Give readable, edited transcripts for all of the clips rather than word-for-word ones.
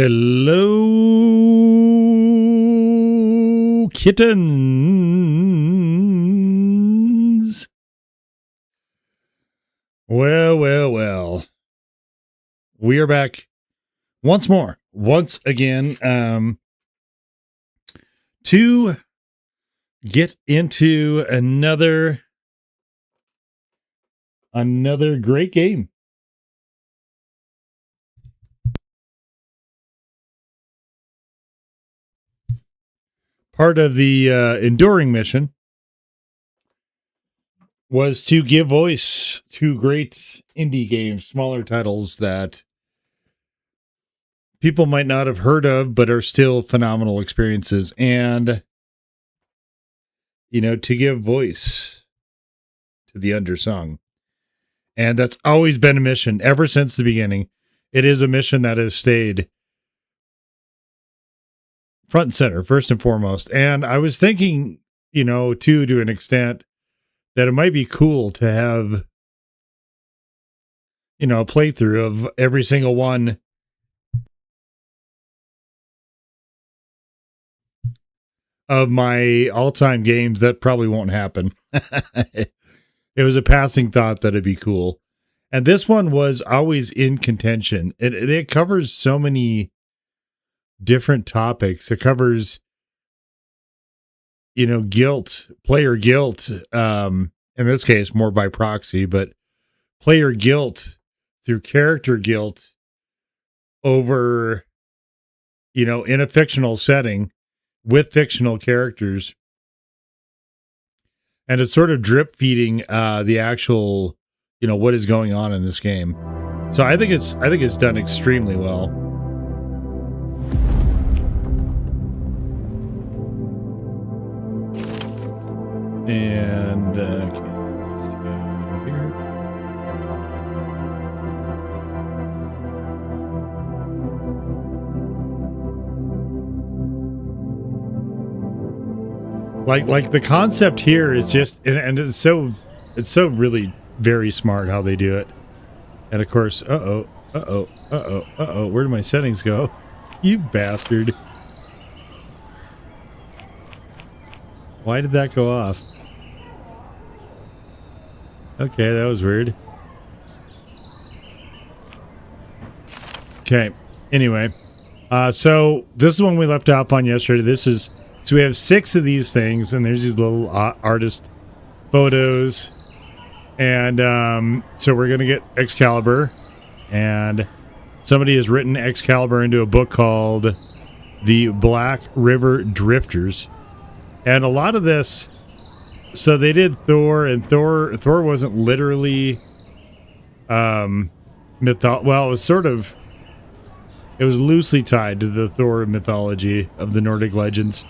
Hello, kittens. Well. We are back once again, to get into another great game. Part of the enduring mission was to give voice to great indie games, smaller titles that people might not have heard of, but are still phenomenal experiences. And, to give voice to the undersung. And that's always been a mission ever since the beginning. It is a mission that has stayed front and center, first and foremost. And I was thinking, too, to an extent, that it might be cool to have, a playthrough of every single one of my all-time games. That probably won't happen. It was a passing thought that it'd be cool. And this one was always in contention. It covers so many different topics. It covers, guilt, player guilt, in this case, more by proxy, but player guilt through character guilt over, in a fictional setting with fictional characters. And it's sort of drip feeding the actual, what is going on in this game. So I think it's done extremely well. And okay, let's go here. Like the concept here is just, and it's so really very smart how they do it. And of course, where did my settings go? You bastard. Why did that go off? Okay, that was weird. Okay, anyway. So this is one we left off on yesterday. So we have 6 of these things, and there's these little artist photos. And so we're going to get Excalibur. And somebody has written Excalibur into a book called The Black River Drifters. And a lot of this, so they did Thor, and Thor wasn't literally well, it was loosely tied to the Thor mythology of the Nordic legends.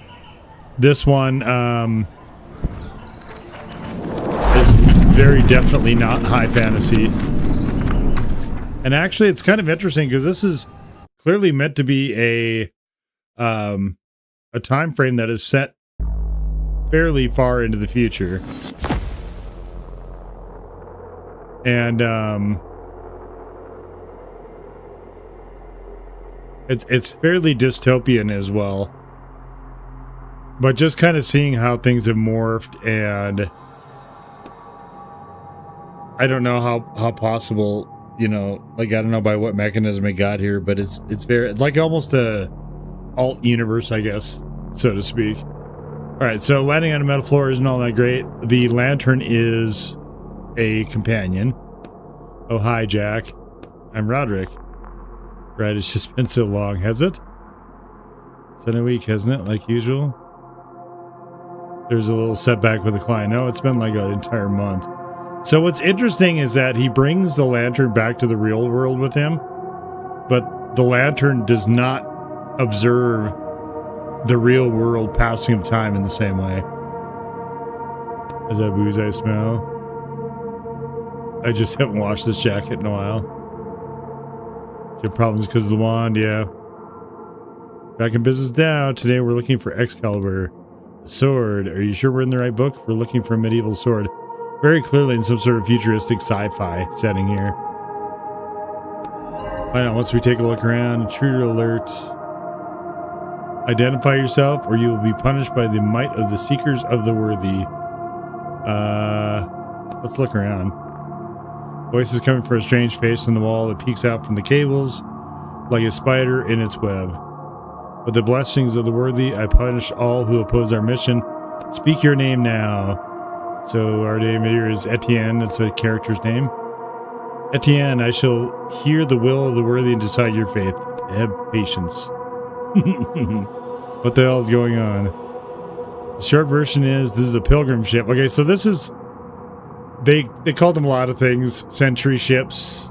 This one is very definitely not high fantasy. And actually, it's kind of interesting because this is clearly meant to be a time frame that is set fairly far into the future. And it's fairly dystopian as well. But just kind of seeing how things have morphed, and I don't know how possible, I don't know by what mechanism it got here, but it's very like almost a alt universe, I guess, so to speak. All right, so landing on a metal floor isn't all that great. The lantern is a companion. Oh, hi, Jack. I'm Roderick. Right, it's just been so long, has it? It's been a week, hasn't it, like usual? There's a little setback with the client. No, it's been like an entire month. So what's interesting is that he brings the lantern back to the real world with him, but the lantern does not observe the real world passing of time in the same way. Is that booze I smell? I just haven't washed this jacket in a while. Do you have problems because of the wand? Yeah. Back in business now. Today we're looking for Excalibur. Sword. Are you sure we're in the right book? We're looking for a medieval sword. Very clearly in some sort of futuristic sci-fi setting here. Find out once we take a look around. Intruder alert. Identify yourself or you will be punished by the might of the seekers of the worthy. Let's look around. Voice is coming from a strange face on the wall that peeks out from the cables like a spider in its web. With the blessings of the worthy, I punish all who oppose our mission. Speak your name now. So our name here is Etienne. That's a character's name. Etienne, I shall hear the will of the worthy and decide your fate. Have patience. What the hell is going on? The short version is this is a pilgrim ship. Okay, so this is they called them a lot of things: century ships,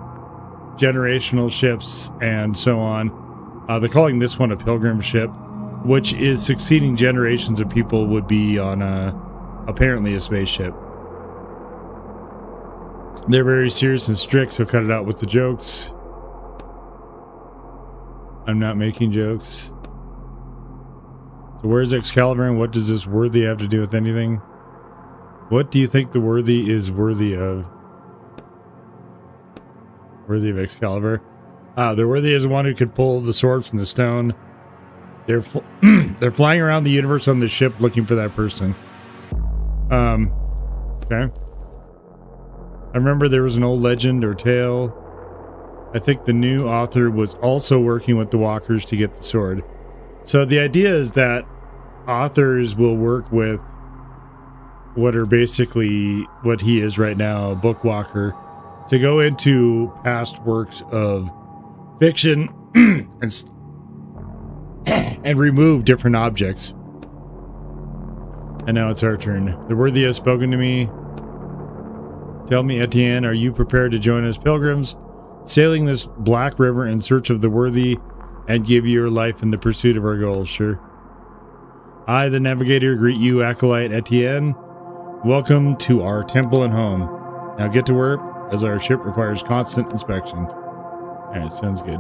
generational ships, and so on. They're calling this one a pilgrim ship, which is succeeding generations of people would be on apparently a spaceship. They're very serious and strict, so cut it out with the jokes. I'm not making jokes. So where's Excalibur and what does this worthy have to do with anything? What do you think the worthy is worthy of? Worthy of Excalibur? The worthy is one who could pull the sword from the stone. They're they're flying around the universe on the ship looking for that person. Okay. I remember there was an old legend or tale. I think the new author was also working with the walkers to get the sword. So the idea is that authors will work with what are basically what he is right now, a Bookwalker, to go into past works of fiction and remove different objects. And now it's our turn. The worthy has spoken to me. Tell me, Etienne, are you prepared to join us pilgrims, sailing this black river in search of the worthy, and give your life in the pursuit of our goals? Sure. I, the navigator, greet you, acolyte Etienne. Welcome to our temple and home. Now get to work, as our ship requires constant inspection. Alright, sounds good.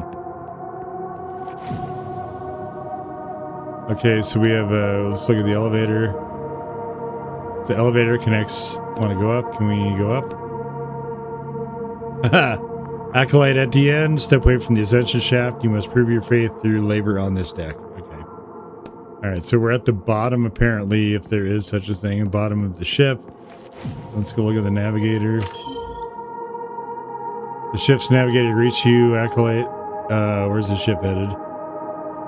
Okay, so we have, let's look at the elevator. The elevator connects. Want to go up? Can we go up? Acolyte Etienne, step away from the ascension shaft. You must prove your faith through labor on this deck. Okay. Alright, so we're at the bottom, apparently, if there is such a thing, the bottom of the ship. Let's go look at the navigator. The ship's navigator greets you, Acolyte. Where's the ship headed?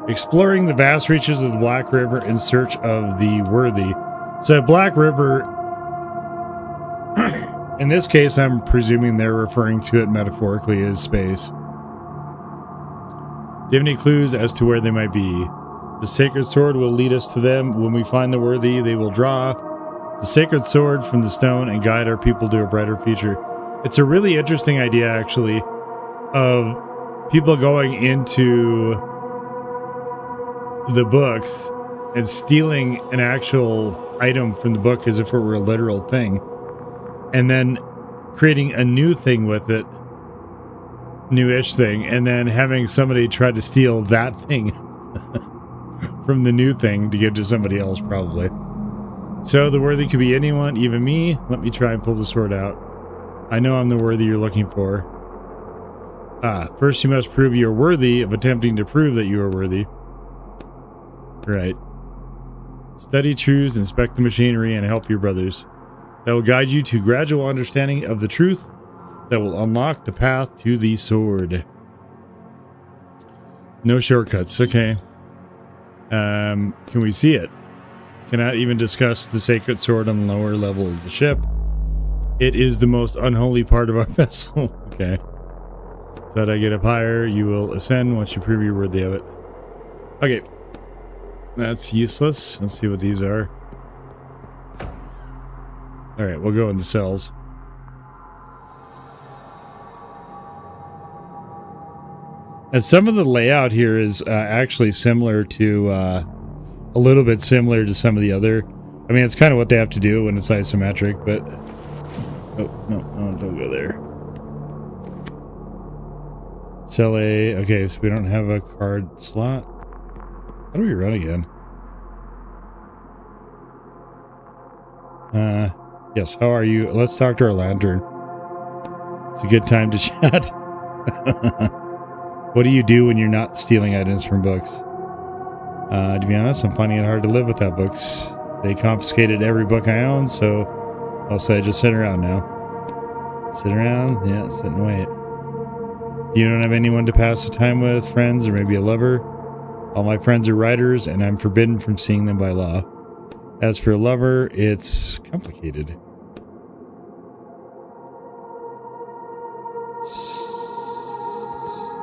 Exploring the vast reaches of the Black River in search of the worthy. So Black River, in this case, I'm presuming they're referring to it metaphorically as space. Do you have any clues as to where they might be? The sacred sword will lead us to them. When we find the worthy, they will draw the sacred sword from the stone and guide our people to a brighter future. It's a really interesting idea, actually, of people going into the books and stealing an actual item from the book as if it were a literal thing, and then creating a new thing with it, newish thing, and then having somebody try to steal that thing from the new thing to give to somebody else, probably. So the worthy could be anyone, even me. Let me try and pull the sword out. I know I'm the worthy you're looking for. First you must prove you're worthy of attempting to prove that you are worthy. Right. Study truths, inspect the machinery, and help your brothers. That will guide you to gradual understanding of the truth that will unlock the path to the sword. No shortcuts. Okay. Can we see it? Cannot even discuss the sacred sword on the lower level of the ship. It is the most unholy part of our vessel. Okay. So that I get up higher, you will ascend once you prove you're worthy of it. Okay. That's useless. Let's see what these are. Alright, we'll go in the cells. And some of the layout here is actually similar to, a little bit similar to some of the other. I mean, it's kind of what they have to do when it's isometric, but... Oh, no, don't go there. Cell A. Okay, so we don't have a card slot. How do we run again? Yes, how are you? Let's talk to our lantern. It's a good time to chat. What do you do when you're not stealing items from books? To be honest, I'm finding it hard to live without books. They confiscated every book I own, so I'll say just sit around now. Sit around? Yeah, sit and wait. You don't have anyone to pass the time with, friends, or maybe a lover? All my friends are writers, and I'm forbidden from seeing them by law. As for a lover, it's complicated.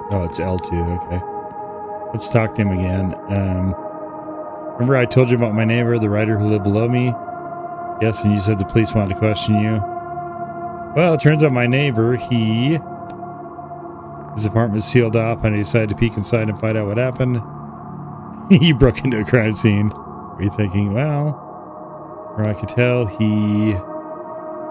Oh, it's L2, okay. Let's talk to him again. Remember I told you about my neighbor, the writer who lived below me? Yes, and you said the police wanted to question you. Well, it turns out my neighbor, his apartment was sealed off, and I decided to peek inside and find out what happened. He broke into a crime scene. Were you thinking, well, from what I could tell, he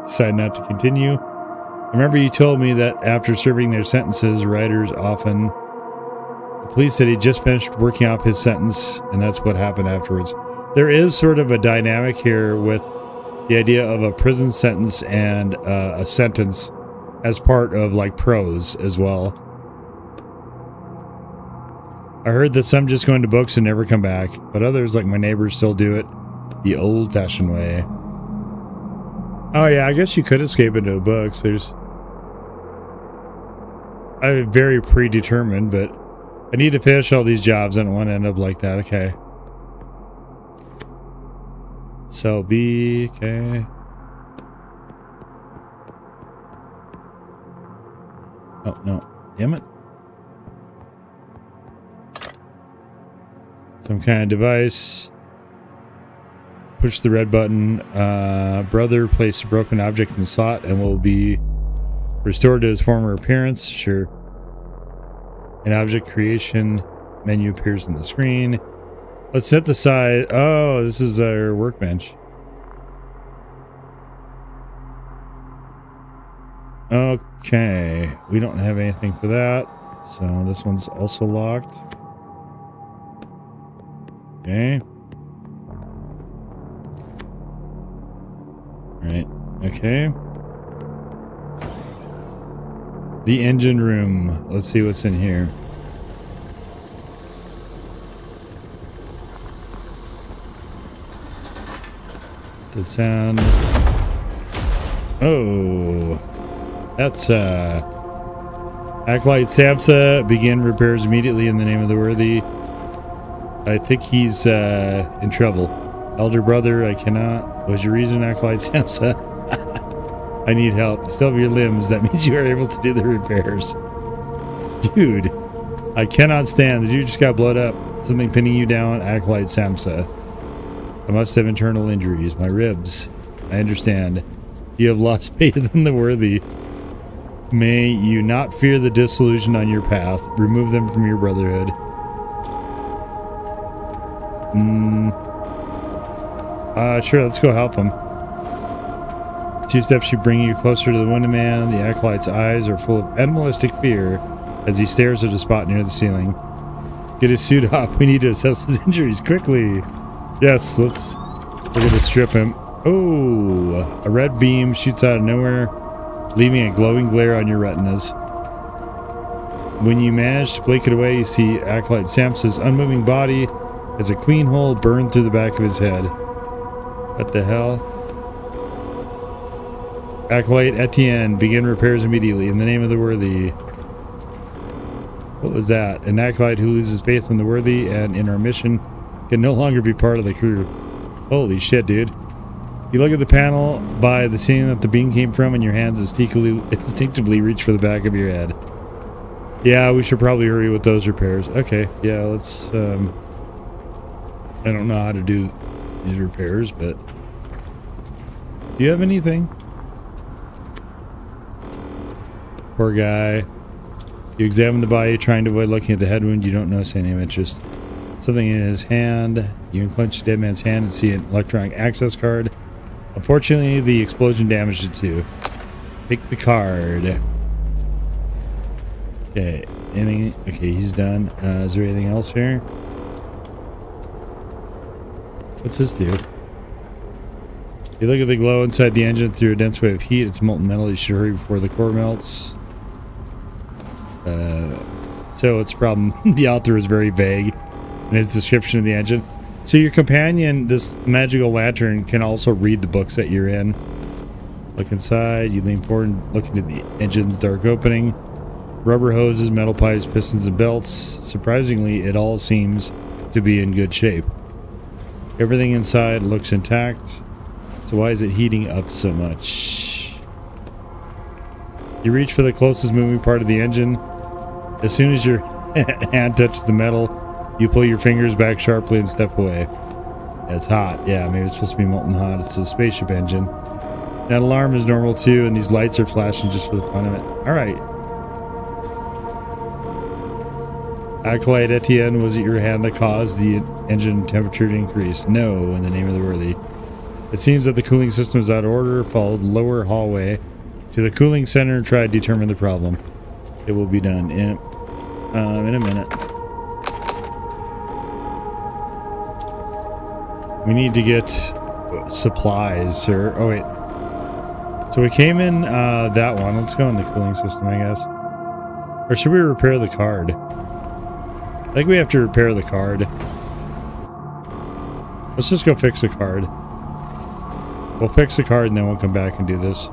decided not to continue. I remember you told me that after serving their sentences, writers often... The police said he just finished working off his sentence, and that's what happened afterwards. There is sort of a dynamic here with the idea of a prison sentence and a sentence as part of like prose as well. I heard that some just go into books and never come back, but others, like my neighbors, still do it the old-fashioned way. Oh yeah, I guess you could escape into books. I'm very predetermined, but I need to finish all these jobs. I don't want to end up like that. Okay. So B, okay. Oh, no. Damn it. Some kind of device. Push the red button. Brother, place a broken object in the slot and will be restored to his former appearance. Sure. An object creation menu appears on the screen. Let's set the side. Oh, this is our workbench. Okay. We don't have anything for that. So this one's also locked. Okay. Right. Okay. The engine room. Let's see what's in here. The sound. Oh, that's Acolyte Samsa. Begin repairs immediately in the name of the worthy. I think he's in trouble. Elder brother, I cannot. What was your reason, Acolyte Samsa? I need help. Still have your limbs. That means you are able to do the repairs. Dude, I cannot stand. The dude just got blown up. Something pinning you down, Acolyte Samsa. I must have internal injuries. My ribs. I understand. You have lost faith in the worthy. May you not fear the disillusion on your path. Remove them from your brotherhood. Sure, let's go help him. 2 steps should bring you closer to the wounded man. The acolyte's eyes are full of animalistic fear as he stares at a spot near the ceiling. Get his suit off. We need to assess his injuries quickly. Yes, we're gonna strip him. Oh, a red beam shoots out of nowhere, leaving a glowing glare on your retinas. When you manage to blink it away, you see Acolyte Samsa's unmoving body as a clean hole burned through the back of his head. What the hell? Acolyte Etienne, begin repairs immediately in the name of the worthy. What was that? An acolyte who loses faith in the worthy and in our mission can no longer be part of the crew. Holy shit, dude. You look at the panel by the scene that the beam came from and your hands instinctively reach for the back of your head. Yeah, we should probably hurry with those repairs. Okay, yeah, let's, I don't know how to do these repairs, but... Do you have anything? Poor guy. You examine the body, trying to avoid looking at the head wound. You don't notice any interest. Something in his hand. You unclench the dead man's hand and see an electronic access card. Unfortunately, the explosion damaged it too. Pick the card. Okay. Anything? Okay, he's done. Is there anything else here? What's this do? You look at the glow inside the engine through a dense wave of heat. It's molten metal. You should hurry before the core melts. So it's a problem. The author is very vague in his description of the engine. So your companion, this magical lantern, can also read the books that you're in. Look inside. You lean forward and look into the engine's dark opening. Rubber hoses, metal pipes, pistons, and belts. Surprisingly, it all seems to be in good shape. Everything inside looks intact. So why is it heating up so much? You reach for the closest moving part of the engine. As soon as your hand touches the metal, you pull your fingers back sharply and step away. It's hot. Yeah, maybe it's supposed to be molten hot. It's a spaceship engine. That alarm is normal too, and these lights are flashing just for the fun of it. Alright. Acolyte Etienne, was it your hand that caused the engine temperature to increase? No, in the name of the worthy. It seems that the cooling system is out of order. Follow the lower hallway to the cooling center and try to determine the problem. It will be done in a minute. We need to get supplies, sir. Oh, wait. So we came in that one. Let's go in the cooling system, I guess. Or should we repair the card? I think we have to repair the card. Let's just go fix the card. We'll fix the card and then we'll come back and do this.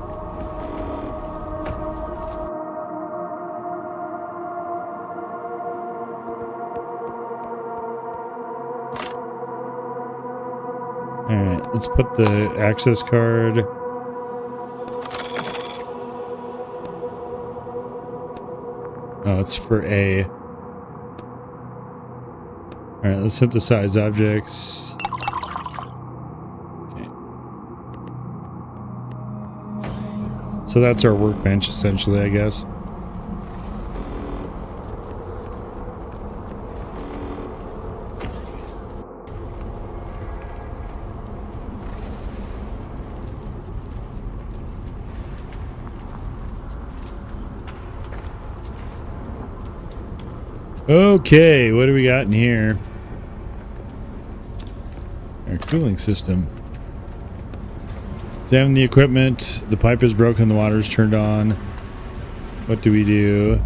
Alright, let's put the access card. Oh, it's for A. Alright, let's synthesize objects. Okay. So that's our workbench, essentially, I guess. Okay, what do we got in here? Our cooling system. Examine the equipment. The pipe is broken. The water is turned on. What do we do?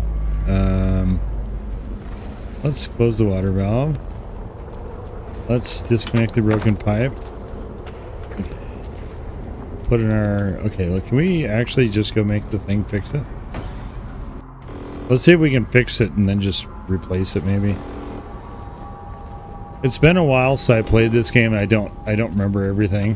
Let's close the water valve. Let's disconnect the broken pipe. Okay. Put in our... Okay, look, can we actually just go make the thing fix it? Let's see if we can fix it and then just replace it, maybe. It's been a while since I played this game, and I don't remember everything.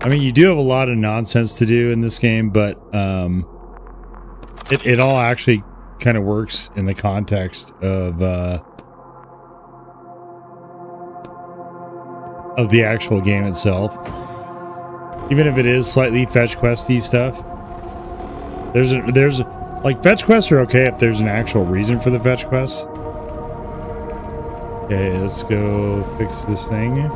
I mean, you do have a lot of nonsense to do in this game, but it all actually kind of works in the context of the actual game itself. Even if it is slightly fetch questy stuff, there's like fetch quests are okay if there's an actual reason for the fetch quests. Okay, let's go fix this thing.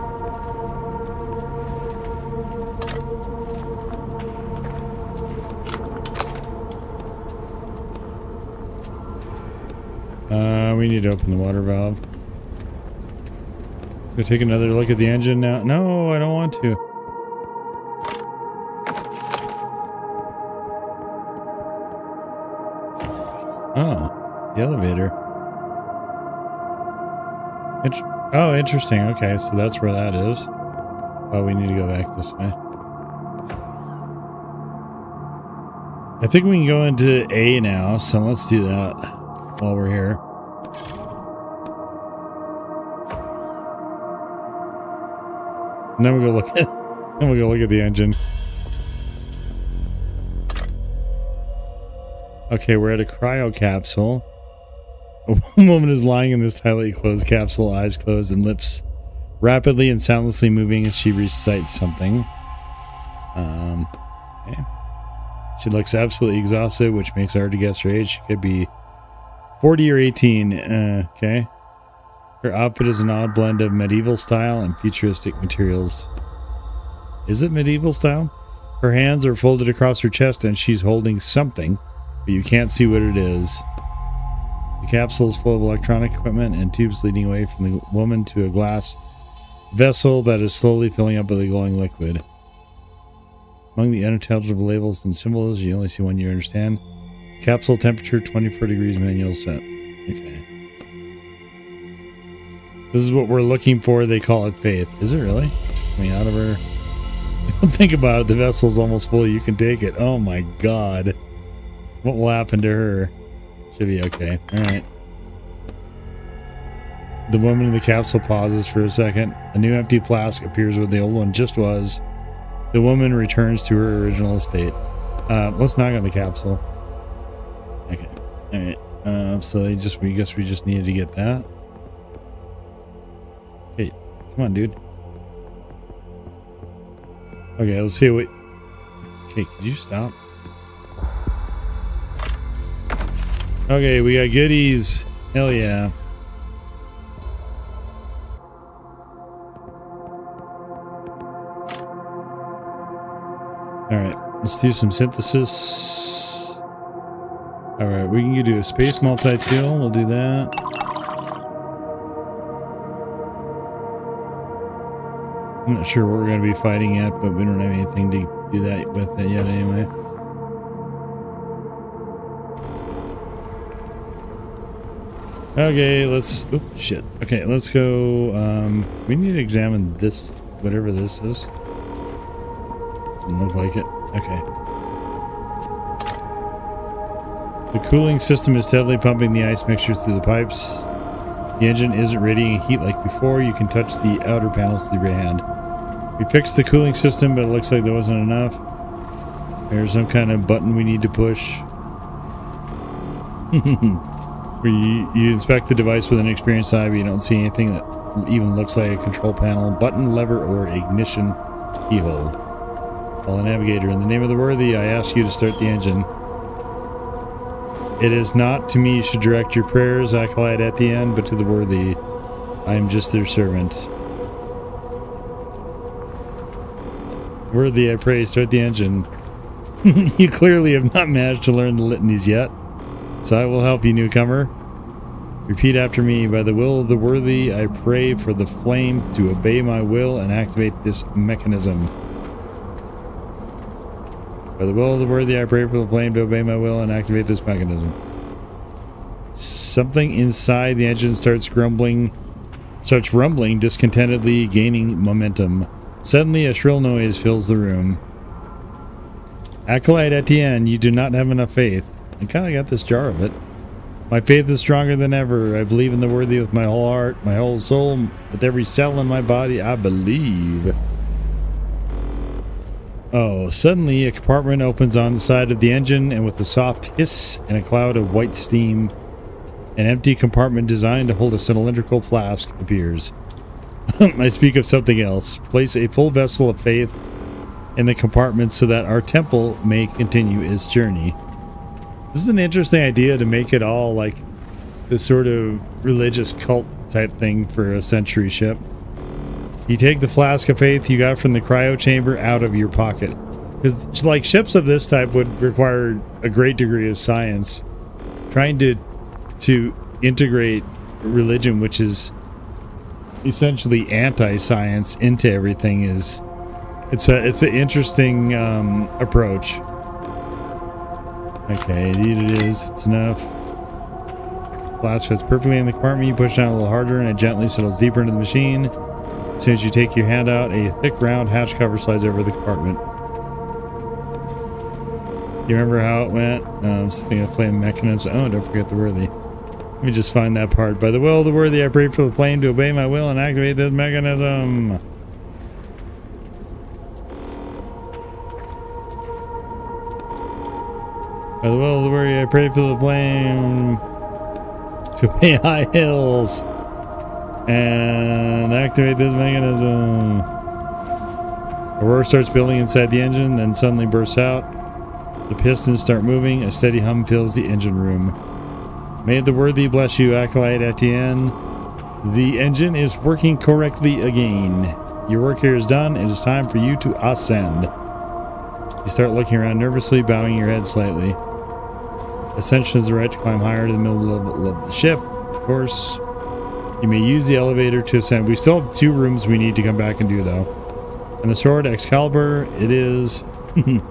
We need to open the water valve. Go take another look at the engine now. No, I don't want to. Oh, the elevator. Oh, interesting. Okay, so that's where that is. Oh, we need to go back this way. I think we can go into A now, so let's do that while we're here. And then we'll go look at the engine. Okay, we're at a cryo capsule. A woman is lying in this tightly closed capsule, eyes closed and lips rapidly and soundlessly moving as she recites something. Okay. She looks absolutely exhausted, which makes it hard to guess her age. She could be 40 or 18. Okay. Her outfit is an odd blend of medieval style and futuristic materials. Is it medieval style? Her hands are folded across her chest and she's holding something, but you can't see what it is. The capsule is full of electronic equipment and tubes leading away from the woman to a glass vessel that is slowly filling up with a glowing liquid. Among the unintelligible labels and symbols, you only see one you understand. Capsule temperature 24 degrees, manual set. Okay. This is what we're looking for. They call it faith. Is it really? Coming out of her. Don't think about it. The vessel's almost full. You can take it. Oh my god. What will happen to her? Should be okay. Alright. The woman in the capsule pauses for a second. A new empty flask appears where the old one just was. The woman returns to her original state. Let's knock on the capsule. Okay. Alright. So we guess we just needed to get that. Hey, come on, dude. Okay, let's see what... Okay, could you stop? Okay, we got goodies. Hell yeah. Alright, let's do some synthesis. Alright, we can do a space multi-tool. We'll do that. I'm not sure what we're going to be fighting yet, but we don't have anything to do that with it yet anyway. Okay, let's... Oh, shit. Okay, let's go... we need to examine this, whatever this is. Doesn't look like it. Okay. The cooling system is steadily pumping the ice mixture through the pipes. The engine isn't radiating heat like before. You can touch the outer panels with your hand. We fixed the cooling system, but it looks like there wasn't enough. There's some kind of button we need to push. You inspect the device with an experienced eye, but you don't see anything that even looks like a control panel, button, lever, or ignition keyhole. Call a navigator. In the name of the worthy, I ask you to start the engine. It is not to me you should direct your prayers, acolyte at the end, but to the worthy. I am just their servant. Worthy, I pray, start the engine. You clearly have not managed to learn the litanies yet, so I will help you, newcomer. Repeat after me. By the will of the worthy, I pray for the flame to obey my will and activate this mechanism. By the will of the worthy, I pray for the flame to obey my will and activate this mechanism. Something inside the engine starts rumbling, discontentedly, gaining momentum. Suddenly, a shrill noise fills the room. Acolyte Etienne, you do not have enough faith. I kind of got this jar of it. My faith is stronger than ever. I believe in the worthy with my whole heart, my whole soul, with every cell in my body. I believe. Oh, suddenly a compartment opens on the side of the engine, and with a soft hiss and a cloud of white steam, an empty compartment designed to hold a cylindrical flask appears. I speak of something else. Place a full vessel of faith in the compartment so that our temple may continue its journey. This is an interesting idea to make it all like this sort of religious cult type thing for a century ship. You take the flask of faith you got from the cryo chamber out of your pocket. Because like ships of this type would require a great degree of science. Trying to integrate religion, which is essentially anti-science, into everything is it's an interesting approach. Okay, indeed it is. It's enough. Flask fits perfectly in the compartment. You push down a little harder and it gently settles deeper into the machine. As soon as you take your hand out, a thick round hatch cover slides over the compartment. You remember how it went? Something of flame mechanism. Oh, don't forget the worthy. Let me just find that part. By the will of the worthy, I pray for the flame to obey my will and activate this mechanism. By the will of the worthy, I pray for the flame to obey high hills and activate this mechanism. A roar starts building inside the engine, then suddenly bursts out. The pistons start moving. A steady hum fills the engine room. May the worthy bless you, Acolyte Etienne. The engine is working correctly again. Your work here is done. It is time for you to ascend. You start looking around nervously, bowing your head slightly. Ascension is the right to climb higher to the middle level of the ship, of course. You may use the elevator to ascend. We still have 2 rooms we need to come back and do, though. And the sword, Excalibur, it is... the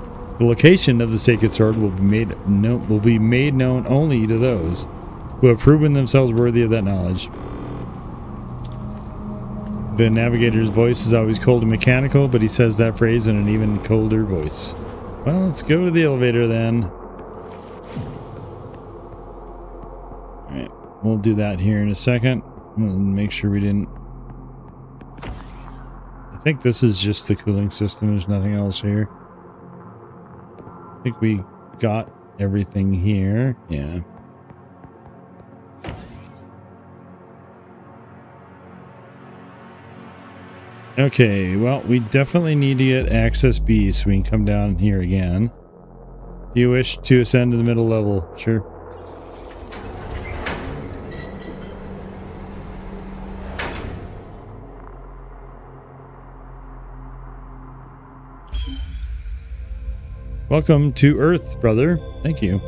location of the sacred sword will be made known only to those who have proven themselves worthy of that knowledge. The navigator's voice is always cold and mechanical, but he says that phrase in an even colder voice. Well, let's go to the elevator then. Alright, we'll do that here in a second. We'll make sure we didn't... I think this is just the cooling system. There's nothing else here. I think we got everything here. Yeah. Okay, well, we definitely need to get access B so we can come down here again. Do you wish to ascend to the middle level? Sure. Welcome to Earth, brother. Thank you.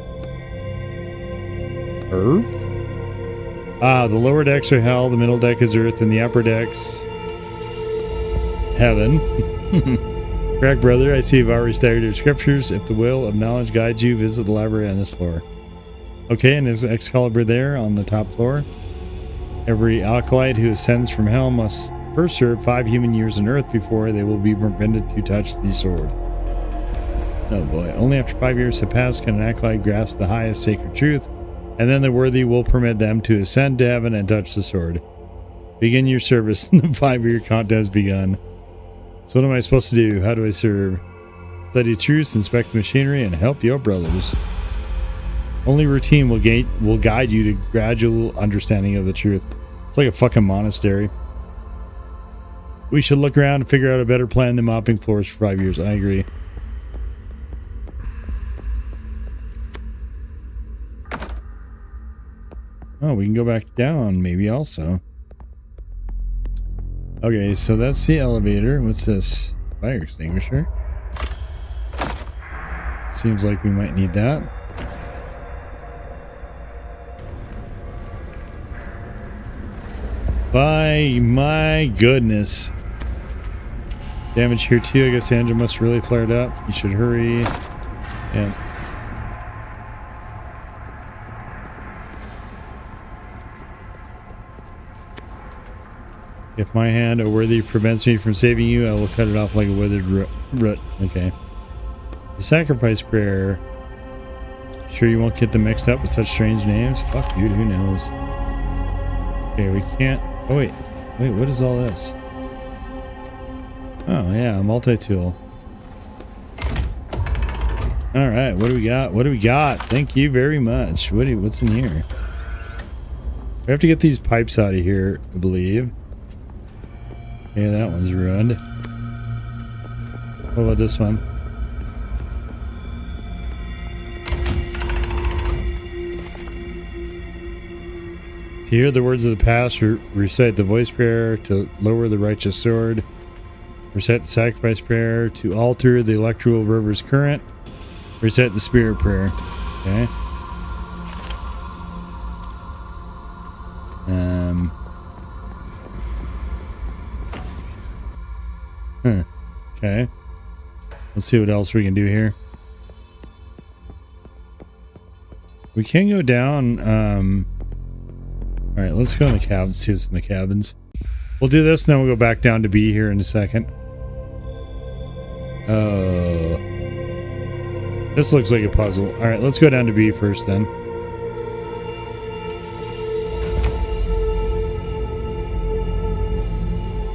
Earth? Ah, the lower decks are hell, the middle deck is Earth, and the upper decks... heaven. Correct, brother. I see you've already studied your scriptures. If the will of knowledge guides you, visit the library on this floor. Okay, and there's Excalibur there on the top floor. Every alkalite who ascends from hell must first serve 5 human years on Earth before they will be permitted to touch the sword. Oh boy. Only after 5 years have passed can an acolyte grasp the highest sacred truth, and then the worthy will permit them to ascend to heaven and touch the sword. Begin your service. The 5-year count has begun. So what am I supposed to do? How do I serve? Study truths, inspect the machinery, and help your brothers. Only routine will guide you to gradual understanding of the truth. It's like a fucking monastery. We should look around and figure out a better plan than mopping floors for 5 years. I agree. Oh, we can go back down maybe also. Okay, so that's the elevator. What's this? Fire extinguisher. Seems like we might need that. By my goodness. Damage here too. I guess the engine must really flared up. You should hurry. Yeah. If my hand, O worthy, prevents me from saving you, I will cut it off like a withered root. Okay. The sacrifice prayer. Sure you won't get them mixed up with such strange names? Fuck, dude, who knows? Okay, we can't... Oh, wait. Wait, what is all this? Oh, yeah, a multi-tool. Alright, what do we got? What do we got? Thank you very much. What's in here? We have to get these pipes out of here, I believe. Yeah, that one's ruined. What about this one? To hear the words of the past, recite the voice prayer to lower the righteous sword. Recite the sacrifice prayer to alter the electrical river's current. Recite the spirit prayer. Okay. Okay. Let's see what else we can do here. We can go down. All right, let's go in the cabins. See what's in the cabins. We'll do this, and then we'll go back down to B here in a second. Oh, this looks like a puzzle. All right, let's go down to B first, then.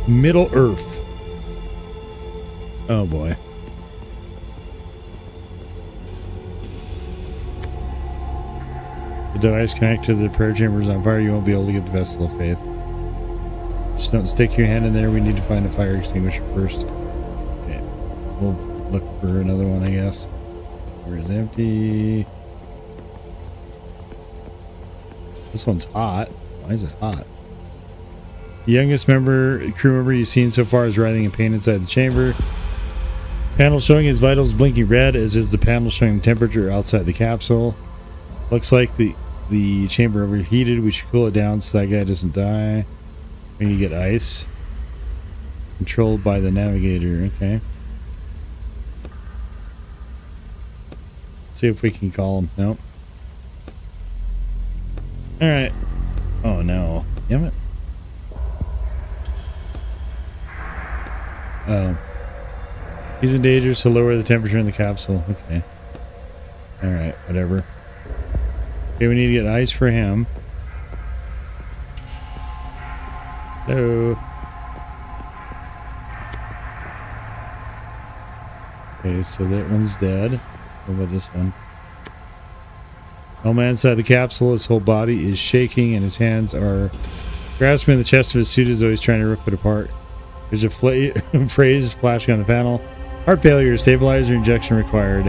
Middle Earth. Oh boy. The device connected to the prayer chamber is on fire. You won't be able to get the vessel of faith. Just don't stick your hand in there. We need to find a fire extinguisher first. Okay. We'll look for another one, I guess. Where is empty? This one's hot. Why is it hot? The youngest crew member you've seen so far is writhing in pain inside the chamber. Panel showing his vitals blinking red, as is the panel showing the temperature outside the capsule. Looks like the the chamber overheated. We should cool it down so that guy doesn't die. We need to get ice. Controlled by the navigator. Okay. See if we can call him. Nope. Alright. Oh no. Damn it. Oh. He's in danger, so lower the temperature in the capsule. Okay. Alright, whatever. Okay, we need to get ice for him. Hello. Okay, so that one's dead. What about this one? Oh man, inside the capsule, his whole body is shaking and his hands are grasping the chest of his suit as though he's trying to rip it apart. There's a phrase flashing on the panel. Heart failure, stabilizer injection required.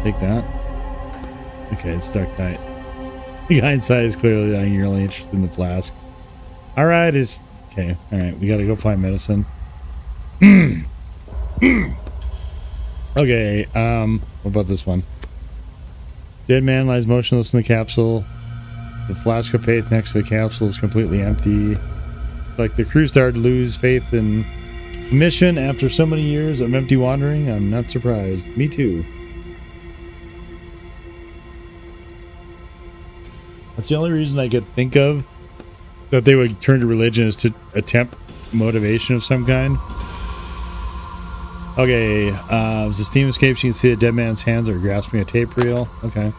Take that. Okay, it's stuck tight. The guy inside is clearly dying. You're only interested in the flask. Alright, okay. Alright, we gotta go find medicine. Okay, what about this one? Dead man lies motionless in the capsule. The flask of faith next to the capsule is completely empty. Like the crew started to lose faith in the mission after so many years of empty wandering. I'm not surprised. Me too. That's the only reason I could think of that they would turn to religion is to attempt motivation of some kind. Okay, as the steam escapes, you can see the dead man's hands are grasping a tape reel. Okay.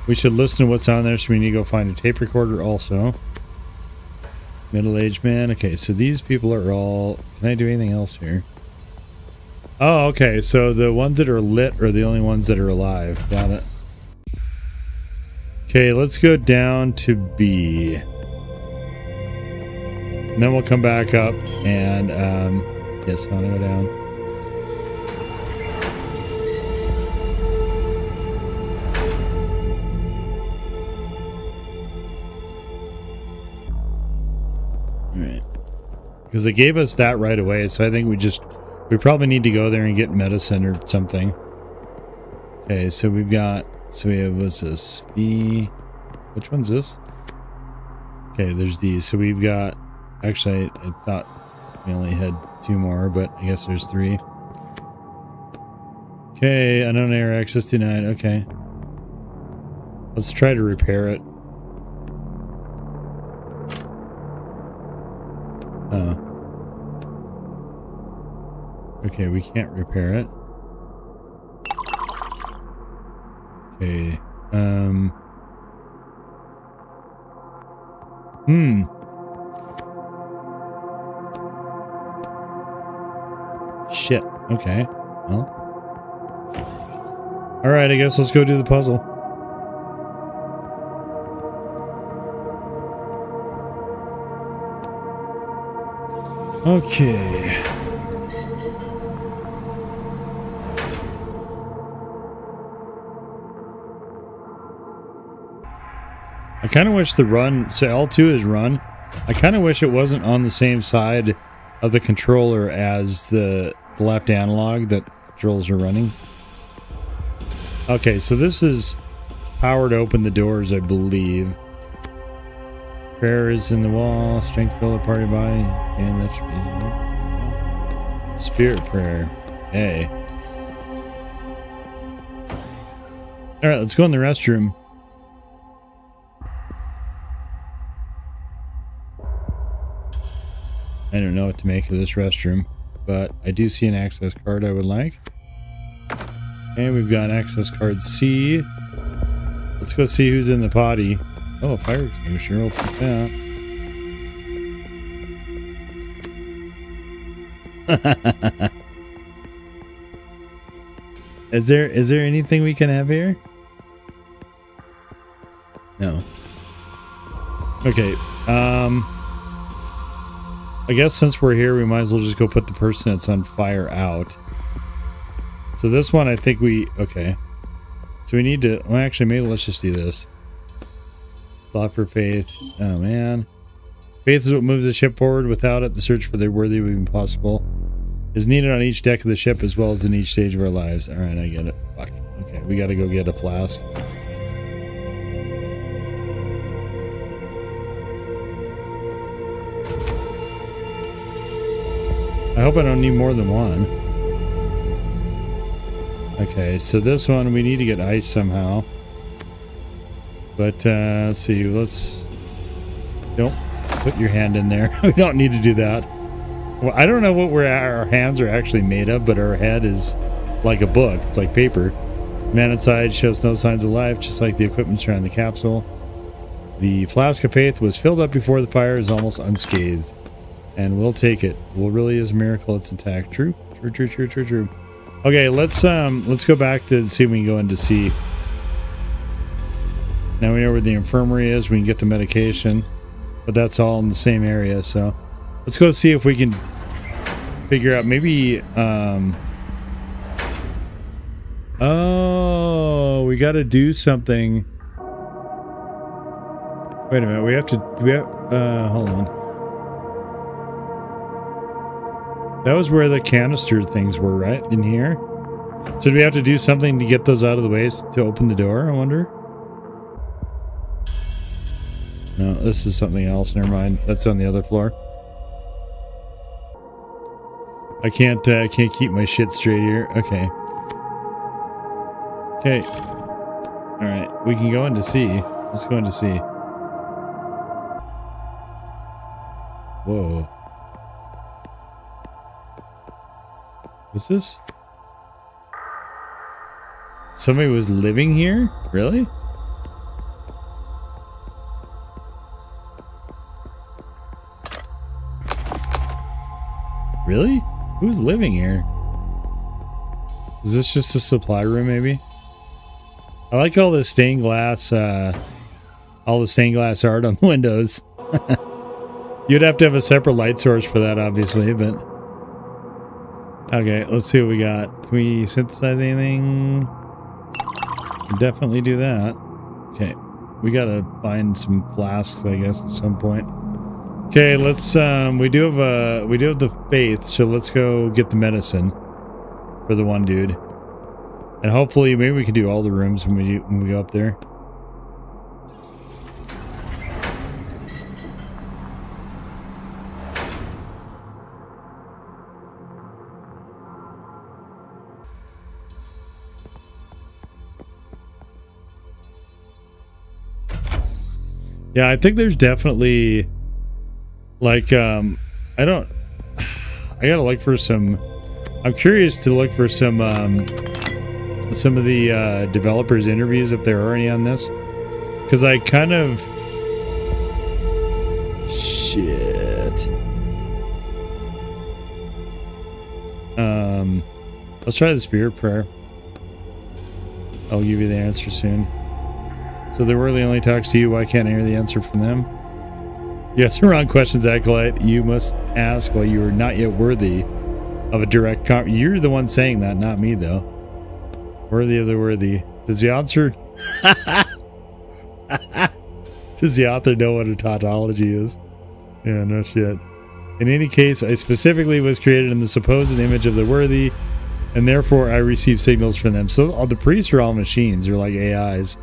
We should listen to what's on there, so we need to go find a tape recorder also. Middle-aged man. Okay, so these people are all... Can I do anything else here? Oh, okay, so the ones that are lit are the only ones that are alive. Got it. Okay, let's go down to B. And then we'll come back up and, yes, I want to go down. Alright. Because it gave us that right away, so I think we probably need to go there and get medicine or something. Okay, so we have, what's this? B. Which one's this? Okay, there's these. So we've got, actually, I thought we only had 2 more, but I guess there's 3. Okay, unknown air access denied. Okay. Let's try to repair it. Okay, we can't repair it. Okay, Shit, okay. Well. Alright, I guess let's go do the puzzle. Okay. I kind of wish the run, so L2 is run. I kind of wish it wasn't on the same side of the controller as the left analog that controls are running. Okay, so this is power to open the doors, I believe. Prayer is in the wall. Strength fill the party body. And that should be spirit prayer. Hey. Alright, let's go in the restroom. I don't know what to make of this restroom, but I do see an access card I would like. And we've got access card C. Let's go see who's in the potty. Oh, a fire extinguisher. We'll put that. Is there anything we can have here? No. Okay. I guess since we're here, we might as well just go put the person that's on fire out. So this one, I think okay. So we need to, well, actually, maybe let's just do this. Thought for faith. Oh, man. Faith is what moves the ship forward. Without it, the search for the worthy would be impossible. Is needed on each deck of the ship as well as in each stage of our lives. Alright, I get it. Fuck. Okay, we gotta go get a flask. I hope I don't need more than one. Okay, so this one we need to get ice somehow. But let's see, don't put your hand in there. We don't need to do that. Well, I don't know what our hands are actually made of, but our head is like a book. It's like paper. Man inside shows no signs of life, just like the equipment surrounding the capsule. The flask of faith was filled up before the fire, is almost unscathed. And we'll take it. Well, really is a miracle it's intact. True. Okay, let's go back to see if we can go in to see. Now we know where the infirmary is. We can get the medication, but that's all in the same area. So let's go see if we can figure out maybe. Oh, we got to do something. Wait a minute. We have. Hold on. That was where the canister things were, right? In here. So do we have to do something to get those out of the way to open the door? I wonder. No, this is something else. Never mind. That's on the other floor. I can't keep my shit straight here. Okay. Okay. All right. We can go in to see. Let's go in to see. Whoa. What's this? Somebody was living here? Really? Really? Who's living here? Is this just a supply room, maybe? I like all the stained glass, art on the windows. You'd have to have a separate light source for that, obviously, but... Okay, let's see what we got. Can we synthesize anything? Definitely do that. Okay, we gotta find some flasks, I guess, at some point. Okay, let's we do have the faith, so let's go get the medicine for the one dude. And hopefully maybe we can do all the rooms when we go up there. Yeah, I think there's definitely like I gotta look for some. I'm curious to look for some of the developers' interviews if there are any on this, because I kind of shit. Let's try the spirit prayer. I'll give you the answer soon. So the worthy only talks to you. Why can't I hear the answer from them? Yes, wrong questions, Acolyte. You must ask while you are not yet worthy of a direct You're the one saying that, not me, though. Worthy of the worthy. Does the author... Does the author know what a tautology is? Yeah, no shit. In any case, I specifically was created in the supposed image of the worthy, and therefore I receive signals from them. So all the priests are all machines. They're like AIs.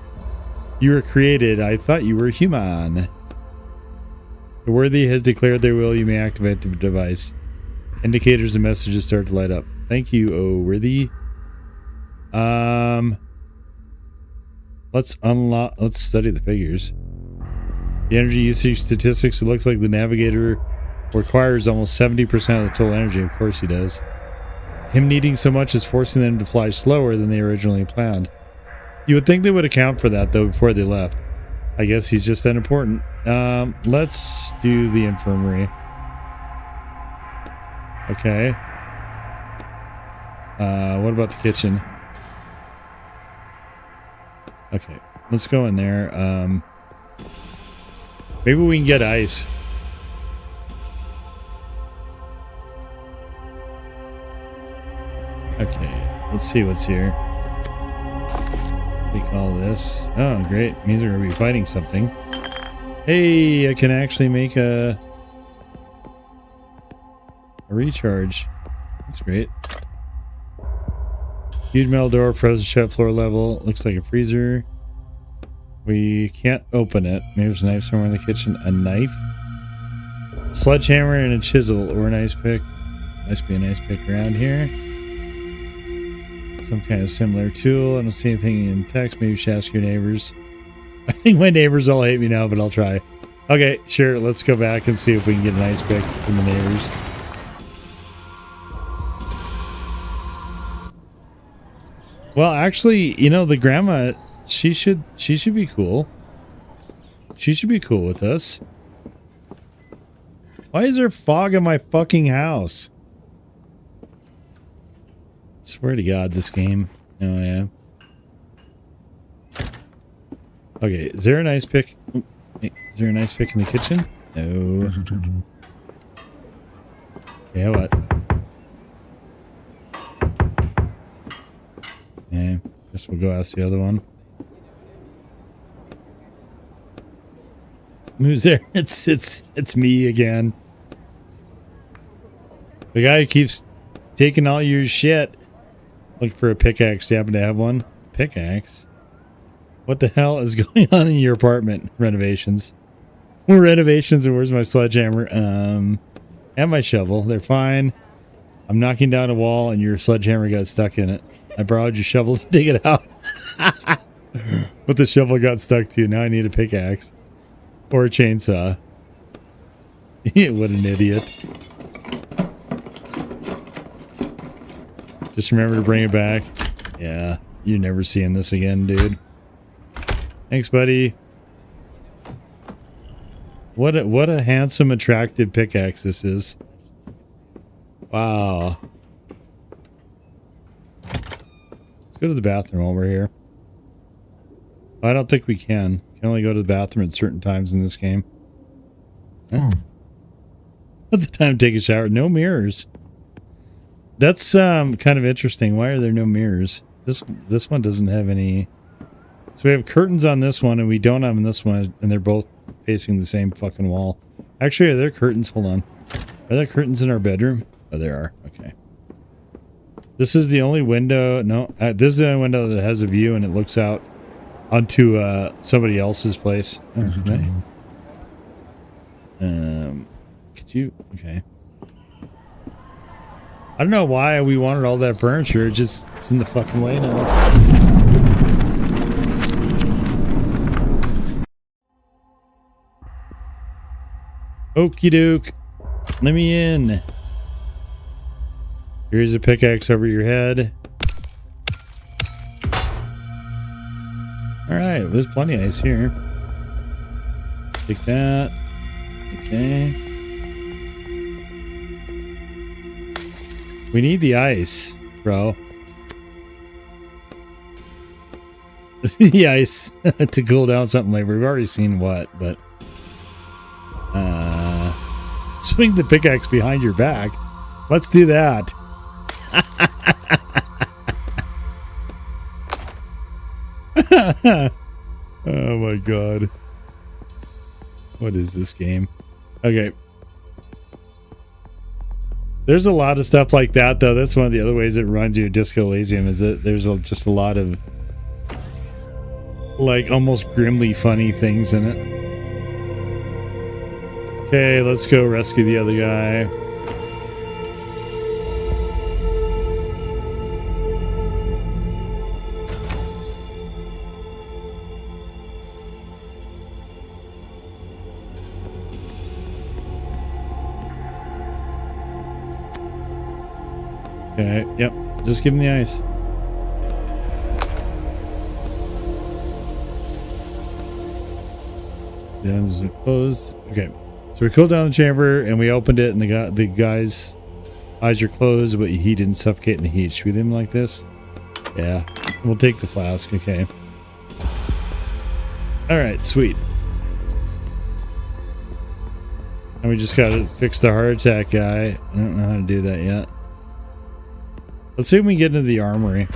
You were created. I thought you were human. The worthy has declared their will. You may activate the device. Indicators and messages start to light up. Thank you, oh worthy. Let's study the figures. The energy usage statistics. It looks like the navigator requires almost 70% of the total energy. Of course he does. Him needing so much is forcing them to fly slower than they originally planned. You would think they would account for that, though, before they left. I guess he's just that important. Let's do the infirmary. Okay. What about the kitchen? Okay, let's go in there. Maybe we can get ice. Okay, let's see what's here. Take all this. Oh, great. Means we're going to be fighting something. Hey, I can actually make a recharge. That's great. Huge metal door, frozen shut, floor level. Looks like a freezer. We can't open it. Maybe there's a knife somewhere in the kitchen. A knife? Sledgehammer and a chisel or an ice pick. Must be a nice pick around here. Some kind of similar tool. I don't see anything in text. Maybe you should ask your neighbors. I think my neighbors all hate me now, but I'll try. Okay, sure. Let's go back and see if we can get a nice pick from the neighbors. Well, actually, you know, the grandma, she should be cool. She should be cool with us. Why is there fog in my fucking house? Swear to God, this game. Oh, yeah. Okay, is there a nice pick? Is there a nice pick in the kitchen? No. Yeah, what? Okay, guess we'll go ask the other one. Who's there? It's me again. The guy who keeps taking all your shit. Looking for a pickaxe. Do you happen to have one? Pickaxe? What the hell is going on in your apartment? Renovations. More renovations, and where's my sledgehammer? And my shovel. They're fine. I'm knocking down a wall and your sledgehammer got stuck in it. I borrowed your shovel to dig it out. But the shovel got stuck too. Now I need a pickaxe. Or a chainsaw. What an idiot. Just remember to bring it back. Yeah, you're never seeing this again, dude. Thanks, buddy. What a handsome, attractive pickaxe this is. Wow. Let's go to the bathroom while we're here. I don't think we can. You can only go to the bathroom at certain times in this game. Huh? At the time to take a shower. No mirrors. That's kind of interesting. Why are there no mirrors? This one doesn't have any. So we have curtains on this one and we don't have on this one, and they're both facing the same fucking wall. Actually, are there curtains? Hold on. Are there curtains in our bedroom? Oh, there are. Okay. This is the only window. No, this is the only window that has a view and it looks out onto somebody else's place. Oh, okay. Could you? Okay. I don't know why we wanted all that furniture. It's in the fucking way now. Okie doke. Let me in. Here's a pickaxe over your head. Alright, there's plenty of ice here. Take that. Okay. We need the ice, bro. The ice to cool down something like we've already seen what, but swing the pickaxe behind your back. Let's do that. Oh my god. What is this game? Okay. There's a lot of stuff like that, though. That's one of the other ways it reminds you of Disco Elysium, is that there's just a lot of, like, almost grimly funny things in it. Okay, let's go rescue the other guy. Okay, yep. Just give him the ice. The ends are closed. Okay. So we cooled down the chamber and we opened it, and the guy's eyes are closed, but he didn't suffocate in the heat. Should we leave him like this? Yeah. We'll take the flask. Okay. Alright, sweet. And we just gotta fix the heart attack guy. I don't know how to do that yet. Let's see if we can get into the armory.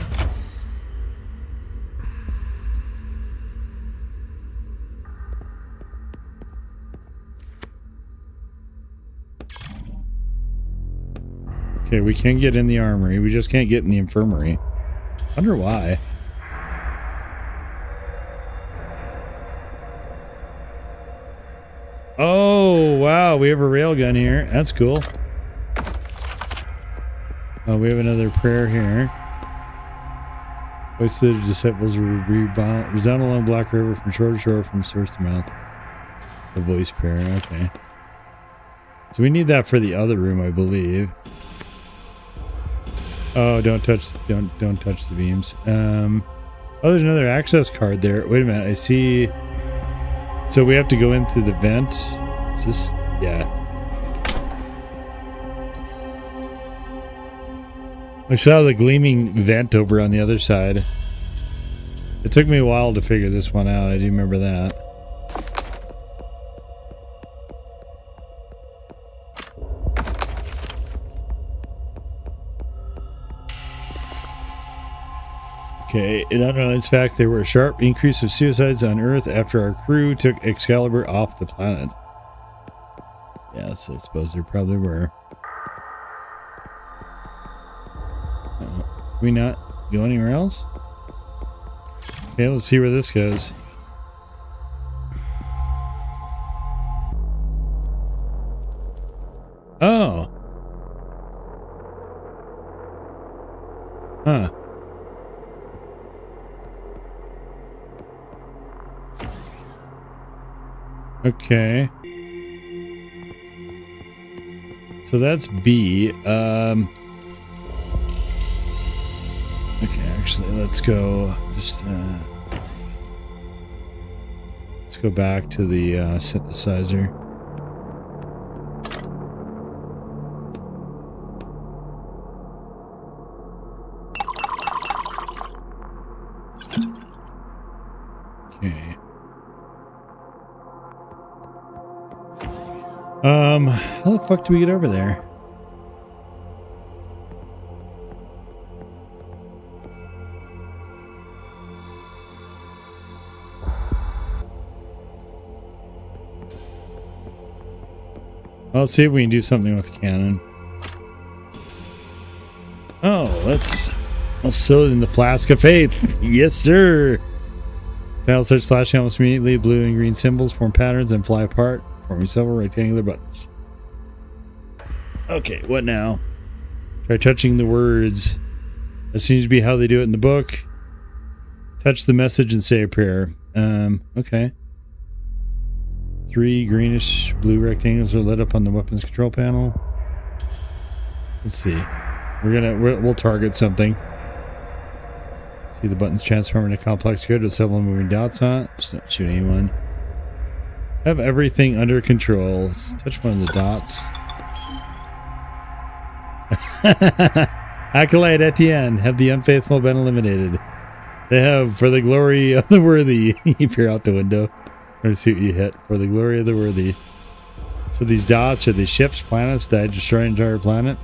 Okay, we can get in the armory. We just can't get in the infirmary. Wonder why. Oh, wow. We have a railgun here. That's cool. Oh, we have another prayer here. Voice of the disciples resound along Black River from shore to shore, from source to mouth. The voice prayer, okay. So we need that for the other room, I believe. Oh, don't touch the beams. Oh, there's another access card there. Wait a minute, I see. So we have to go in through the vent. Is this, yeah. I saw the gleaming vent over on the other side. It took me a while to figure this one out. I do remember that. Okay, in unrealized fact, there were a sharp increase of suicides on Earth after our crew took Excalibur off the planet. Yes, I suppose there probably were. Can we not go anywhere else? Okay, let's see where this goes. Oh. Huh. Okay. So that's B. Okay, actually, let's go. Just let's go back to the synthesizer. Okay. How the fuck do we get over there? Well, let's see if we can do something with the cannon. Oh, let's throw it in the flask of faith. Yes, sir. Panel starts flashing almost immediately. Blue and green symbols form patterns and fly apart, forming several rectangular buttons. Okay, what now? Try touching the words. That seems to be how they do it in the book. Touch the message and say a prayer. Okay. 3 greenish blue rectangles are lit up on the weapons control panel. Let's see. We'll target something. See the buttons transform into complex code with several moving dots on it. Just don't shoot anyone. Have everything under control. Let's touch one of the dots. Acolyte Etienne, have the unfaithful been eliminated? They have, for the glory of the worthy. You peer out the window. Or see what you hit. For the glory of the worthy. So these dots are the ships, planets that destroy an entire planet.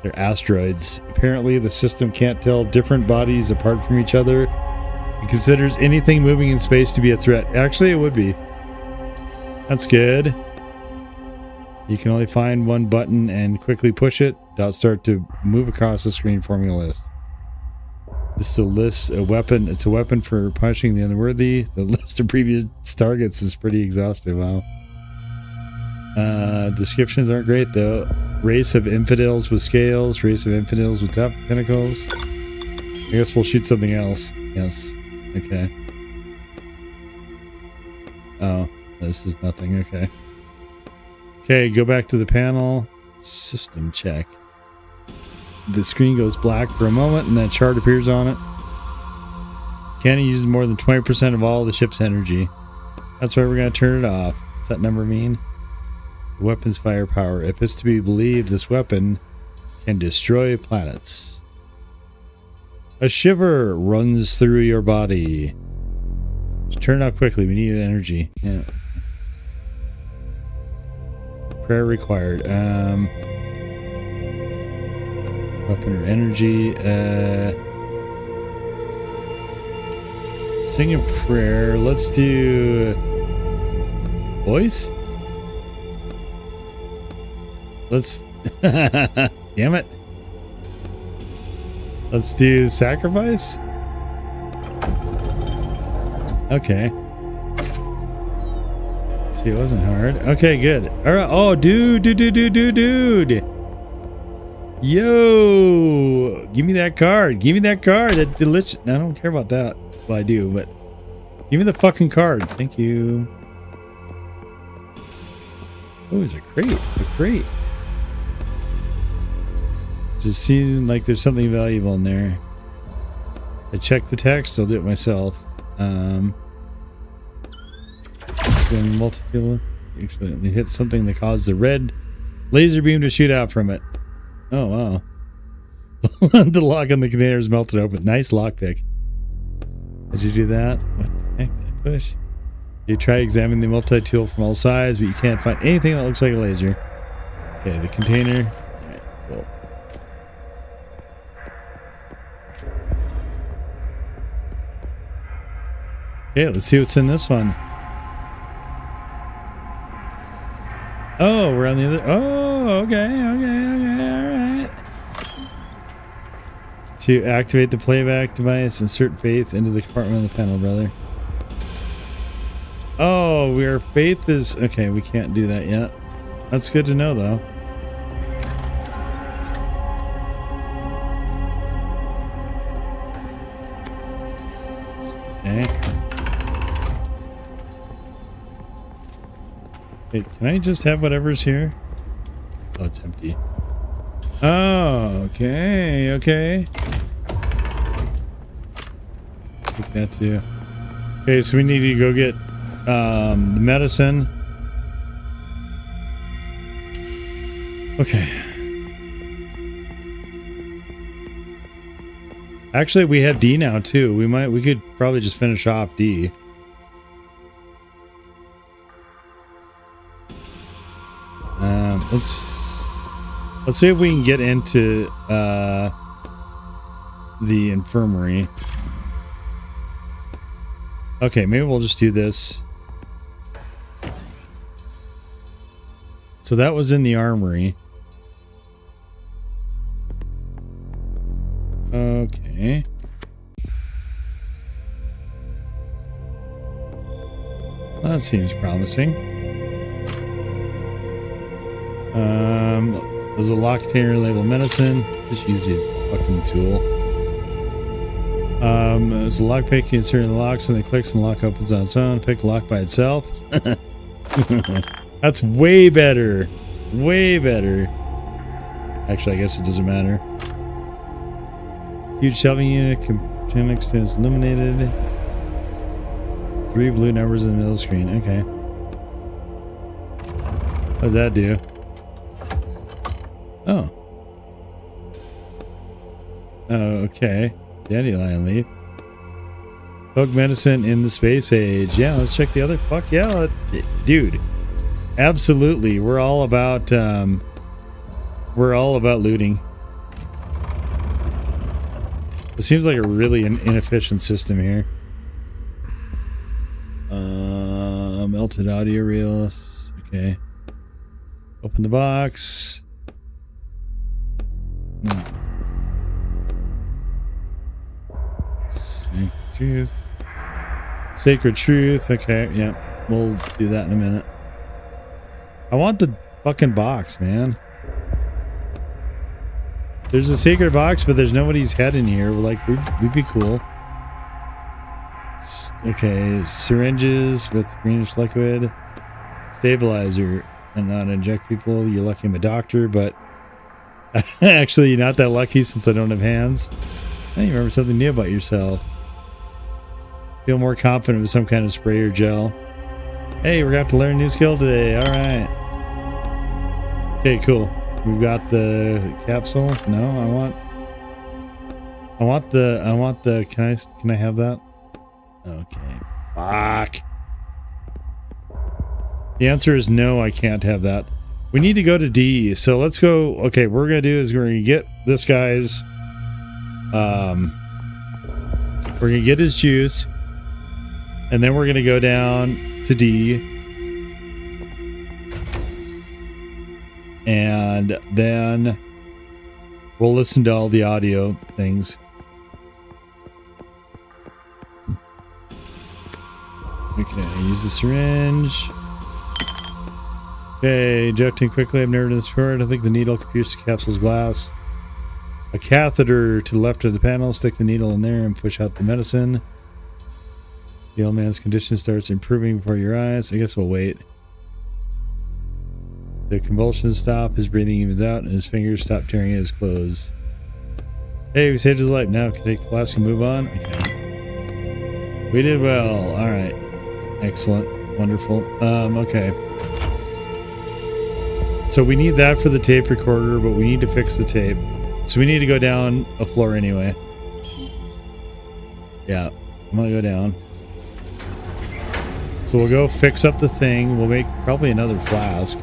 They're asteroids. Apparently the system can't tell different bodies apart from each other. It considers anything moving in space to be a threat. Actually, it would be. That's good. You can only find one button and quickly push it. Dots start to move across the screen, forming a list. This is a list, a weapon. It's a weapon for punishing the unworthy. The list of previous targets is pretty exhaustive. Wow. Descriptions aren't great though. Race of infidels with scales. Race of infidels with tentacles. I guess we'll shoot something else. Yes. Okay. Oh, this is nothing. Okay. Okay, go back to the panel. System check. The screen goes black for a moment and that chart appears on it. Cannon uses more than 20% of all the ship's energy. That's why we're going to turn it off. What's that number mean? The weapon's firepower. If it's to be believed, this weapon can destroy planets. A shiver runs through your body. Just turn it off quickly. We need energy. Yeah. Prayer required. Weapon or energy. Sing a prayer. Let's do voice. Let's damn it. Let's do sacrifice. Okay. See, it wasn't hard. Okay, good. All right. Oh, dude. Yo, give me that card. Give me that card. That delicious. I don't care about that. Well, I do, but give me the fucking card. Thank you. Oh, it's a crate. A crate. Just seems like there's something valuable in there. I check the text. I'll do it myself. Multiple. Actually, it hit something that caused the red laser beam to shoot out from it. Oh, wow. The lock on the container is melted open. Nice lockpick. Did you do that? What the heck did I push? You try examining the multi-tool from all sides, but you can't find anything that looks like a laser. Okay, the container. Alright, cool. Okay, let's see what's in this one. Oh, we're on the other. Oh, okay, all right. To activate the playback device, insert Faith into the compartment of the panel, brother. Oh, our Faith is okay. We can't do that yet. That's good to know, though. Okay. Wait, can I just have whatever's here? Oh, it's empty. Oh, okay, okay. Take that too. Okay, so we need to go get the medicine. Okay. Actually, we have D now too. We could probably just finish off D. Let's see if we can get into the infirmary. Okay, maybe we'll just do this. So that was in the armory. Okay. That seems promising. There's a lock container labeled medicine. Just use the fucking tool. There's a lock pick. You insert in the locks and it clicks and the lock opens on its own. Pick the lock by itself. That's way better. Way better. Actually, I guess it doesn't matter. Huge shelving unit. Can extends illuminated. 3 blue numbers in the middle screen. Okay. What does that do? Oh. Okay. Dandelion leaf. Folk medicine in the space age. Yeah, let's check the other. Fuck yeah, dude. Absolutely. We're all about looting. It seems like a really inefficient system here. Melted audio reels. Okay. Open the box. No. Sacred truth. Okay, yeah. We'll do that in a minute. I want the fucking box, man. There's a sacred box, but there's nobody's head in here. We'd be cool. Okay, syringes with greenish liquid. Stabilizer. And not inject people. You're lucky I'm a doctor, but actually you're not that lucky since I don't have hands. Now you remember something new about yourself. Feel more confident with some kind of spray or gel. Hey, we're going to have to learn a new skill today. All right. Okay, cool. We've got the capsule. No, I want the, can I have that? Okay. Fuck. The answer is no, I can't have that. We need to go to D. So let's go. Okay, what we're going to do is we're going to get this guy's, we're going to get his juice. And then we're going to go down to D. And then we'll listen to all the audio things. Okay, use the syringe. Okay, injecting quickly. I've never done this before. I don't think the needle can pierce the capsule's glass. A catheter to the left of the panel. Stick the needle in there and push out the medicine. The old man's condition starts improving before your eyes. I guess we'll wait. The convulsions stop. His breathing evens out, and his fingers stop tearing at his clothes. Hey, we saved his life. Now can take the flask and move on. Okay. We did well. All right. Excellent. Wonderful. Okay. So we need that for the tape recorder, but we need to fix the tape. So we need to go down a floor anyway. Yeah, I'm gonna go down. So we'll go fix up the thing. We'll make probably another flask.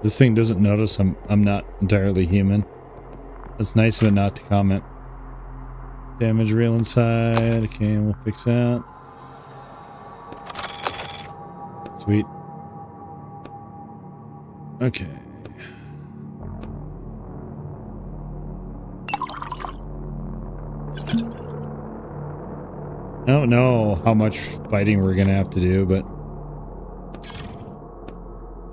This thing doesn't notice I'm not entirely human. That's nice of it not to comment. Damage reel inside. Okay, we'll fix that. Sweet. Okay. I don't know how much fighting we're gonna have to do, but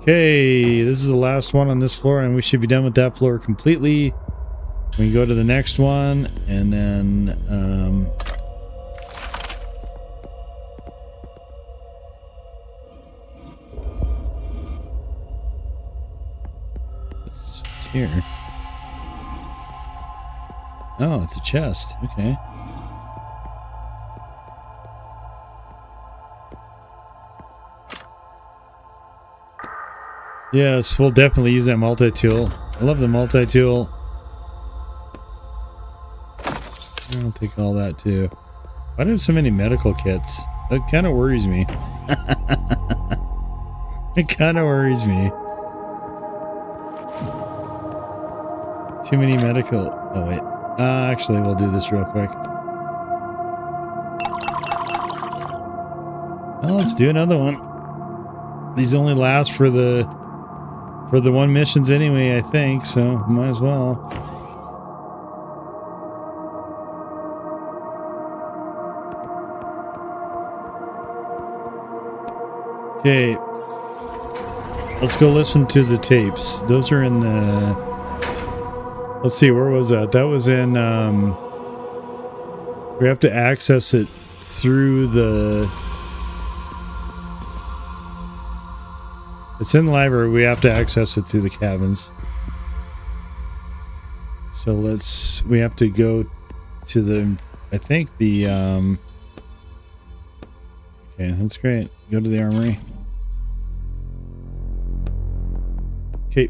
okay, this is the last one on this floor, and we should be done with that floor completely. We can go to the next one, and then what's here? Oh, it's a chest. Okay. Yes, we'll definitely use that multi-tool. I love the multi-tool. I'll take all that too. Why do I have so many medical kits? That kind of worries me. It kind of worries me. Too many medical... Oh, wait. Actually, we'll do this real quick. Well, let's do another one. These only last for the one missions anyway, I think, so might as well. Okay, let's go listen to the tapes. Those are in the... Let's see, where was that? That was in... we have to access it through the... It's in the library. We have to access it through the cabins. So we have to go to the... I think the... Okay, that's great. Go to the armory. Okay.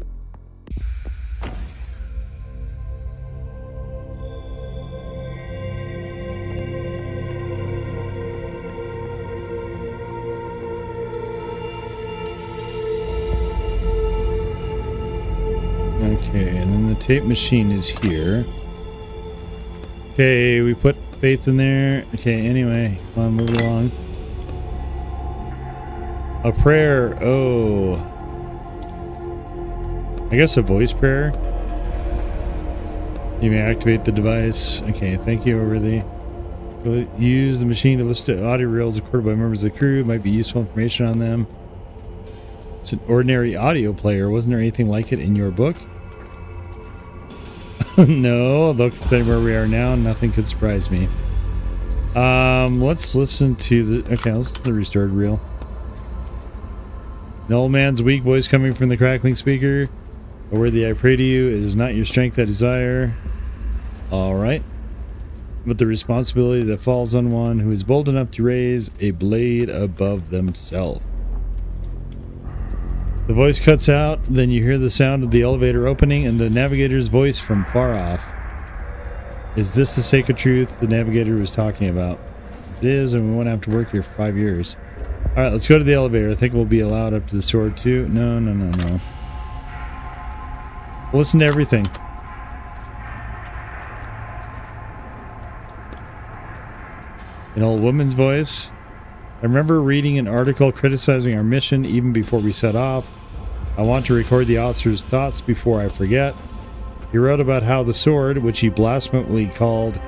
Okay, and then the tape machine is here. Okay, we put Faith in there. Okay, anyway, come on, move along. A prayer. Oh. I guess a voice prayer. You may activate the device. Okay, thank you, Worthy. Use the machine to listen to audio reels recorded by members of the crew. It might be useful information on them. It's an ordinary audio player. Wasn't there anything like it in your book? No, although considering where we are now, nothing could surprise me. Let's listen to the... Okay, let's listen to the restored reel. An old man's weak voice coming from the crackling speaker. O Worthy, I pray to you, it is not your strength I desire. Alright. But the responsibility that falls on one who is bold enough to raise a blade above themselves. The voice cuts out, then you hear the sound of the elevator opening and the navigator's voice from far off. Is this the sacred truth the navigator was talking about? If it is, and we won't have to work here for 5 years. Alright, let's go to the elevator. I think we'll be allowed up to the sword too. No. We'll listen to everything. An old woman's voice. I remember reading an article criticizing our mission even before we set off. I want to record the author's thoughts before I forget. He wrote about how the sword, which he blasphemously called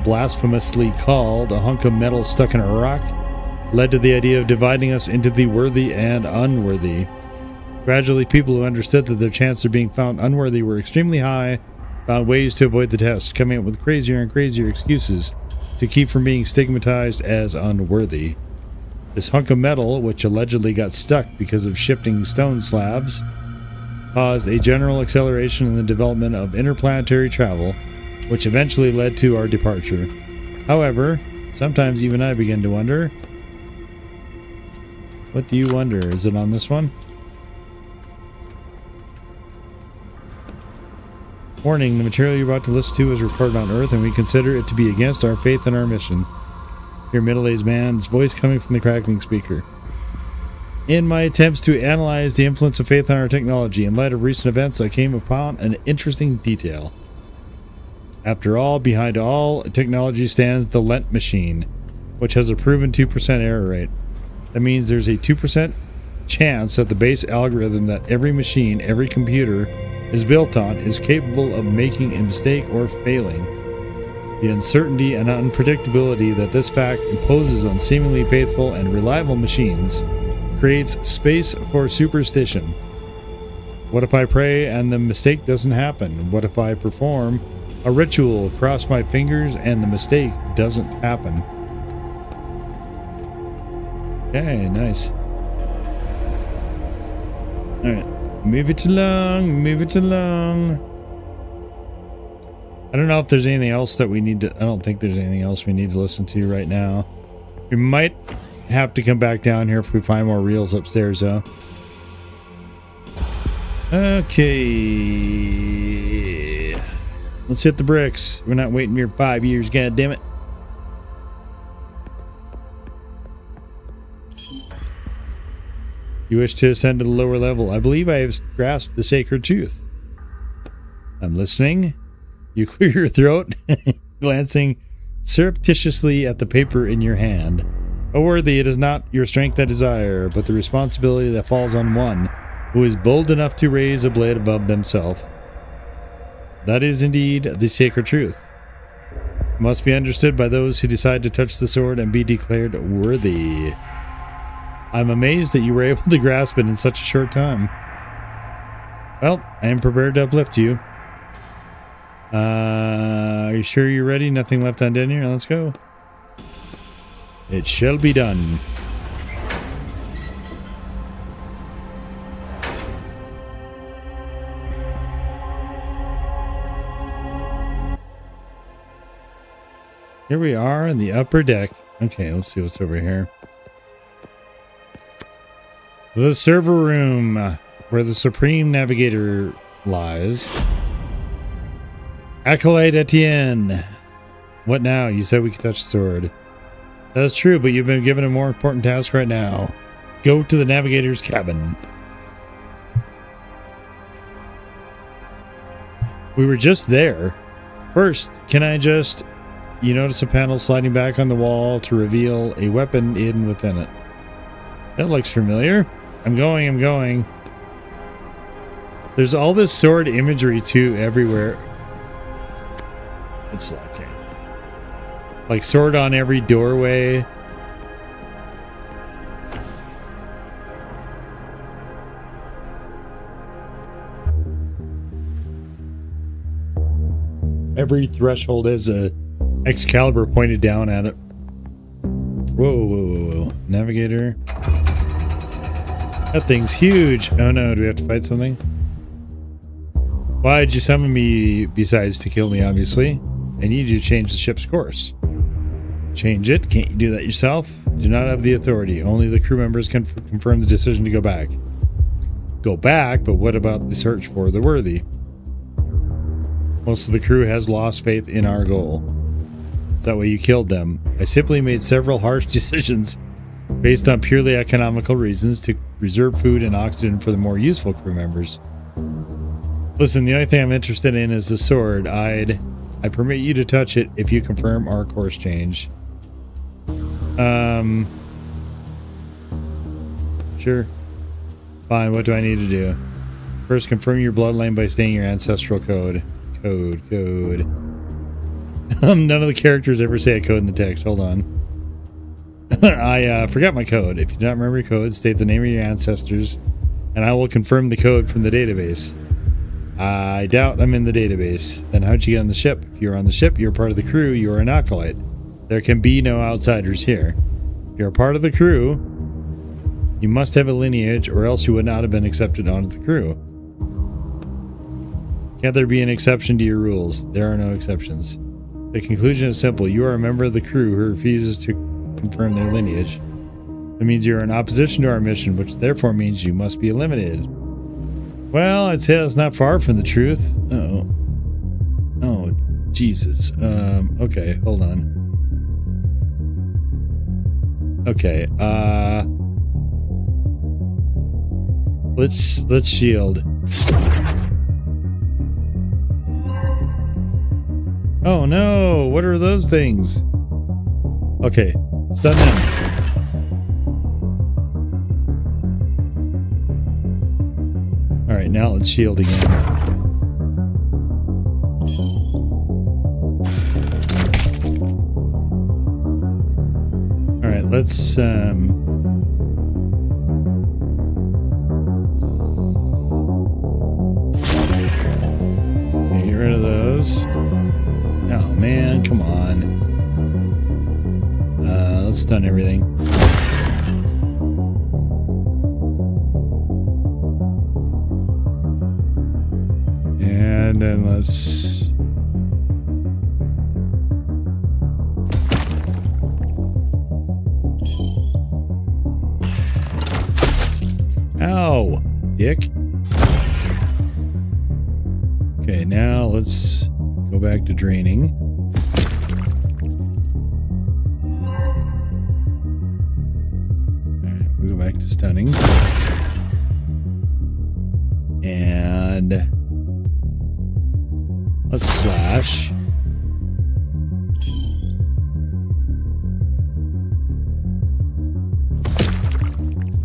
blasphemously called a hunk of metal stuck in a rock led to the idea of dividing us into the worthy and unworthy. Gradually, people who understood that their chances of being found unworthy were extremely high found ways to avoid the test, coming up with crazier and crazier excuses to keep from being stigmatized as unworthy. This hunk of metal, which allegedly got stuck because of shifting stone slabs, caused a general acceleration in the development of interplanetary travel, which eventually led to our departure. However, sometimes even I begin to wonder. What do you wonder? Is it on this one? Warning, the material you're about to listen to is recorded on Earth, and we consider it to be against our faith and our mission. Your middle-aged man's voice coming from the crackling speaker. In my attempts to analyze the influence of faith on our technology in light of recent events, I came upon an interesting detail. After all, behind all technology stands the Lent machine, which has a proven 2% error rate. That means there's a 2% chance that the base algorithm that every machine, every computer is built on is capable of making a mistake or failing. The uncertainty and unpredictability that this fact imposes on seemingly faithful and reliable machines creates space for superstition. What if I pray and the mistake doesn't happen? What if I perform a ritual, cross my fingers, and the mistake doesn't happen? Okay, nice. Alright. Move it along, move it along. I don't know if there's anything else that we need to... I don't think there's anything else we need to listen to right now. We might have to come back down here if we find more reels upstairs, though. Okay. Let's hit the bricks. We're not waiting here 5 years, goddammit. You wish to ascend to the lower level. I believe I have grasped the sacred truth. I'm listening. You clear your throat, glancing surreptitiously at the paper in your hand. O worthy, it is not your strength I desire, but the responsibility that falls on one who is bold enough to raise a blade above themselves. That is indeed the sacred truth. It must be understood by those who decide to touch the sword and be declared worthy. I'm amazed that you were able to grasp it in such a short time. Well, I am prepared to uplift you. Are you sure you're ready? Nothing left undone here? Let's go. It shall be done. Here we are in the upper deck. Okay, let's see what's over here. The server room, where the Supreme Navigator lies. Acolyte Etienne. What now? You said we could touch the sword. That's true, but you've been given a more important task right now. Go to the Navigator's cabin. We were just there. First, can I just... You notice a panel sliding back on the wall to reveal a weapon hidden within it. That looks familiar. I'm going. There's all this sword imagery too everywhere. It's like sword on every doorway. Every threshold has a Excalibur pointed down at it. Whoa. Navigator. That thing's huge. Oh no, do we have to fight something? Why did you summon me besides to kill me, obviously? I need you to change the ship's course. Change it? Can't you do that yourself? I do not have the authority. Only the crew members can confirm the decision to go back. Go back? But what about the search for the worthy? Most of the crew has lost faith in our goal. That way you killed them. I simply made several harsh decisions based on purely economical reasons to reserve food and oxygen for the more useful crew members. Listen, the only thing I'm interested in is the sword. I permit you to touch it if you confirm our course change. Sure. Fine, what do I need to do? First, confirm your bloodline by stating your ancestral code. Code. None of the characters ever say a code in the text. Hold on. I forgot my code. If you do not remember your code, state the name of your ancestors, and I will confirm the code from the database. I doubt I'm in the database. Then how'd you get on the ship? If you're on the ship, you're part of the crew. You are an acolyte. There can be no outsiders here. If you're a part of the crew, you must have a lineage, or else you would not have been accepted onto the crew. Can't there be an exception to your rules? There are no exceptions. The conclusion is simple. You are a member of the crew who refuses to confirm their lineage. That means you are in opposition to our mission, which therefore means you must be eliminated. Well, I'd say that's not far from the truth. Uh-oh. Oh, Jesus. Okay, hold on. Okay, let's shield. Oh no, what are those things? Okay, stun them. Alright, now let's shield again. Alright, let's get rid of those. Oh man, come on. Let's stun everything. And then let's... Ow, dick. Okay, now let's go back to draining. Alright, we'll go back to stunning. And let's slash.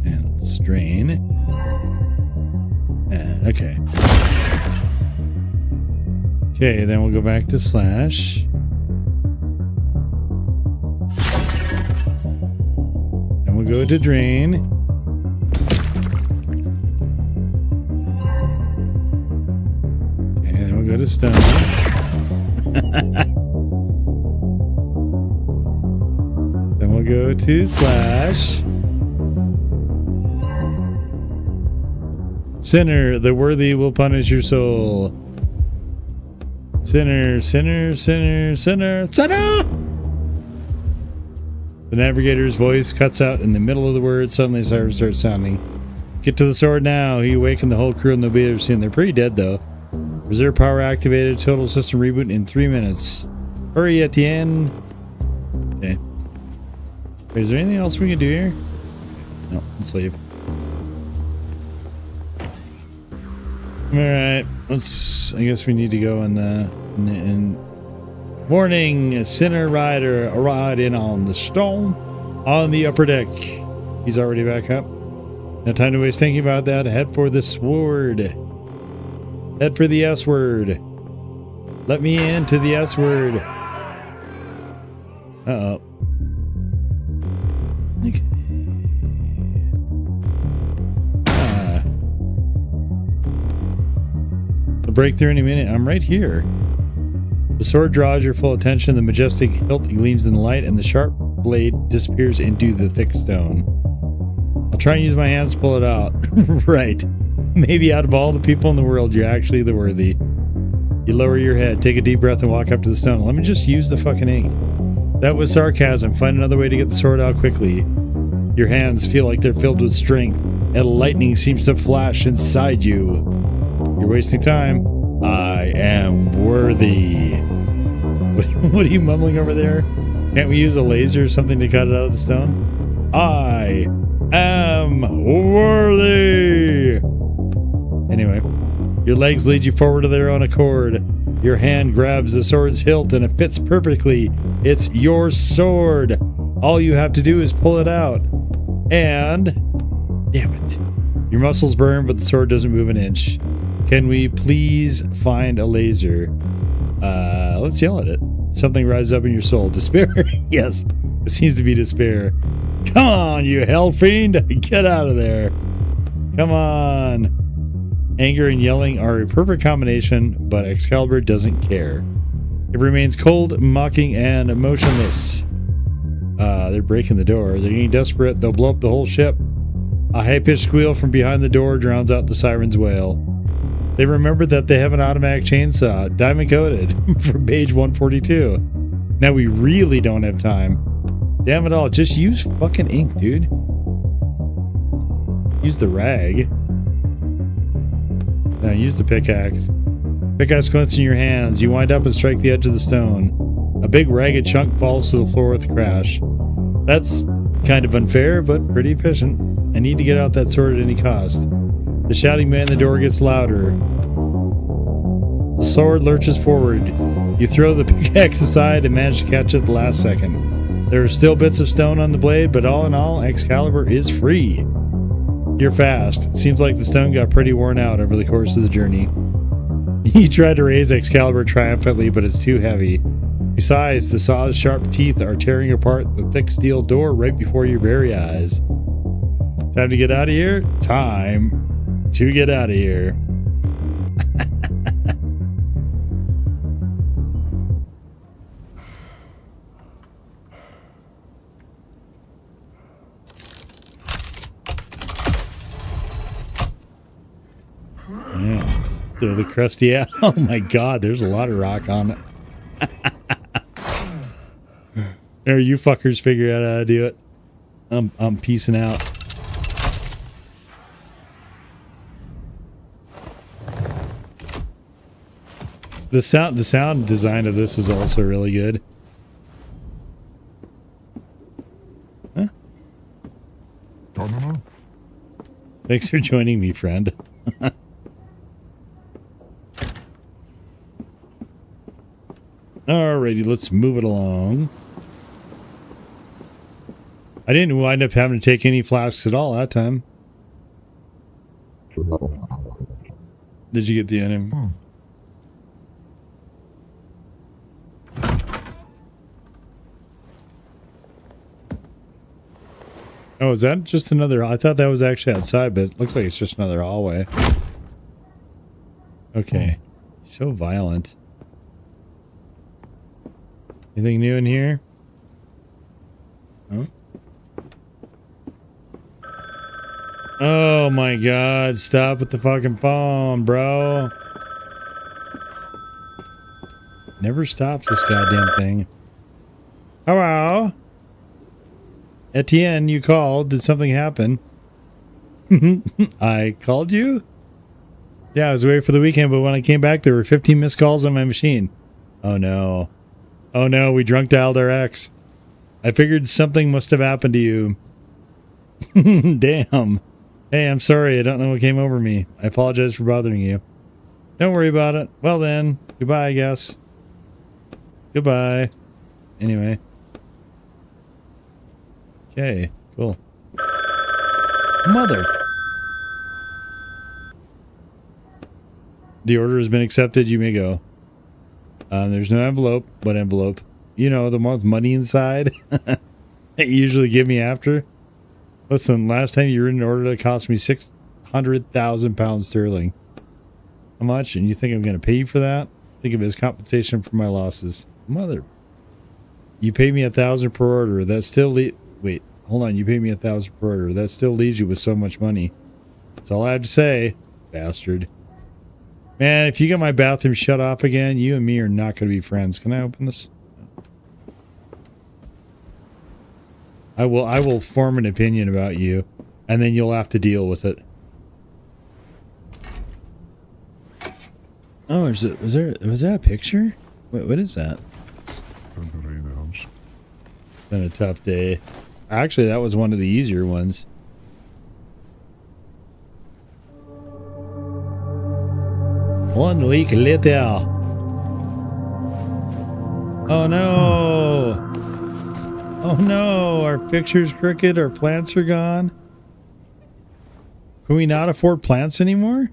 And let's drain. And okay. Okay, then we'll go back to slash. And we'll go to drain. Okay, then we'll go to stun. Then we'll go to slash. Sinner, the worthy will punish your soul. Sinner, sinner, sinner, sinner, sinner! The navigator's voice cuts out in the middle of the word. Suddenly, sirens start sounding. Get to the sword now. He awakened the whole crew and they'll be there soon. They're pretty dead, though. Reserve power activated. Total system reboot in 3 minutes. Hurry, Etienne. Okay. Wait, is there anything else we can do here? No, let's leave. Alright, let's... I guess we need to go and warning, Sinner Rider arrived in on the storm on the upper deck. He's already back up. No time to waste thinking about that. Head for the sword. Head for the S word. Let me into the S word. Uh-oh. Okay. I'll break through any minute. I'm right here. The sword draws your full attention. The majestic hilt gleams in the light, and the sharp blade disappears into the thick stone. I'll try and use my hands to pull it out. Right. Maybe out of all the people in the world, you're actually the worthy. You lower your head, take a deep breath, and walk up to the stone. Let me just use the fucking ink. That was sarcasm. Find another way to get the sword out quickly. Your hands feel like they're filled with strength, and lightning seems to flash inside you. You're wasting time. I am worthy. What are you mumbling over there? Can't we use a laser or something to cut it out of the stone? I am worthy. Anyway, your legs lead you forward of their own accord. Your hand grabs the sword's hilt and it fits perfectly. It's your sword. All you have to do is pull it out. And... damn it. Your muscles burn, but the sword doesn't move an inch. Can we please find a laser? Let's yell at it. Something rises up in your soul. Despair? Yes, it seems to be despair. Come on, you hell fiend! Get out of there! Come on! Anger and yelling are a perfect combination, but Excalibur doesn't care. It remains cold, mocking, and motionless. They're breaking the door. They're getting desperate. They'll blow up the whole ship. A high-pitched squeal from behind the door drowns out the siren's wail. They remember that they have an automatic chainsaw, diamond-coated, from page 142. Now we really don't have time. Damn it all, just use fucking ink, dude. Use the rag. Now use the pickaxe. Pickaxe glints in your hands. You wind up and strike the edge of the stone. A big ragged chunk falls to the floor with a crash. That's kind of unfair, but pretty efficient. I need to get out that sword at any cost. The shouting man in the door gets louder. The sword lurches forward. You throw the pickaxe aside and manage to catch it at the last second. There are still bits of stone on the blade, but all in all, Excalibur is free. You're fast. Seems like the stone got pretty worn out over the course of the journey. You try to raise Excalibur triumphantly, but it's too heavy. Besides, the saw's sharp teeth are tearing apart the thick steel door right before your very eyes. Time to get out of here? Time to get out of here. Yeah, throw the crusty out. Oh my god, there's a lot of rock on it. There, you fuckers figure out how to do it. I'm peacing out. The sound design of this is also really good. Huh? Thanks for joining me, friend. Alrighty, let's move it along. I didn't wind up having to take any flasks at all that time. Did you get the enemy? Oh, is that just another? I thought that was actually outside, but it looks like it's just another hallway. Okay. So violent. Anything new in here? Oh. Oh my god, stop with the fucking phone, bro. Never stops, this goddamn thing. Hello? Etienne, you called. Did something happen? I called you? Yeah, I was away for the weekend, but when I came back, there were 15 missed calls on my machine. Oh no. Oh no, we drunk dialed our ex. I figured something must have happened to you. Damn. Hey, I'm sorry. I don't know what came over me. I apologize for bothering you. Don't worry about it. Well then, goodbye, I guess. Goodbye. Anyway. Okay, cool. Mother. The order has been accepted. You may go. There's no envelope. What envelope? You know, the one with money inside that you usually give me after. Listen, last time you were in an order that cost me £600,000 sterling. How much? And you think I'm going to pay you for that? Think of it as compensation for my losses. Mother. You pay me $1,000 per order. That still wait, hold on. You pay me $1,000 per order. That still leaves you with so much money. That's all I have to say, bastard. Man, if you get my bathroom shut off again, you and me are not going to be friends. Can I open this? I will form an opinion about you, and then you'll have to deal with it. Oh, was that a picture? What is that? Been a tough day. Actually, that was one of the easier ones. One week later. Oh no! Oh no! Our picture's crooked, our plants are gone. Can we not afford plants anymore?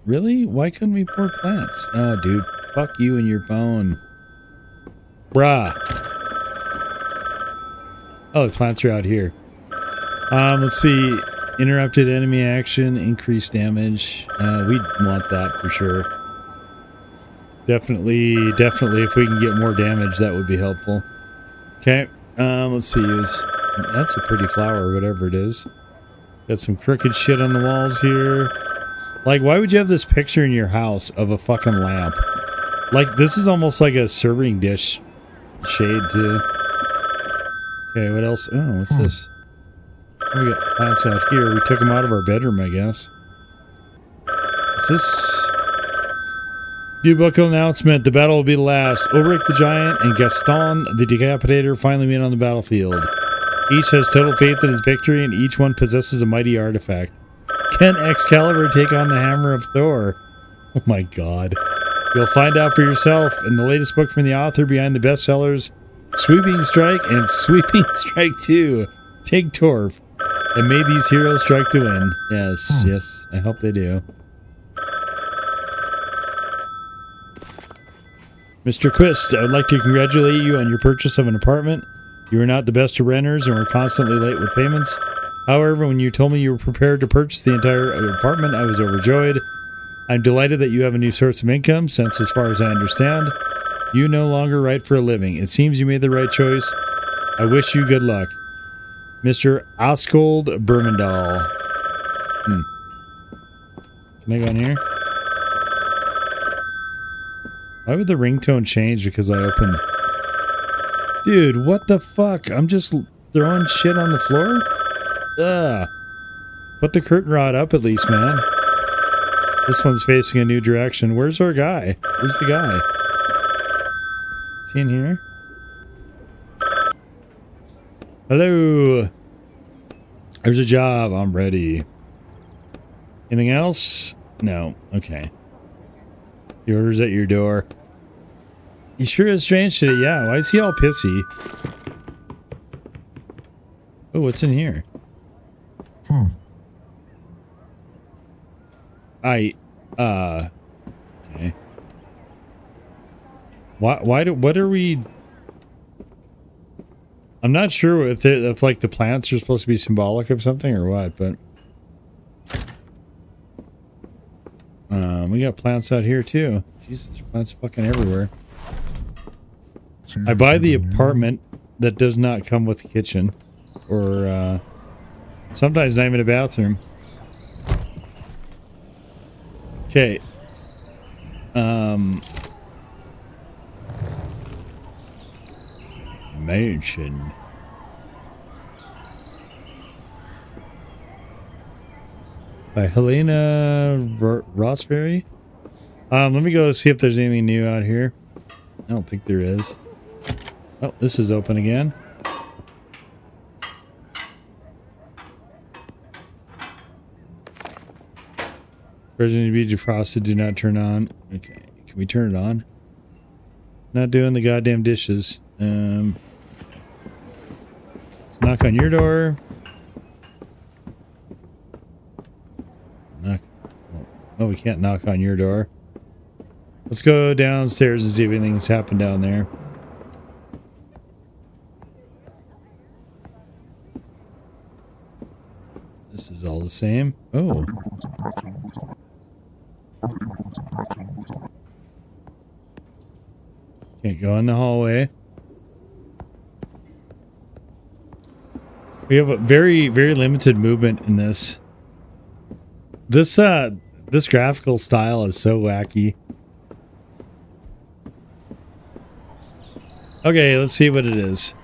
Really? Why couldn't we port plants? Oh, dude. Fuck you and your phone. Bruh. Oh, the plants are out here. Let's see. Interrupted enemy action, increased damage. We'd want that for sure. Definitely, if we can get more damage, that would be helpful. Okay. Let's see. That's a pretty flower, whatever it is. Got some crooked shit on the walls here. Like, why would you have this picture in your house of a fucking lamp? Like, this is almost like a serving dish shade, too. Okay, what else? Oh, what's this? We got plants out here. We took them out of our bedroom, I guess. What's this? New book announcement. The battle will be the last. Ulrich the Giant and Gaston the Decapitator finally meet on the battlefield. Each has total faith in his victory, and each one possesses a mighty artifact. Can Excalibur take on the Hammer of Thor? Oh my god. You'll find out for yourself in the latest book from the author behind the bestsellers Sweeping Strike and Sweeping Strike 2. Take Torf. And may these heroes strike the win. Yes, yes. I hope they do. Mr. Quist, I would like to congratulate you on your purchase of an apartment. You are not the best of renters and were constantly late with payments. However, when you told me you were prepared to purchase the entire apartment, I was overjoyed. I'm delighted that you have a new source of income, since as far as I understand, you no longer write for a living. It seems you made the right choice. I wish you good luck. Mr. Askold Bermendal. Can I go in here? Why would the ringtone change because I opened... Dude, what the fuck? I'm just throwing shit on the floor? Ugh. Put the curtain rod up at least, man. This one's facing a new direction. Where's our guy? Where's the guy? Is he in here? Hello. There's a job. I'm ready. Anything else? No. Okay. The order's at your door. He sure is strange today. Yeah. Why is he all pissy? Oh, what's in here? Okay. What are we... I'm not sure if like the plants are supposed to be symbolic of something or what, but we got plants out here too. Jesus, there's plants fucking everywhere. I buy the apartment that does not come with a kitchen, or sometimes not even a bathroom. Okay. Mansion. By Helena Rossberry. Let me go see if there's anything new out here. I don't think there is. Oh, this is open again. Version to be defrosted, do not turn on. Okay, can we turn it on? Not doing the goddamn dishes. Let's knock on your door. Knock. Oh, we can't knock on your door. Let's go downstairs and see if anything's happened down there. This is all the same. Oh. Can't go in the hallway. We have a very, very limited movement in this. This graphical style is so wacky. Okay, let's see what it is.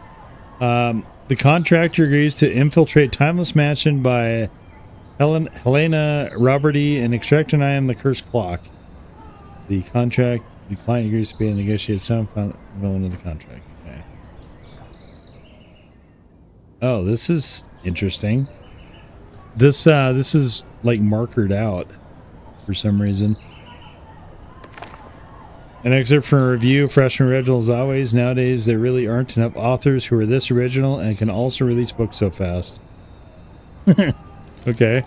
The contractor agrees to infiltrate Timeless Mansion by Helena Roberty and extract an item, the cursed clock. The client agrees to pay and negotiate some element of the contract. Okay. Oh, this is interesting. This is like markered out for some reason. An excerpt from a review, fresh and original as always. Nowadays, there really aren't enough authors who are this original and can also release books so fast. Okay.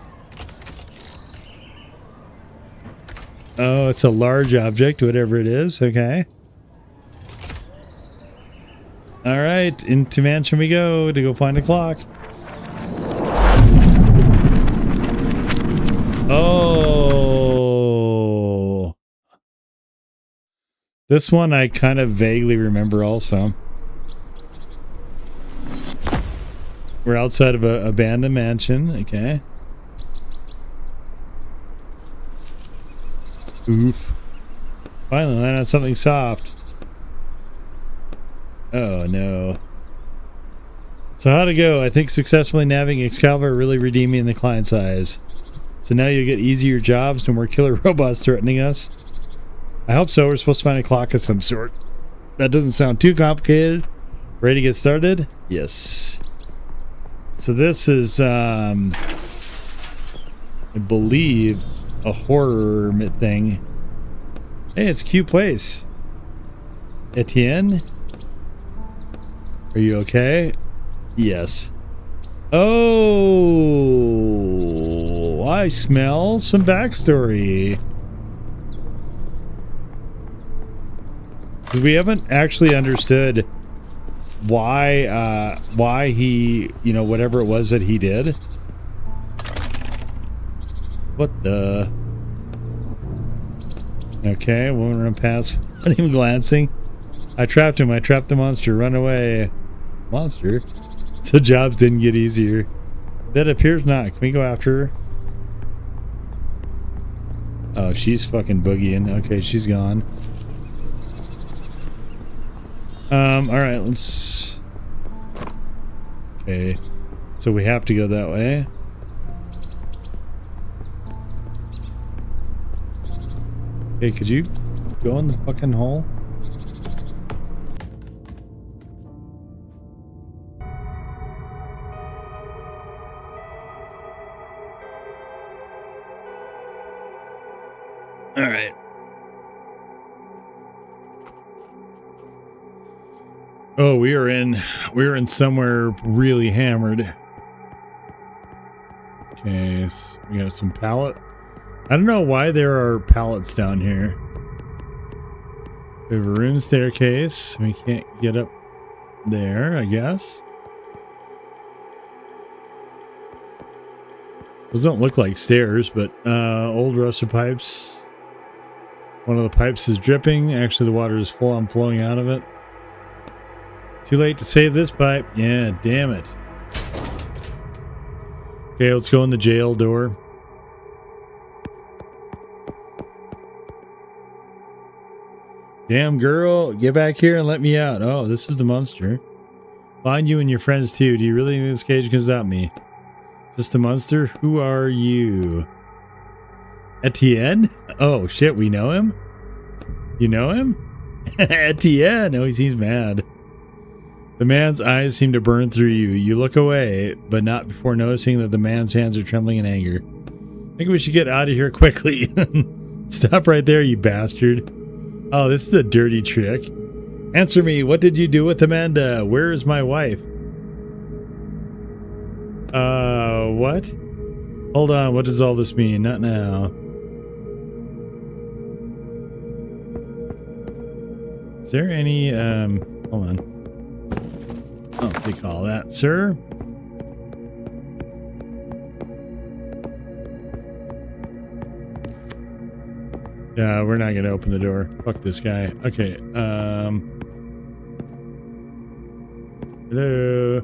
Oh, it's a large object, whatever it is. Okay. All right, into mansion we go to go find a clock. Oh. This one I kind of vaguely remember also. We're outside of an abandoned mansion. Okay. Oof. Finally landed on something soft. Oh no. So how'd it go? I think successfully navigating Excalibur really redeeming in the client's eyes. So now you'll get easier jobs, no more killer robots threatening us. I hope so. We're supposed to find a clock of some sort. That doesn't sound too complicated. Ready to get started? Yes. So this is, I believe, a horror thing. Hey, it's a cute place. Etienne? Are you okay? Yes. Oh, I smell some backstory. We haven't actually understood why he, you know, whatever it was that he did. What the? Okay, won't run past. Not even glancing. I trapped him. I trapped the monster. Run away. Monster? So jobs didn't get easier. That appears not. Can we go after her? Oh, she's fucking boogieing. Okay, she's gone. Alright, let's... Okay. So we have to go that way. Okay, could you go in the fucking hole? Alright. Oh, we are in somewhere really hammered. Okay, so we got some pallet. I don't know why there are pallets down here. We have a room staircase. We can't get up there, I guess. Those don't look like stairs, but old rusted pipes. One of the pipes is dripping. Actually, the water is full. I'm flowing out of it. Too late to save this pipe. Yeah, damn it. Okay, let's go in the jail door. Damn girl, get back here and let me out. Oh, this is the monster. Find you and your friends too. Do you really think this cage can stop me? Is this the monster? Who are you? Etienne? Oh shit, we know him? You know him? Etienne! Oh, he seems mad. The man's eyes seem to burn through you. You look away, but not before noticing that the man's hands are trembling in anger. I think we should get out of here quickly. Stop right there, you bastard. Oh, this is a dirty trick. Answer me, what did you do with Amanda? Where is my wife? What? Hold on, what does all this mean? Not now. Is there any, hold on. I'll take all that, sir. Yeah, we're not gonna open the door. Fuck this guy. Okay, hello.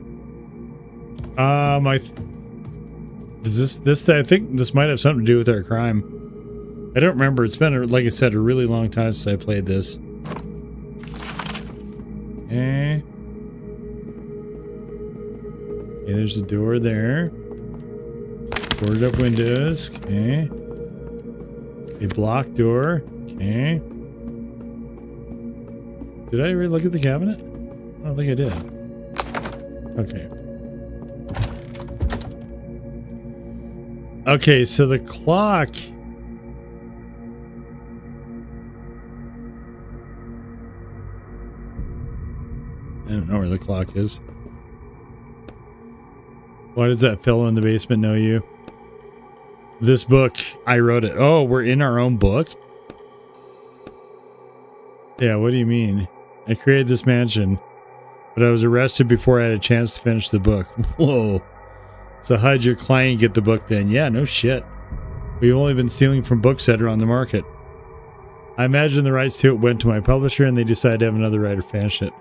Does this, I think this might have something to do with our crime. I don't remember. It's been, like I said, a really long time since I played this. Okay. Okay, there's a door there. Boarded up windows. Okay. A blocked door. Okay. Did I really look at the cabinet? I don't think I did. Okay. Okay, so the clock. I don't know where the clock is. Why does that fellow in the basement know you? This book, I wrote it. Oh, we're in our own book? Yeah, what do you mean? I created this mansion, but I was arrested before I had a chance to finish the book. Whoa. So how'd your client get the book then? Yeah, no shit. We've only been stealing from books that are on the market. I imagine the rights to it went to my publisher and they decided to have another writer finish it.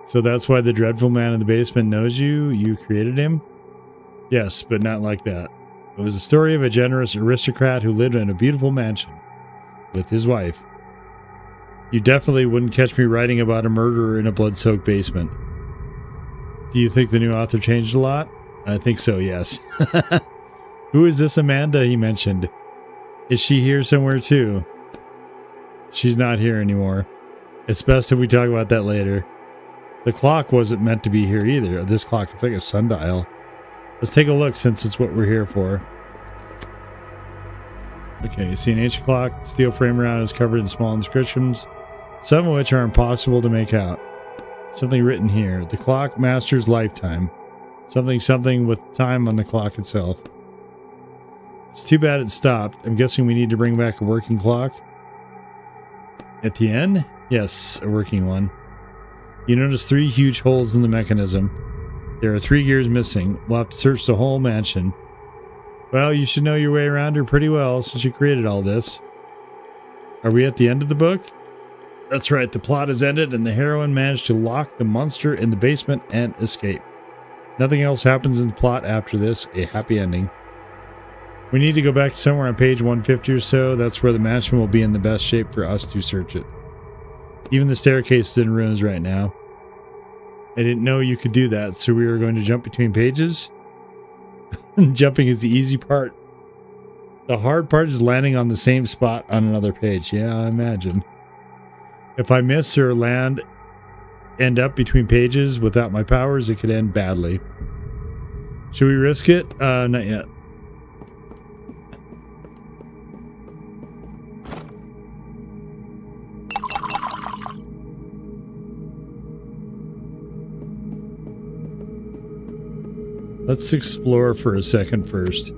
So that's why the dreadful man in the basement knows you? You created him? Yes, but not like that. It was a story of a generous aristocrat who lived in a beautiful mansion with his wife. You definitely wouldn't catch me writing about a murderer in a blood-soaked basement. Do you think the new author changed a lot? I think so, yes. Who is this Amanda he mentioned? Is she here somewhere too? She's not here anymore. It's best if we talk about that later. The clock wasn't meant to be here either. This clock, it's like a sundial. Let's take a look since it's what we're here for. Okay, you see an ancient clock. The steel frame around is covered in small inscriptions, some of which are impossible to make out. Something written here. The clock master's lifetime. Something with time on the clock itself. It's too bad it stopped. I'm guessing we need to bring back a working clock. At the end? Yes, a working one. You notice 3 huge holes in the mechanism. There are 3 gears missing. We'll have to search the whole mansion. Well, you should know your way around her pretty well since you created all this. Are we at the end of the book? That's right, the plot has ended and the heroine managed to lock the monster in the basement and escape. Nothing else happens in the plot after this. A happy ending. We need to go back somewhere on page 150 or so. That's where the mansion will be in the best shape for us to search it. Even the staircase is in ruins right now. I didn't know you could do that, so we were going to jump between pages. Jumping is the easy part. The hard part is landing on the same spot on another page. Yeah, I imagine. If I miss or end up between pages without my powers, it could end badly. Should we risk it? Not yet. Let's explore for a second first.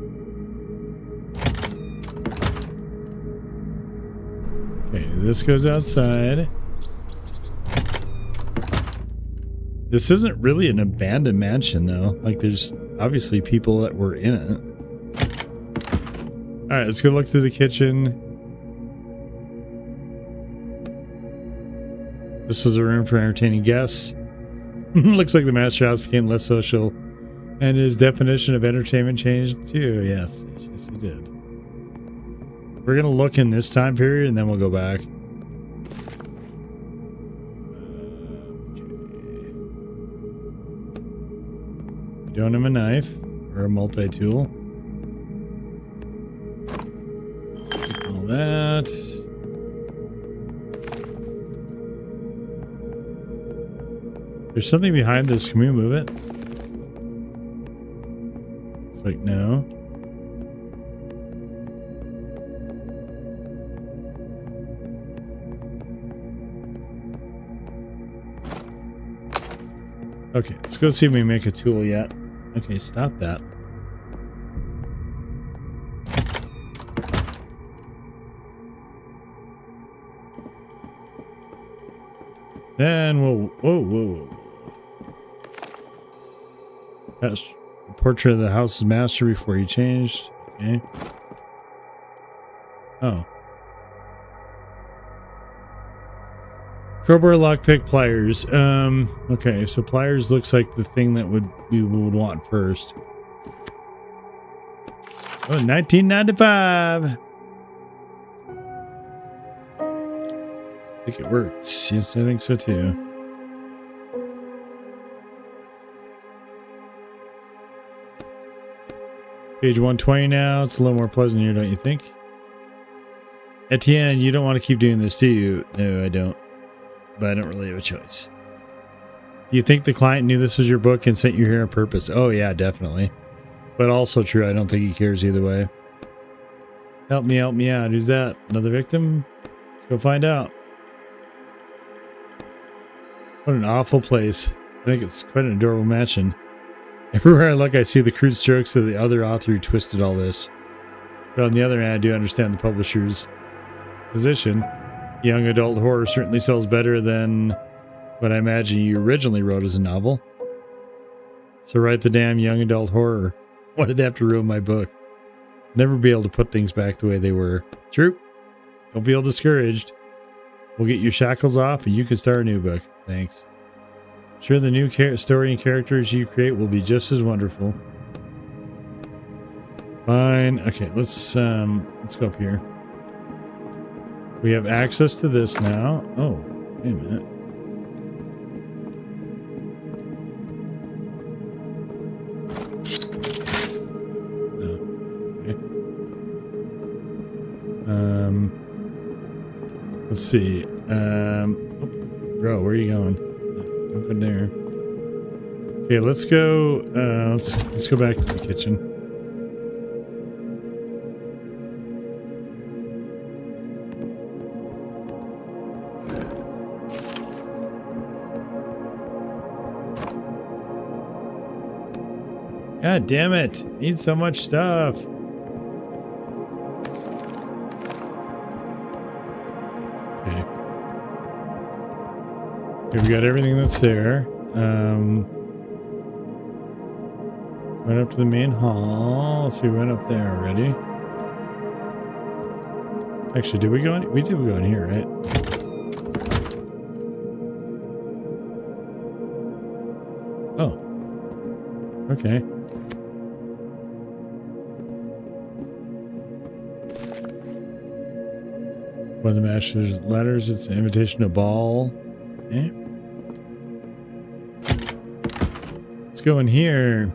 Okay, this goes outside. This isn't really an abandoned mansion, though. Like, there's obviously people that were in it. Alright, let's go look through the kitchen. This was a room for entertaining guests. Looks like the master house became less social. And his definition of entertainment changed too. Yes, yes, he did. We're going to look in this time period and then we'll go back. We don't have a knife or a multi-tool. All that. There's something behind this. Can we move it? It's like, no. Okay, let's go see if we make a tool yet. Okay, stop that. Then whoa. That's a portrait of the house's master before he changed. Okay. Oh. Crowbar, lockpick, pliers. Okay, so pliers looks like the thing that we would want first. Oh, 1995. I think it works. Yes, I think so too. Page 120 now. It's a little more pleasant here, don't you think? Etienne, you don't want to keep doing this, do you? No, I don't. But I don't really have a choice. Do you think the client knew this was your book and sent you here on purpose? Oh, yeah, definitely. But also true, I don't think he cares either way. Help me out. Who's that? Another victim? Let's go find out. What an awful place. I think it's quite an adorable mansion. Everywhere I look, I see the crude strokes of the other author who twisted all this. But on the other hand, I do understand the publisher's position. Young adult horror certainly sells better than what I imagine you originally wrote as a novel. So write the damn young adult horror. Why did they have to ruin my book? Never be able to put things back the way they were. True. Don't feel discouraged. We'll get your shackles off and you can start a new book. Thanks. Sure, the new story and characters you create will be just as wonderful. Fine. Okay, let's go up here. We have access to this now. Oh, wait a minute. Oh, okay. Let's see. Oh, bro, where are you going? Don't go there. Okay, let's go. Let's go back to the kitchen. God damn it! Need so much stuff. Okay. Okay, we got everything that's there. Went up to the main hall. Let's see, we went up there already. Actually, did we go in? We did go in here, right? Oh. Okay. One of the master's letters, it's an invitation to a ball. Okay. Let's go in here.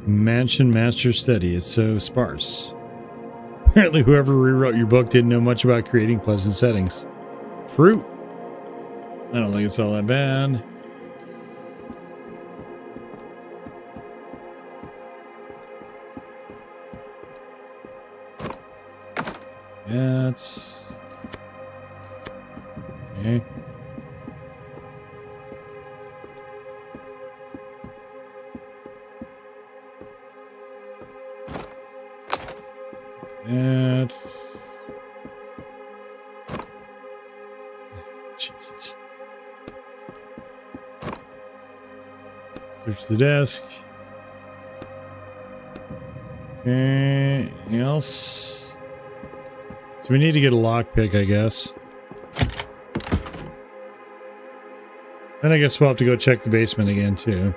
Mansion Master Study. It's so sparse. Apparently whoever rewrote your book didn't know much about creating pleasant settings. Fruit. I don't think it's all that bad. That's okay. That's Jesus. Search the desk. Okay. Anything else? So we need to get a lockpick, I guess. Then I guess we'll have to go check the basement again, too.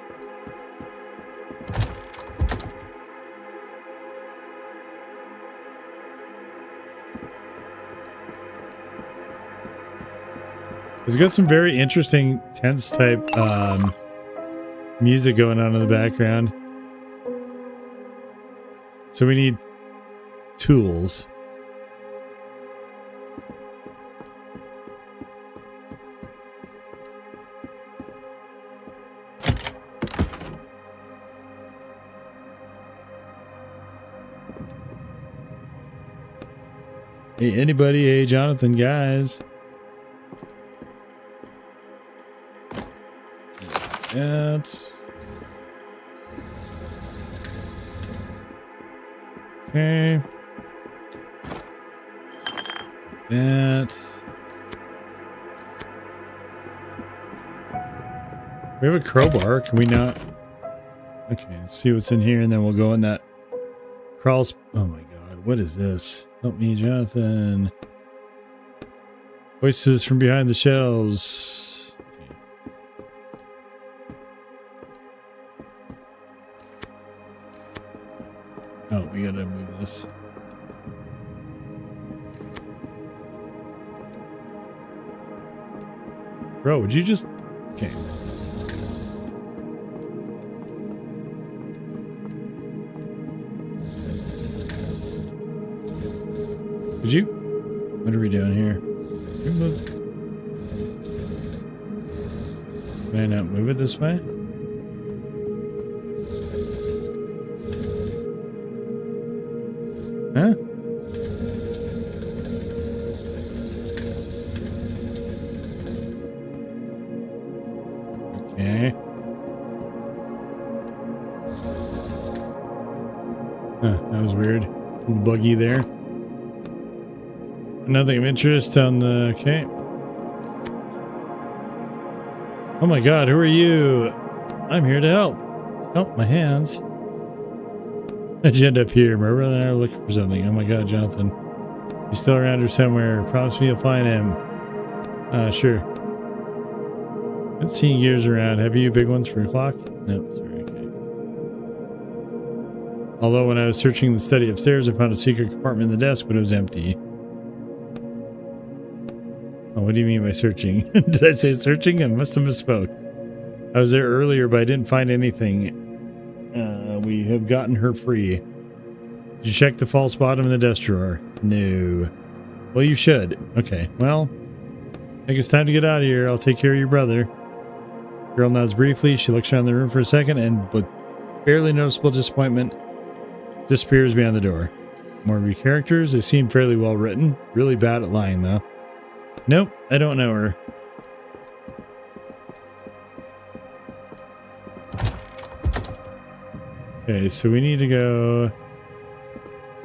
It's got some very interesting, tense type music going on in the background. So we need tools. Hey, anybody? Hey, Jonathan, guys. That. Okay. That. We have a crowbar. Can we not? Okay, let's see what's in here, and then we'll go in that crawl. Oh my God, what is this? Help me, Jonathan. Voices from behind the shelves. Okay. Oh, we gotta move this. Bro, would you just... Okay. Would you? What are we doing here? Can I not move it this way? Huh? Okay. Huh, that was weird. A little buggy there. Nothing of interest on the... Okay. Oh my god, who are you? I'm here to help. Help my hands. How'd you end up here? My brother and I are looking for something. Oh my god, Jonathan. He's still around here somewhere. Promise me you'll find him. Sure. Been seeing gears around. Have you big ones for a clock? No, sorry. Okay. Although when I was searching the study upstairs, I found a secret compartment in the desk, but it was empty. Oh, what do you mean by searching? Did I say searching? I must have misspoke. I was there earlier, but I didn't find anything. We have gotten her free. Did you check the false bottom in the desk drawer? No. Well, you should. Okay, well, I think it's time to get out of here. I'll take care of your brother. Girl nods briefly. She looks around the room for a second and, with barely noticeable disappointment, disappears behind the door. More of your characters. They seem fairly well written. Really bad at lying, though. Nope, I don't know her. Okay, so we need to go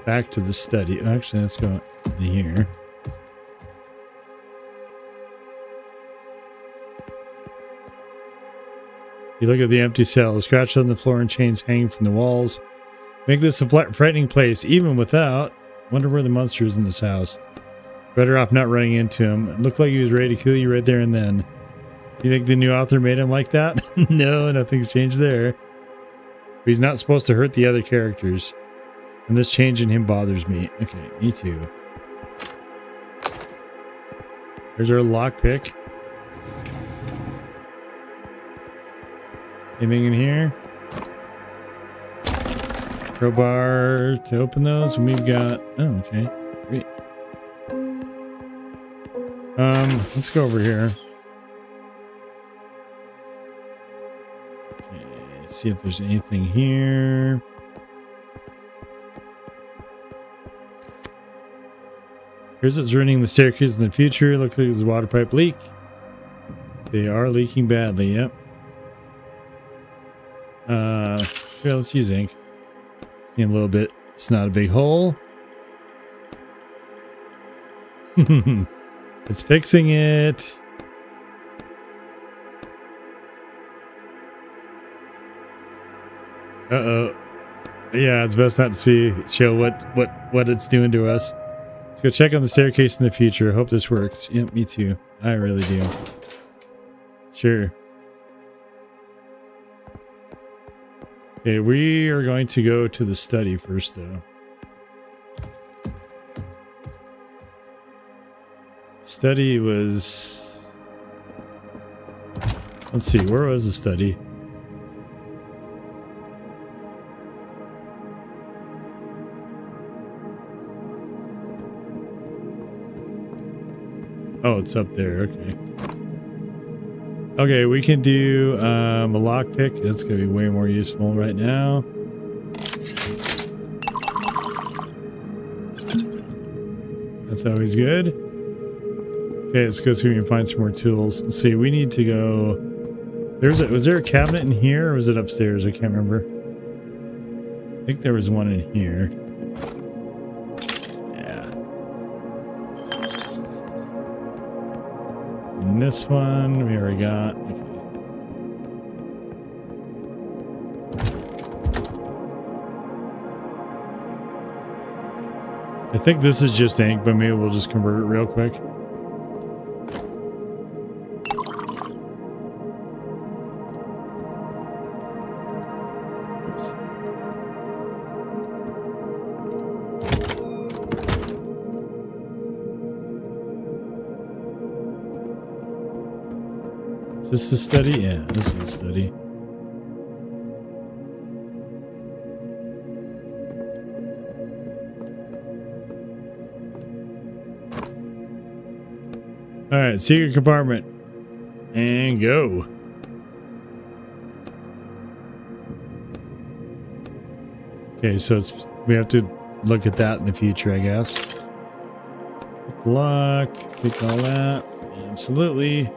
back to the study. Actually, let's go in here. You look at the empty cell, scratches on the floor and chains hanging from the walls. Make this a frightening place, even without. Wonder where the monster is in this house. Better off not running into him. It looked like he was ready to kill you right there and then. Do you think the new author made him like that? No, nothing's changed there. But he's not supposed to hurt the other characters. And this change in him bothers me. Okay, me too. There's our lockpick. Anything in here? Crowbar to open those. And we've got... Oh, okay. Great. Let's go over here. Okay, see if there's anything here. Here's what's ruining the staircase in the future. Looks like there's a water pipe leak. They are leaking badly, yep. Yeah, let's use ink. See a little bit. It's not a big hole. It's fixing it. Uh-oh. Yeah, it's best not to show what it's doing to us. Let's go check on the staircase in the future. Hope this works. Yep, me too. I really do. Sure. Okay, we are going to go to the study first, though. Study was... Let's see, where was the study? Oh, it's up there, okay. Okay, we can do a lockpick. That's going to be way more useful right now. That's always good. Okay, let's go see if we can find some more tools. Let's see, we need to go... Was there a cabinet in here or was it upstairs? I can't remember. I think there was one in here. Yeah. And this one we already got. Okay. I think this is just ink, but maybe we'll just convert it real quick. Is this the study? Yeah, this is the study. Alright, secret compartment. And go. Okay, so we have to look at that in the future, I guess. Good luck. Take all that. Absolutely.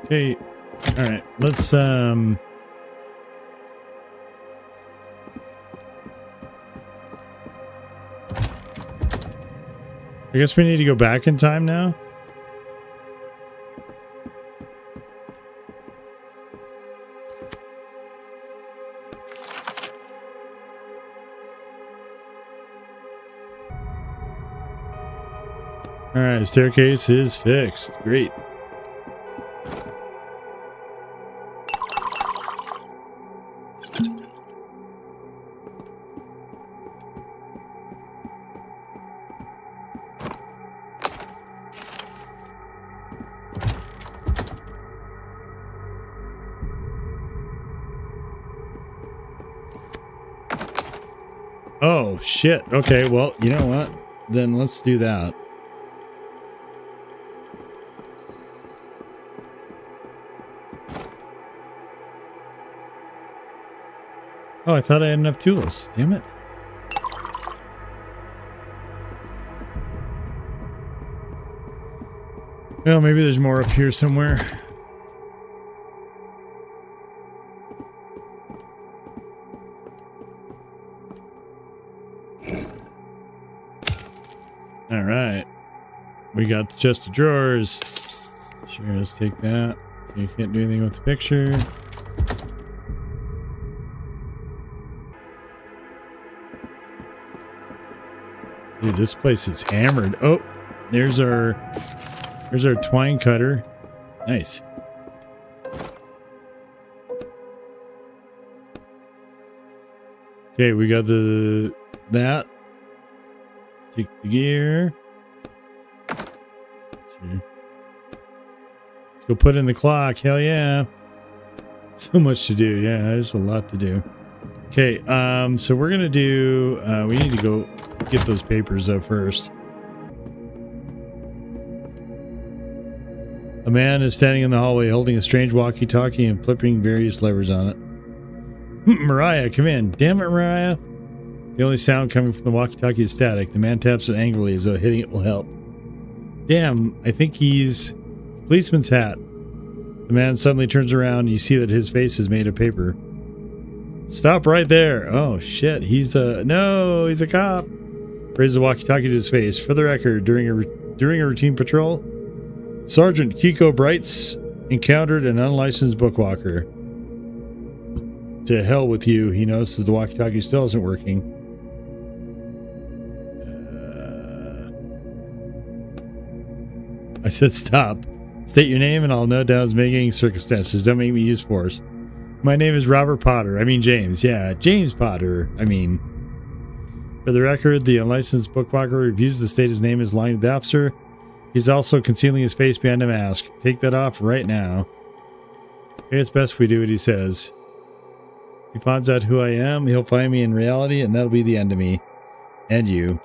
Okay, all right, let's I guess we need to go back in time now. All right, staircase is fixed. Great. Oh, shit. Okay, well, you know what? Then let's do that. Oh, I thought I had enough tools. Damn it. Well, maybe there's more up here somewhere. All right. We got the chest of drawers. Sure, let's take that. You can't do anything with the picture. Dude, this place is hammered. Oh, there's our twine cutter. Nice. Okay, we got that. Take the gear. Sure. Let's go put in the clock. Hell yeah. So much to do. Yeah, there's a lot to do. Okay, so we're gonna do we need to go get those papers up first. A man is standing in the hallway holding a strange walkie-talkie and flipping various levers on it. Mariah, come in. Damn it, Mariah. The only sound coming from the walkie-talkie is static. The man taps it angrily as though hitting it will help. Damn, I think he's policeman's hat. The man suddenly turns around and you see that his face is made of paper. Stop right there. Oh shit, he's a cop. Raises the walkie-talkie to his face. For the record, during a routine patrol, Sergeant Kiko Brights encountered an unlicensed bookwalker. To hell with you, he notices the walkie-talkie still isn't working. I said stop. State your name and I'll note down as mitigating circumstances. Don't make me use force. My name is Robert Potter. I mean James. Yeah, James Potter. I mean. For the record, the unlicensed bookwalker refuses to state his name is lying to the officer. He's also concealing his face behind a mask. Take that off right now. Maybe it's best if we do what he says. If he finds out who I am, he'll find me in reality, and that'll be the end of me. And you.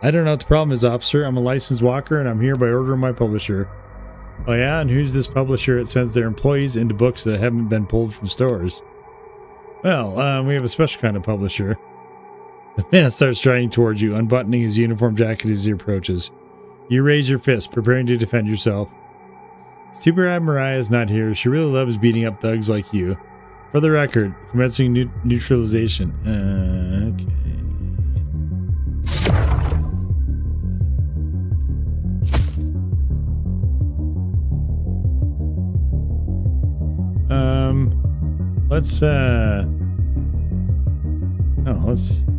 I don't know what the problem is, officer. I'm a licensed walker, and I'm here by order of my publisher. Oh yeah? And who's this publisher that sends their employees into books that haven't been pulled from stores? Well, we have a special kind of publisher. The man starts striding towards you, unbuttoning his uniform jacket as he approaches. You raise your fist, preparing to defend yourself. It's too bad Mariah is not here. She really loves beating up thugs like you. For the record, commencing neutralization. Okay.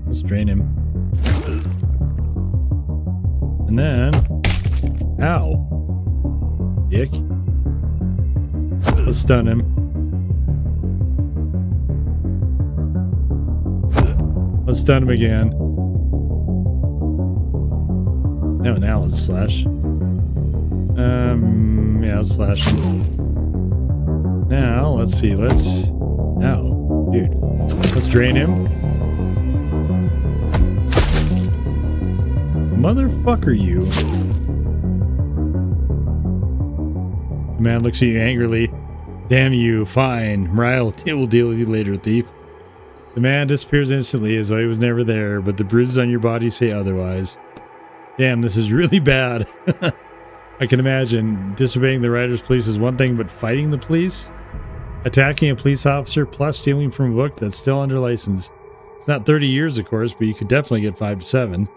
Let's drain him. And then, ow, dick. Let's stun him. Let's stun him again. No, now let's slash. Yeah, let's slash. Now, let's see, ow, dude. Let's drain him. Motherfucker, you. The man looks at you angrily. Damn you, fine. Mariah will deal with you later, thief. The man disappears instantly as though he was never there, but the bruises on your body say otherwise. Damn, this is really bad. I can imagine. Disobeying the Riders Police is one thing, but fighting the police? Attacking a police officer plus stealing from a book that's still under license. It's not 30 years, of course, but you could definitely get 5 to 7.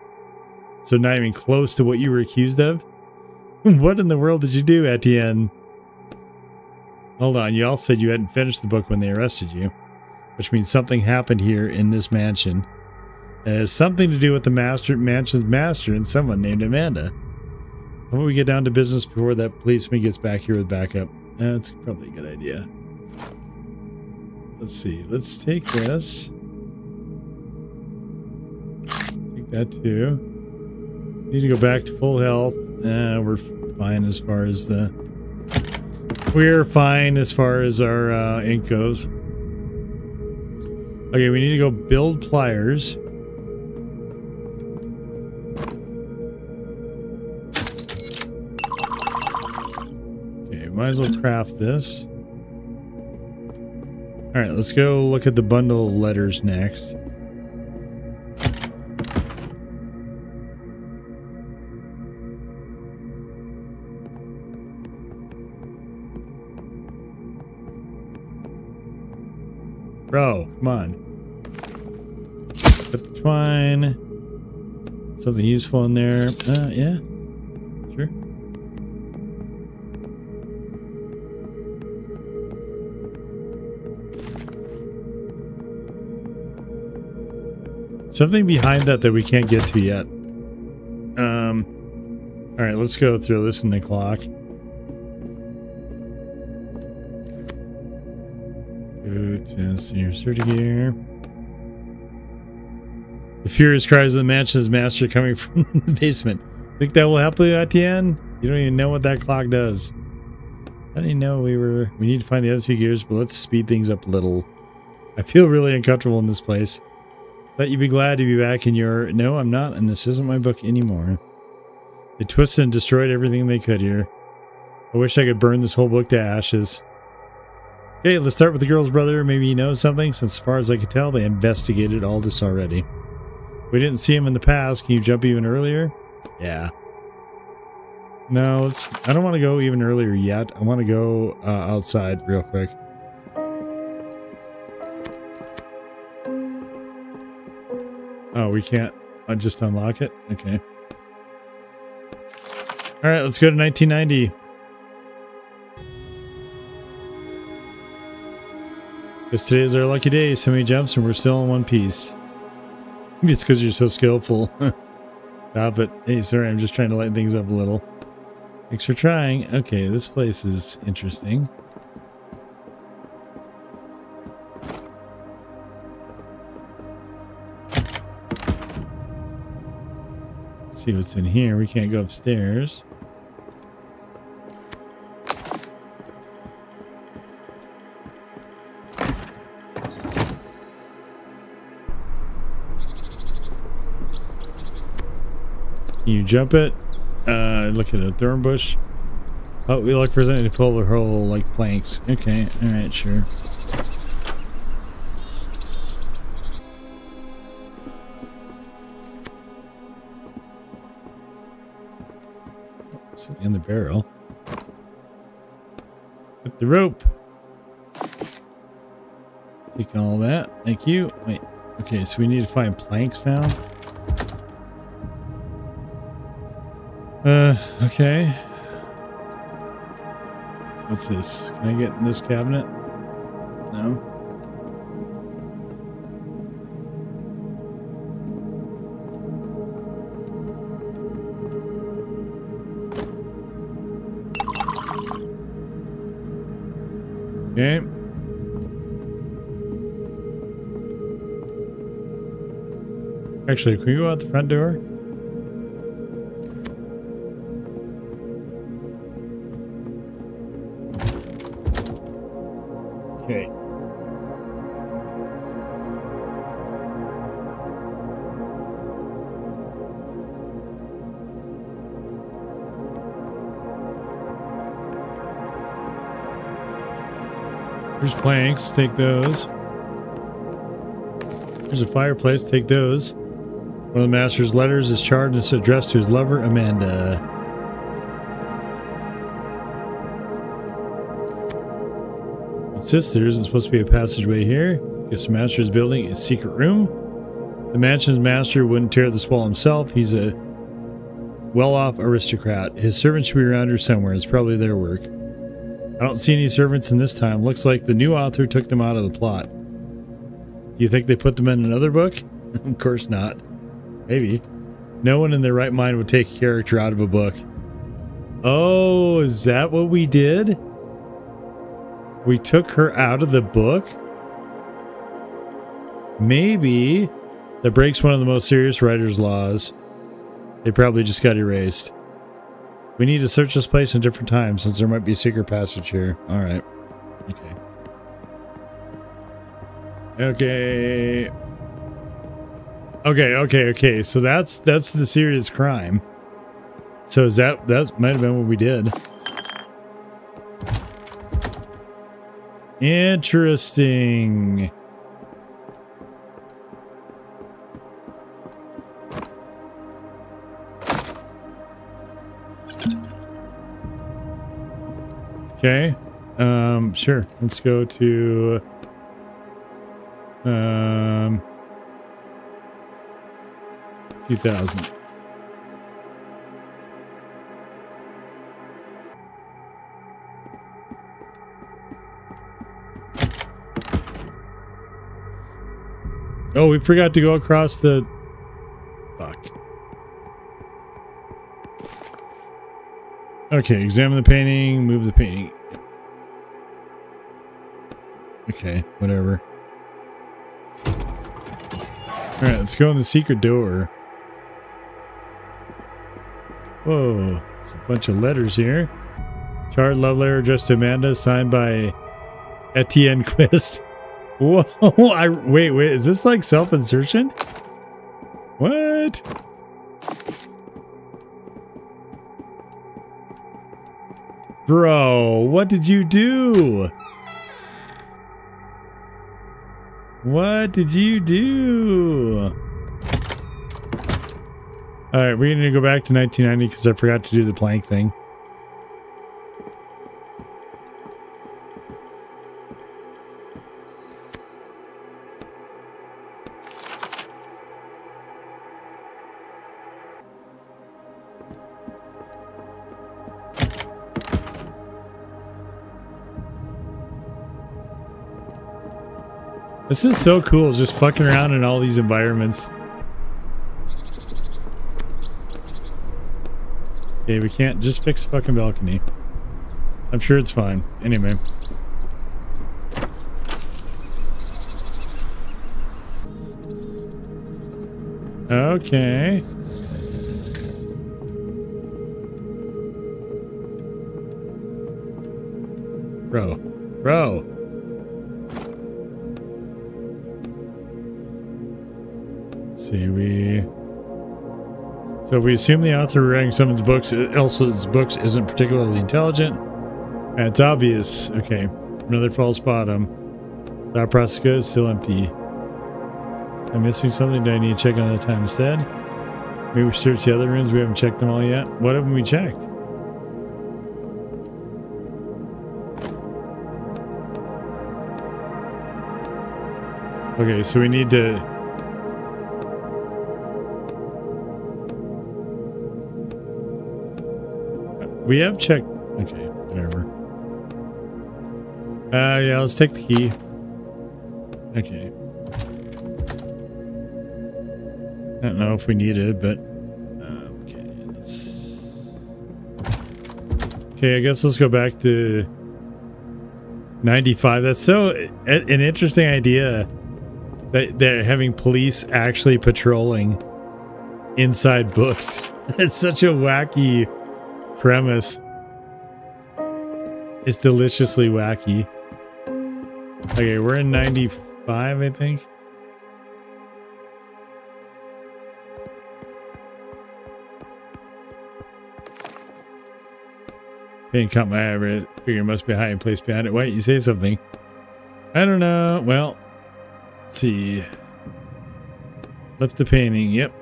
So not even close to what you were accused of? What in the world did you do, Etienne? Hold on, you all said you hadn't finished the book when they arrested you, which means something happened here in this mansion. It has something to do with the mansion's master and someone named Amanda. How about we get down to business before that policeman gets back here with backup? That's probably a good idea. Let's see. Let's take this. Take that too. Need to go back to full health. We're fine as far as the... We're fine as far as our ink goes. Okay, we need to go build pliers. Okay, might as well craft this. Alright, let's go look at the bundle of letters next. Bro, come on. Put the twine. Something useful in there. Yeah. Sure. Something behind that we can't get to yet. Alright, let's go through this in the clock. Senior sturdy gear. The furious cries of the mansion's master coming from the basement. Think that will help you, Etienne? You don't even know what that clock does. I didn't know we need to find the other two gears, but let's speed things up a little. I feel really uncomfortable in this place. Thought you'd be glad to be back in your... No, I'm not, and this isn't my book anymore. They twisted and destroyed everything they could here. I wish I could burn this whole book to ashes. Okay, let's start with the girl's brother. Maybe he knows something, since as far as I can tell, they investigated all this already. We didn't see him in the past. Can you jump even earlier? Yeah. No, I don't want to go even earlier yet. I want to go outside real quick. Oh, we can't just unlock it? Okay. Alright, let's go to 1990. Because today is our lucky day. So many jumps and we're still in one piece. Maybe it's because you're so skillful. Stop it. Hey, sorry, I'm just trying to lighten things up a little. Thanks for trying. Okay, this place is interesting. Let's see what's in here. We can't go upstairs. Can you jump it? Look at a thorn bush. Oh, we look for something to pull the hole like planks. Okay, alright, sure. Something in the barrel. Put the rope. Take all that. Thank you. Wait. Okay, so we need to find planks now. Okay. What's this? Can I get in this cabinet? No. Okay. Actually, can we go out the front door? Okay. There's planks, take those. There's a fireplace, take those. One of the master's letters is charged and it's addressed to his lover, Amanda. What's this? There isn't supposed to be a passageway here. Guess the master's building a secret room. The mansion's master wouldn't tear this wall himself. He's a well-off aristocrat. His servant should be around here somewhere. It's probably their work. I don't see any servants in this time. Looks like the new author took them out of the plot. Do you think they put them in another book? Of course not. Maybe. No one in their right mind would take a character out of a book. Oh, is that what we did? We took her out of the book? Maybe. That breaks one of the most serious writer's laws. They probably just got erased. We need to search this place in different times since there might be a secret passage here. Alright. Okay. Okay. So that's the serious crime. So is that might have been what we did. Interesting. Okay. Sure. Let's go to 2000. Oh, we forgot to go across the... Fuck. Okay, examine the painting, move the painting. Okay, whatever. Alright, let's go in the secret door. Whoa, there's a bunch of letters here. Charred love letter addressed to Amanda, signed by Etienne Quist. Whoa, wait, is this like self-insertion? What? Bro, what did you do? What did you do? Alright, we're gonna go back to 1990 because I forgot to do the plank thing. This is so cool, just fucking around in all these environments. Okay, we can't just fix the fucking balcony. I'm sure it's fine. Anyway. Okay. Bro. See, so we assume the author writing someone's books, Elsa's books, isn't particularly intelligent. And it's obvious. Okay, another false bottom. That process is still empty. I'm missing something. Do I need to check another time instead? Maybe we search the other rooms. We haven't checked them all yet. What haven't we checked? Okay, so we need to... We have checked... Okay, whatever. Yeah, let's take the key. Okay. I don't know if we need it, but... okay, let's... Okay, I guess let's go back to... 95. That's so... an interesting idea. That they're having police actually patrolling inside books. It's such a wacky... premise. It's deliciously wacky. Okay, we're in 95, I think. Didn't cut my eye. Figure it must be a hiding place behind it. Wait, you say something? I don't know. Well, let's see. Lift the painting. Yep.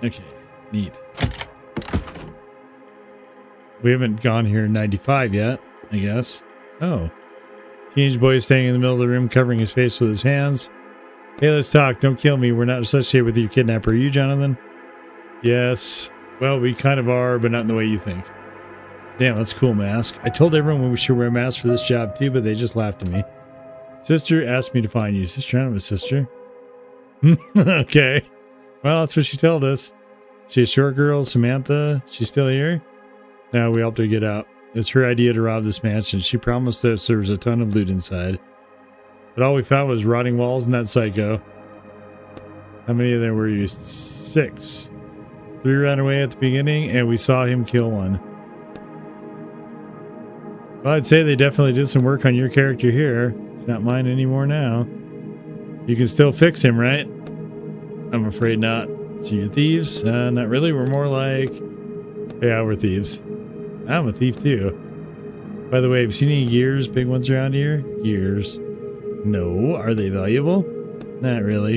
Okay. Neat. We haven't gone here in 95 yet, I guess. Oh. Teenage boy is standing in the middle of the room, covering his face with his hands. Hey, let's talk. Don't kill me. We're not associated with your kidnapper. Are you, Jonathan? Yes. Well, we kind of are, but not in the way you think. Damn, that's a cool mask. I told everyone we should wear masks for this job too, but they just laughed at me. Sister asked me to find you. Sister, I don't have a sister. Okay. Well, that's what she told us. She's a short girl, Samantha. She's still here? No, we helped her get out. It's her idea to rob this mansion. She promised us there was a ton of loot inside. But all we found was rotting walls and that psycho. How many of them were used? 6. 3 ran away at the beginning, and we saw him kill one. Well, I'd say they definitely did some work on your character here. It's not mine anymore now. You can still fix him, right? I'm afraid not. So you're thieves? Not really. We're more like... Yeah, we're thieves. I'm a thief too. By the way, have you seen any gears? Big ones around here? Gears. No. Are they valuable? Not really.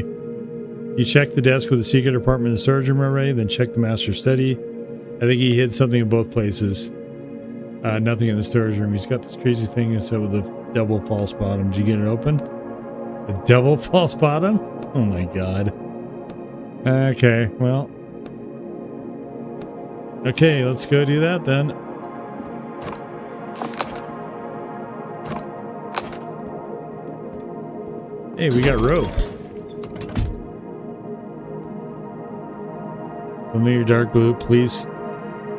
You check the desk with the secret apartment in the storage room already, then check the master's study. I think he hid something in both places. Nothing in the storage room. He's got this crazy thing instead with a double false bottom. Did you get it open? A double false bottom? Oh my god. Okay, well. Okay, let's go do that then. Hey, we got rope. Familiar dark blue, police.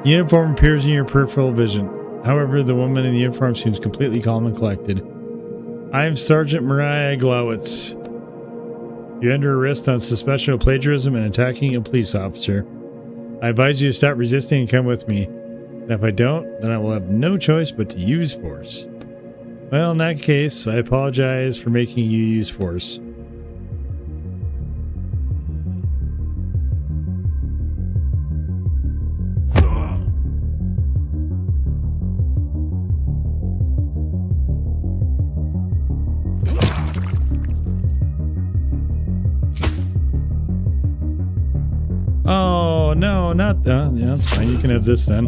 Uniform appears in your peripheral vision. However, the woman in the uniform seems completely calm and collected. I am Sergeant Mariah Glowitz. You're under arrest on suspicion of plagiarism and attacking a police officer. I advise you to stop resisting and come with me. And if I don't, then I will have no choice but to use force. Well, in that case, I apologize for making you use force. Oh, no, not that. Yeah, that's fine. You can have this then.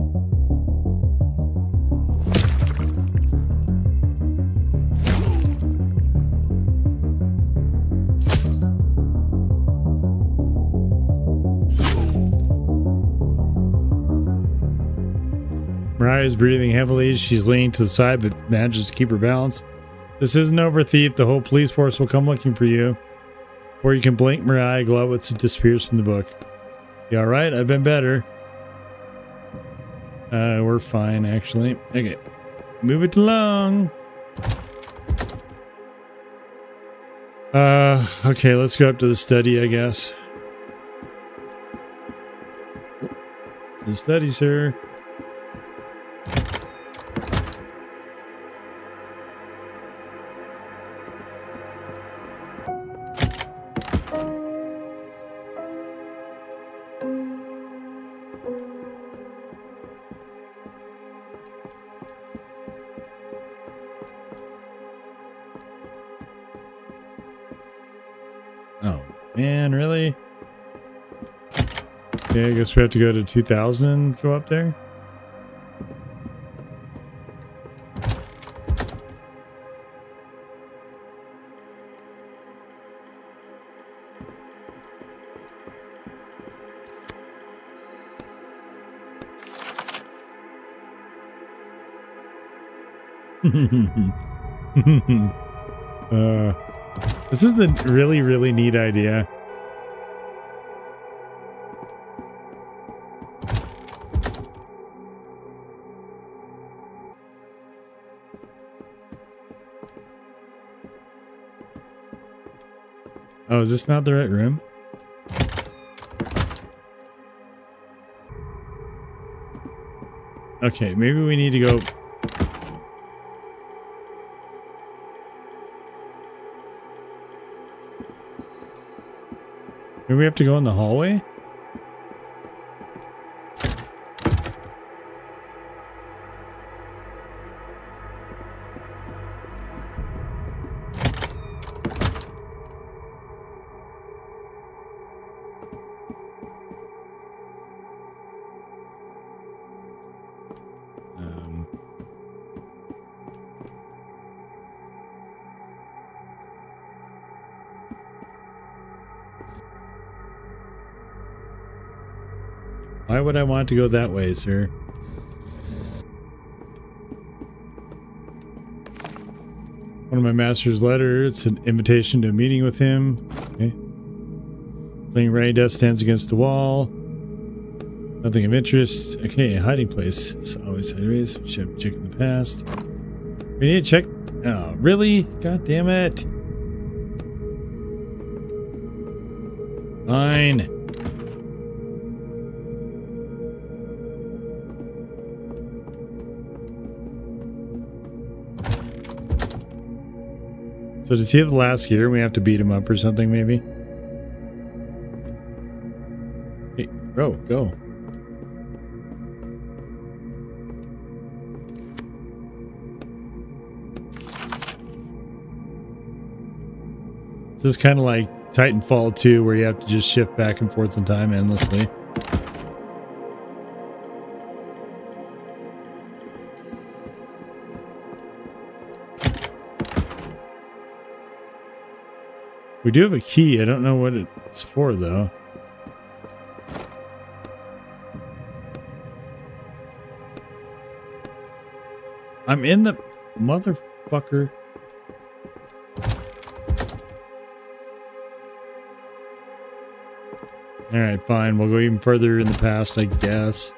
Mariah is breathing heavily. She's leaning to the side, but manages to keep her balance. This isn't over, thief. The whole police force will come looking for you. Before you can blink, Mariah Glowitz disappears from the book. You alright? I've been better. We're fine, actually. Okay. Move it along. Okay, let's go up to the study, I guess. It's the study, sir. Oh, man, really? Okay, I guess we have to go to 2000 and go up there. This is a really, really neat idea. Oh, is this not the right room? Okay, maybe we need to go... Maybe we have to go in the hallway? Why would I want to go that way, sir? One of my master's letters. It's an invitation to a meeting with him. Okay. Playing Rainy Death stands against the wall. Nothing of interest. Okay, a hiding place. It's always sideways. Should check in the past. We need to check. Oh, really? God damn it. Fine. So does he have the last gear? We have to beat him up or something, maybe? Hey, bro, go. This is kind of like Titanfall 2, where you have to just shift back and forth in time endlessly. We do have a key. I don't know what it's for, though. I'm in the motherfucker. All right, fine. We'll go even further in the past, I guess.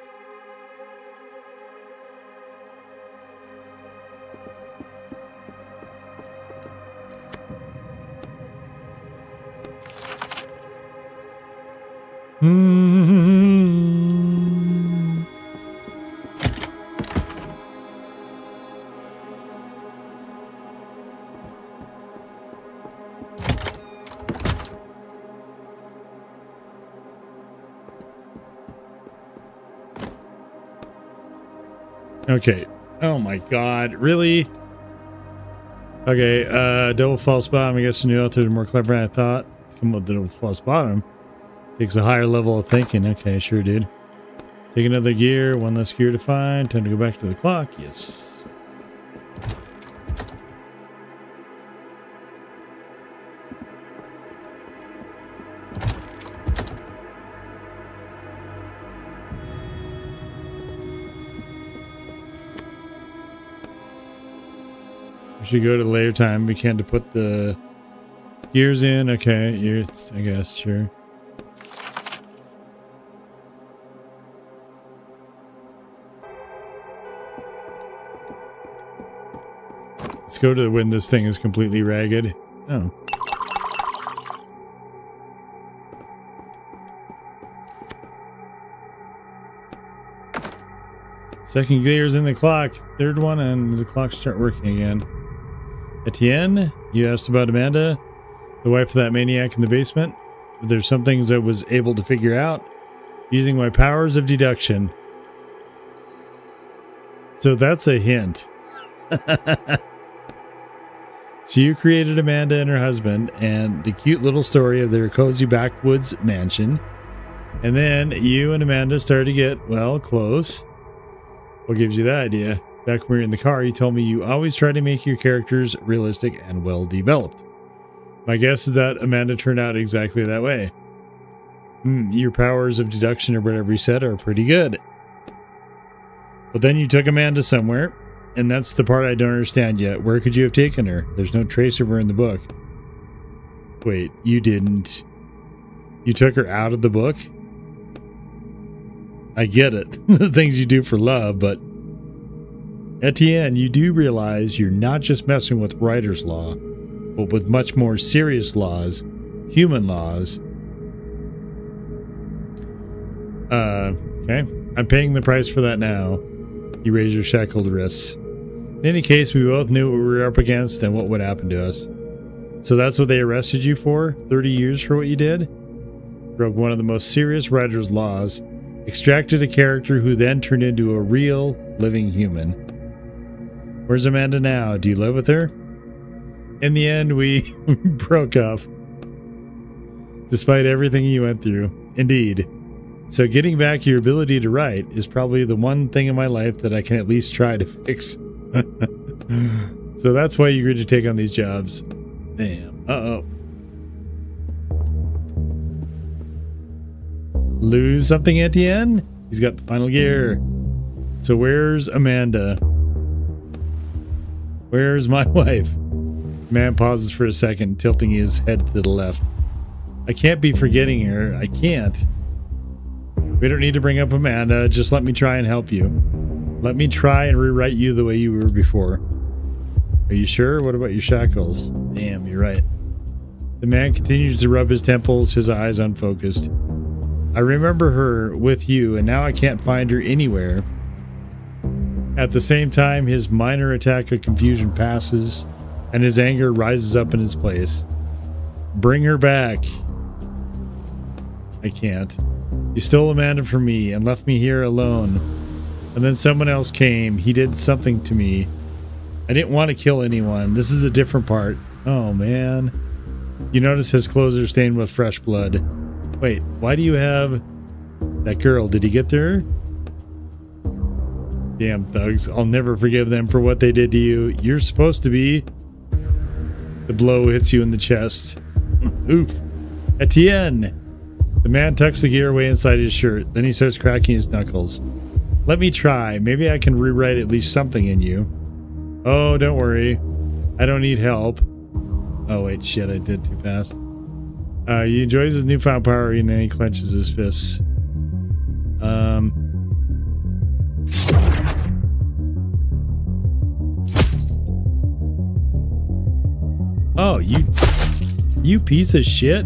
Okay. Oh my god. Really? Okay, double false bottom. I guess the new authors are more clever than I thought. Come up with double false bottom. Takes a higher level of thinking. Okay, sure, dude. Take another gear. One less gear to find. Time to go back to the clock. Yes. We should go to the later time. We can't to put the gears in. Okay, I guess, sure. Let's go to when this thing is completely ragged. Oh. Second gear's in the clock. Third one, and the clock start working again. Etienne, you asked about Amanda, the wife of that maniac in the basement. There's some things I was able to figure out using my powers of deduction. So that's a hint. So you created Amanda and her husband and the cute little story of their cozy backwoods mansion. And then you and Amanda started to get, well, close. What gives you that idea? Back when we were in the car, you told me you always try to make your characters realistic and well developed. My guess is that Amanda turned out exactly that way. Your powers of deduction or whatever you said are pretty good. But then you took Amanda somewhere, and that's the part I don't understand yet. Where could you have taken her? There's no trace of her in the book. Wait, you didn't. You took her out of the book? I get it. The things you do for love, but Etienne, you do realize you're not just messing with writer's law, but with much more serious laws, human laws. Okay. I'm paying the price for that now. You raise your shackled wrists. In any case, we both knew what we were up against and what would happen to us. So that's what they arrested you for? 30 years for what you did? Broke one of the most serious writer's laws. Extracted a character who then turned into a real, living human. Where's Amanda now? Do you live with her? In the end, we broke up. Despite everything you went through. Indeed. So getting back your ability to write is probably the one thing in my life that I can at least try to fix. So that's why you agreed to take on these jobs. Damn. Uh-oh. Lose something, Etienne? He's got the final gear. So where's Amanda? Where's my wife? Man pauses for a second, tilting his head to the left. I can't be forgetting her. I can't. We don't need to bring up Amanda. Just let me try and help you. Let me try and rewrite you the way you were before. Are you sure? What about your shackles? Damn, you're right. The man continues to rub his temples, his eyes unfocused. I remember her with you, and now I can't find her anywhere. At the same time, his minor attack of confusion passes, and his anger rises up in its place. Bring her back. I can't. You stole Amanda from me and left me here alone. And then someone else came. He did something to me. I didn't want to kill anyone. This is a different part. Oh, man. You notice his clothes are stained with fresh blood. Wait, why do you have that girl? Did he get there? Damn thugs. I'll never forgive them for what they did to you. You're supposed to be. The blow hits you in the chest. Oof. Etienne. The man tucks the gear away inside his shirt. Then he starts cracking his knuckles. Let me try. Maybe I can rewrite at least something in you. Oh, don't worry. I don't need help. Oh, wait, shit, I did too fast. He enjoys his newfound power and then he clenches his fists. Oh, you piece of shit.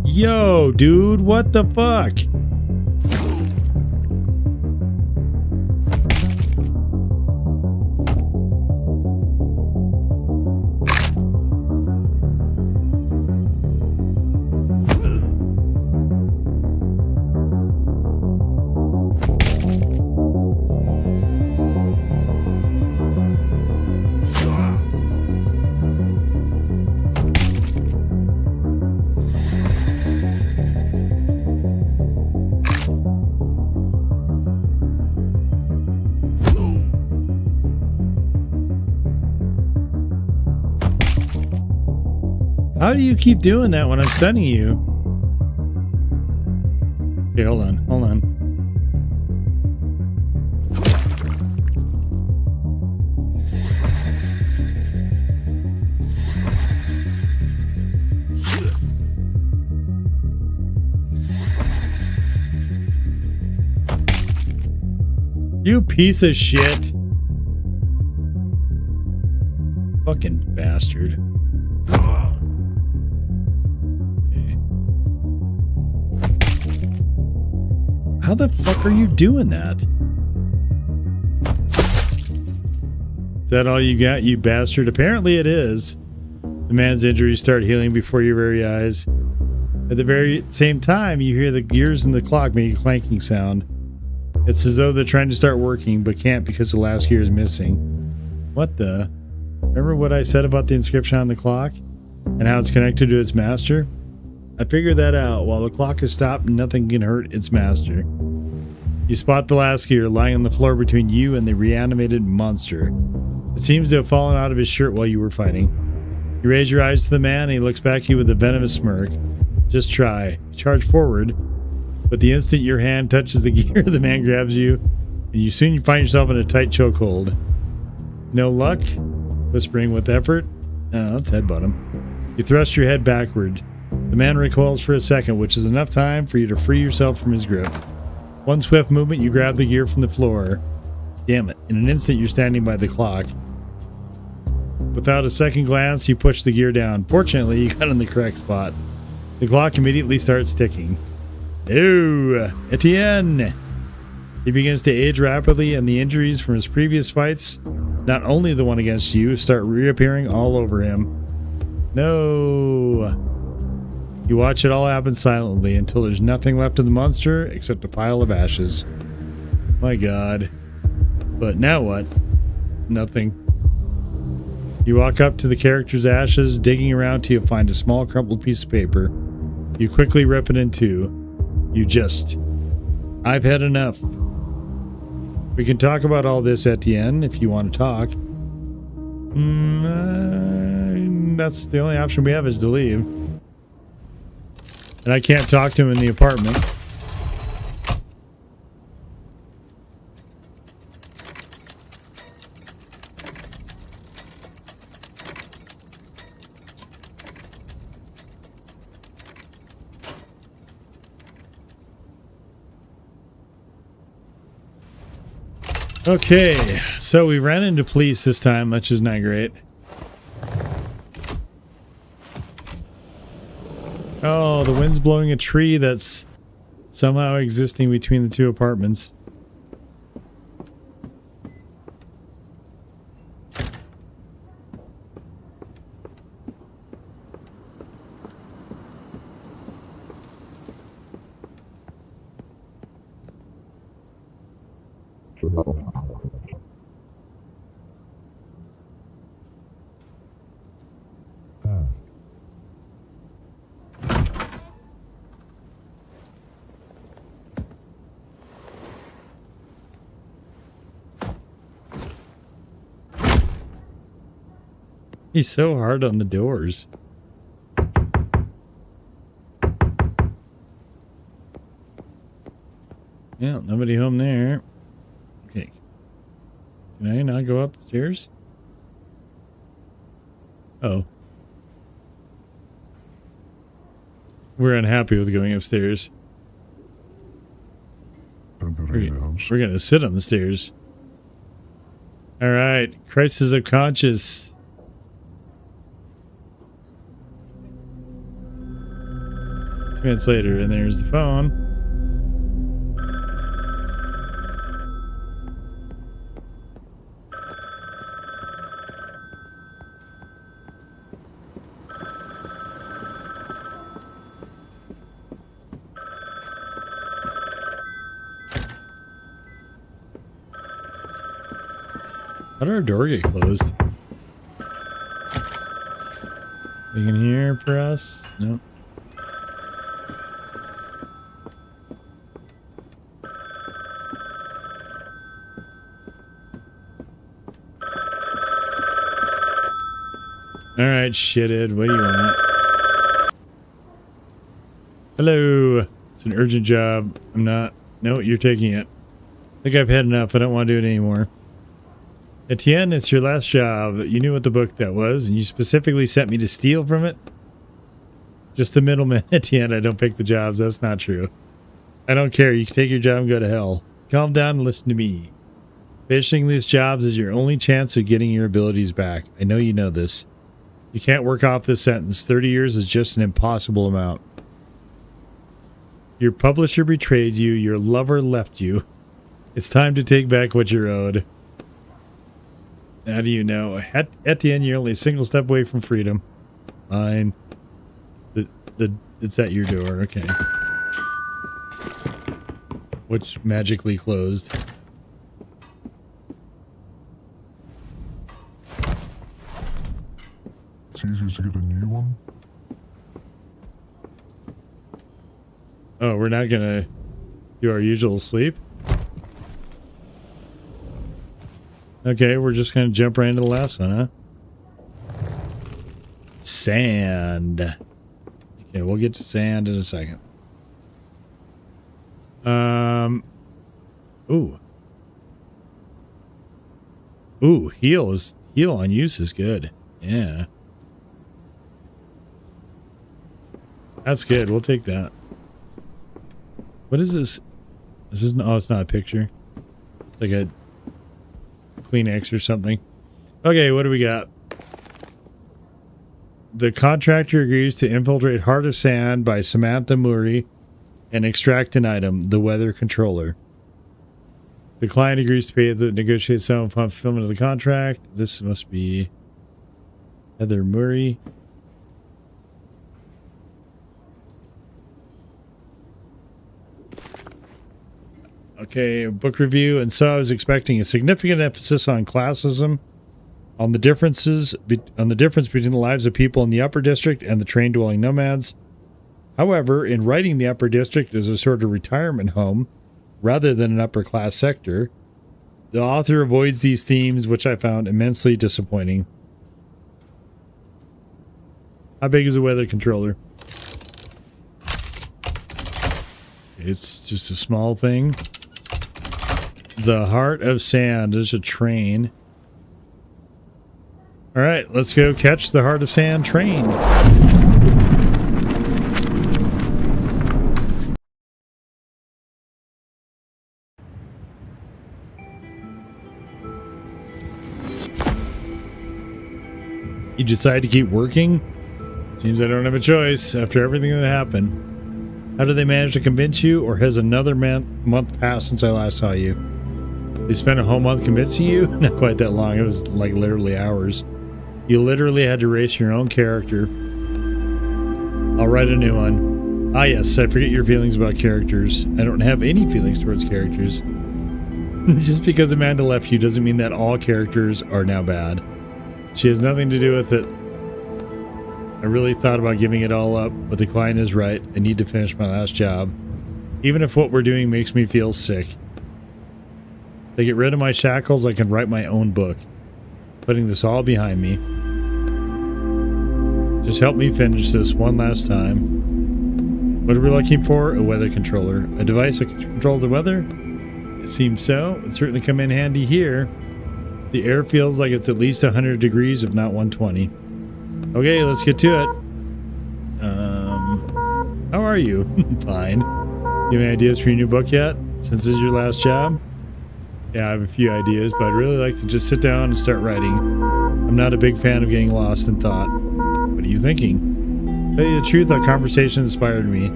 Yo, dude, what the fuck? How do you keep doing that when I'm stunning you? Okay, hold on. You piece of shit. Fucking bastard. How the fuck are you doing that? Is that all you got, you bastard? Apparently it is. The man's injuries start healing before your very eyes. At the very same time, you hear the gears in the clock make a clanking sound. It's as though they're trying to start working, but can't because the last gear is missing. What the? Remember what I said about the inscription on the clock? And how it's connected to its master? I figured that out. While the clock is stopped, nothing can hurt its master. You spot the last gear lying on the floor between you and the reanimated monster. It seems to have fallen out of his shirt while you were fighting. You raise your eyes to the man and he looks back at you with a venomous smirk. Just try. Charge forward. But the instant your hand touches the gear, the man grabs you, and you soon find yourself in a tight chokehold. No luck? Whispering with effort. Oh, let's headbutt him. You thrust your head backward. The man recoils for a second, which is enough time for you to free yourself from his grip. One swift movement, you grab the gear from the floor. Damn it, in an instant you're standing by the clock. Without a second glance, you push the gear down. Fortunately, you got in the correct spot. The clock immediately starts ticking. Oh, Etienne! He begins to age rapidly, and the injuries from his previous fights, not only the one against you, start reappearing all over him. No. You watch it all happen silently until there's nothing left of the monster except a pile of ashes. My God. But now what? Nothing. You walk up to the character's ashes, digging around till you find a small crumpled piece of paper. You quickly rip it in two. I've had enough. We can talk about all this, Etienne, if you want to talk. That's the only option we have is to leave. And I can't talk to him in the apartment. Okay, so we ran into police this time, which is not great. Oh, the wind's blowing a tree that's somehow existing between the two apartments. He's so hard on the doors. Yeah, nobody home there. Okay. Can I not go upstairs? Oh. We're unhappy with going upstairs. We're going to sit on the stairs. All right. Crisis of conscience. 2 minutes later, and there's the phone. How did our door get closed? You can hear for us? Nope. All right, shithead. What do you want? Hello. It's an urgent job. I'm not. No, you're taking it. I think I've had enough. I don't want to do it anymore. Etienne, it's your last job. You knew what the book that was, and you specifically sent me to steal from it? Just the middleman, Etienne. I don't pick the jobs. That's not true. I don't care. You can take your job and go to hell. Calm down and listen to me. Finishing these jobs is your only chance of getting your abilities back. I know you know this. You can't work off this sentence. 30 years is just an impossible amount. Your publisher betrayed you. Your lover left you. It's time to take back what you're owed. How do you know? Etienne, you're only a single step away from freedom. Fine. It's at your door. Okay. Which magically closed. It's easier to get a new one. Oh, we're not gonna do our usual sleep? Okay, we're just gonna jump right into the last one, huh? Sand. Okay, we'll get to sand in a second. Ooh, heal on use is good. Yeah. That's good. We'll take that. What is this? This isn't. Oh, it's not a picture. It's like a Kleenex or something. Okay, what do we got? The contractor agrees to infiltrate Heart of Sand by Samantha Murray and extract an item, the weather controller. The client agrees to pay the negotiate sum upon fulfillment of the contract. This must be Heather Murray. Okay, book review. And so I was expecting a significant emphasis on classism, on the difference between the lives of people in the upper district and the train-dwelling nomads. However, in writing the upper district as a sort of retirement home rather than an upper-class sector, the author avoids these themes, which I found immensely disappointing. How big is a weather controller? It's just a small thing. The Heart of Sand. There's a train. All right, let's go catch the Heart of Sand train. You decide to keep working? Seems I don't have a choice after everything that happened. How did they manage to convince you, or has another month passed since I last saw you? They spent a whole month convincing you? Not quite that long. It was like literally hours. You literally had to erase your own character. I'll write a new one. Ah yes, I forget your feelings about characters. I don't have any feelings towards characters. Just because Amanda left you doesn't mean that all characters are now bad. She has nothing to do with it. I really thought about giving it all up, but the client is right. I need to finish my last job. Even if what we're doing makes me feel sick. If they get rid of my shackles, I can write my own book. Putting this all behind me. Just help me finish this one last time. What are we looking for? A weather controller. A device that controls the weather? It seems so. It certainly come in handy here. The air feels like it's at least 100 degrees, if not 120. Okay, let's get to it. How are you? Fine. You have any ideas for your new book yet? Since this is your last job? Yeah, I have a few ideas, but I'd really like to just sit down and start writing. I'm not a big fan of getting lost in thought. What are you thinking? To tell you the truth, our conversation inspired me.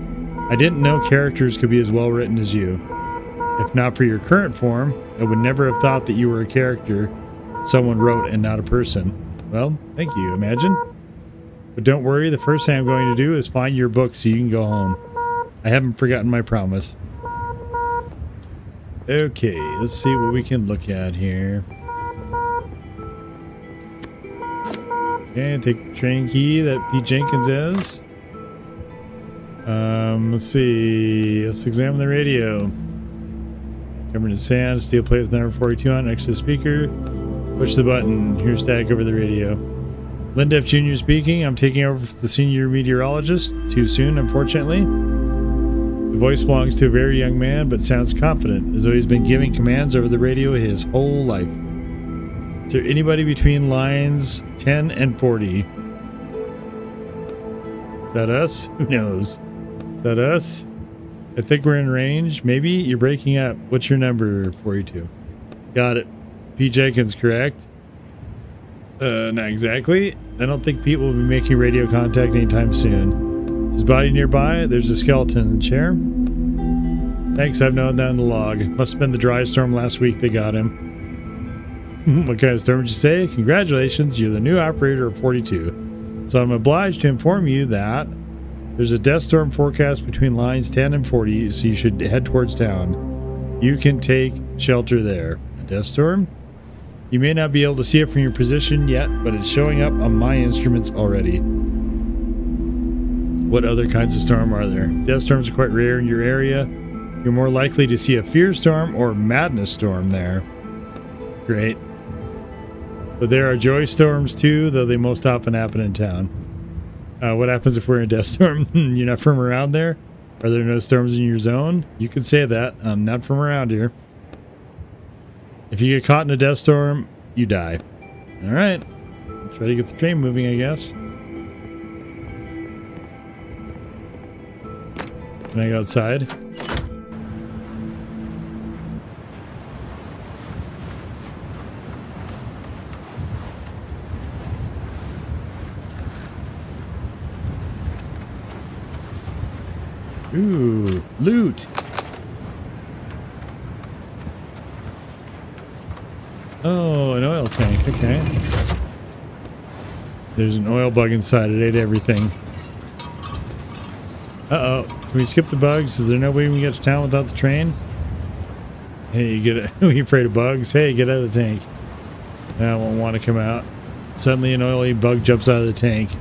I didn't know characters could be as well written as you. If not for your current form, I would never have thought that you were a character someone wrote and not a person. Well, thank you, imagine. But don't worry, the first thing I'm going to do is find your book so you can go home. I haven't forgotten my promise. Okay, let's see what we can look at here. Okay, take the train key that Pete Jenkins has. Let's see. Let's examine the radio. Covered in sand, steel plate with number 42 on next to the speaker. Push the button. Here's static over the radio. Lindef Jr. speaking. I'm taking over for the senior meteorologist. Too soon, unfortunately. The voice belongs to a very young man, but sounds confident, as though he's been giving commands over the radio his whole life. Is there anybody between lines 10 and 40? Is that us? Who knows? Is that us? I think we're in range. Maybe you're breaking up. What's your number? 42. Got it. Pete Jenkins, correct? Not exactly. I don't think Pete will be making radio contact anytime soon. Is his body nearby? There's a skeleton in the chair. Thanks, I've noted down the log. Must have been the dry storm last week they got him. What kind of storm did you say? Congratulations, you're the new operator of 42. So I'm obliged to inform you that there's a death storm forecast between lines 10 and 40, so you should head towards town. You can take shelter there. A death storm? You may not be able to see it from your position yet, but it's showing up on my instruments already. What other kinds of storm are there? Death storms are quite rare in your area. You're more likely to see a fear storm or madness storm there. Great. But there are joy storms too, though they most often happen in town. What happens if we're in a death storm? You're not from around there? Are there no storms in your zone? You could say that. I'm not from around here. If you get caught in a death storm, you die. All right. Try to get the train moving, I guess. Can I go outside? Ooh, loot. Oh, an oil tank. Okay. There's an oil bug inside. It ate everything. Uh-oh. Can we skip the bugs? Is there no way we can get to town without the train? Hey, get it. Are you afraid of bugs? Hey, get out of the tank. I won't want to come out. Suddenly an oily bug jumps out of the tank.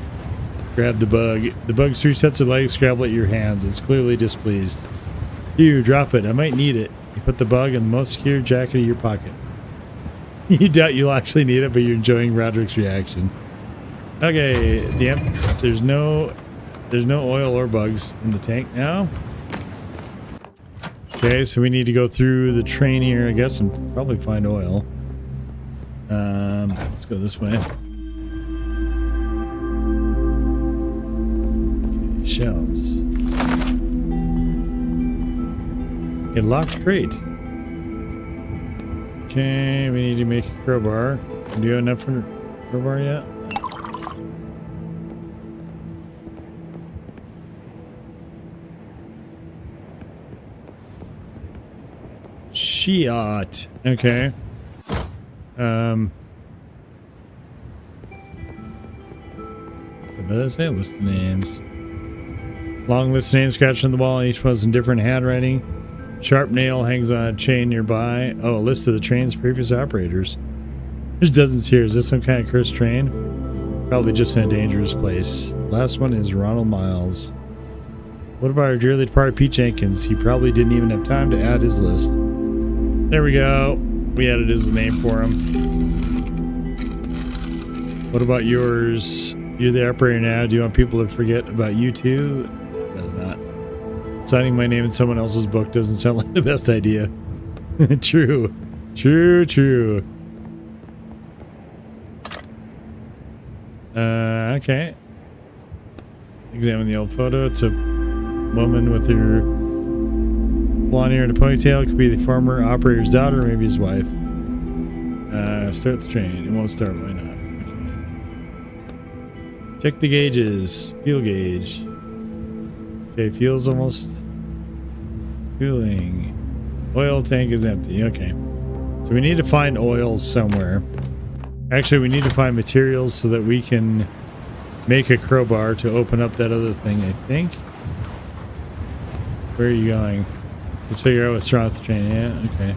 Grab the bug. The bug's 3 sets of legs scrabble at your hands. It's clearly displeased. Here, drop it. I might need it. You put the bug in the most secure jacket of your pocket. You doubt you'll actually need it, but you're enjoying Roderick's reaction. Okay, yep. There's no oil or bugs in the tank now. Okay, so we need to go through the train here, I guess, and probably find oil. Let's go this way. Shelves. A locked crate. Okay, we need to make a crowbar. Do you have enough for a crowbar yet? Shiat. Okay. What did I say? List of names. Long list of names scratched on the wall. Each one's in different handwriting. Sharp nail hangs on a chain nearby. Oh, a list of the train's previous operators. There's dozens here. Is this some kind of cursed train? Probably just in a dangerous place. Last one is Ronald Miles. What about our dearly departed Pete Jenkins? He probably didn't even have time to add his list. There we go. We added his name for him. What about yours? You're the operator now. Do you want people to forget about you too? Rather not. Signing my name in someone else's book doesn't sound like the best idea. True. True. Okay. Examine the old photo. It's a woman with her blonde hair and a ponytail. It could be the former operator's daughter, or maybe his wife. Start the train. It won't start. Why not? Okay. Check the gauges. Fuel gauge. Okay, fuel's almost fueling. Oil tank is empty. Okay. So we need to find oil somewhere. Actually, we need to find materials so that we can make a crowbar to open up that other thing, I think. Where are you going? Let's figure out what's wrong with the train. Yeah, okay.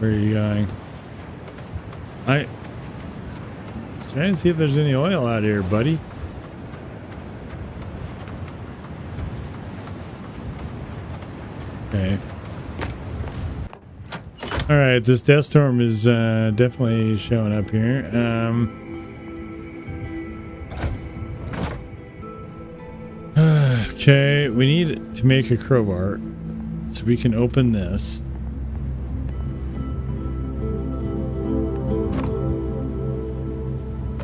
Where are you going? Let's try and see if there's any oil out here, buddy. Okay. Alright, this death storm is definitely showing up here. Okay, we need to make a crowbar so we can open this.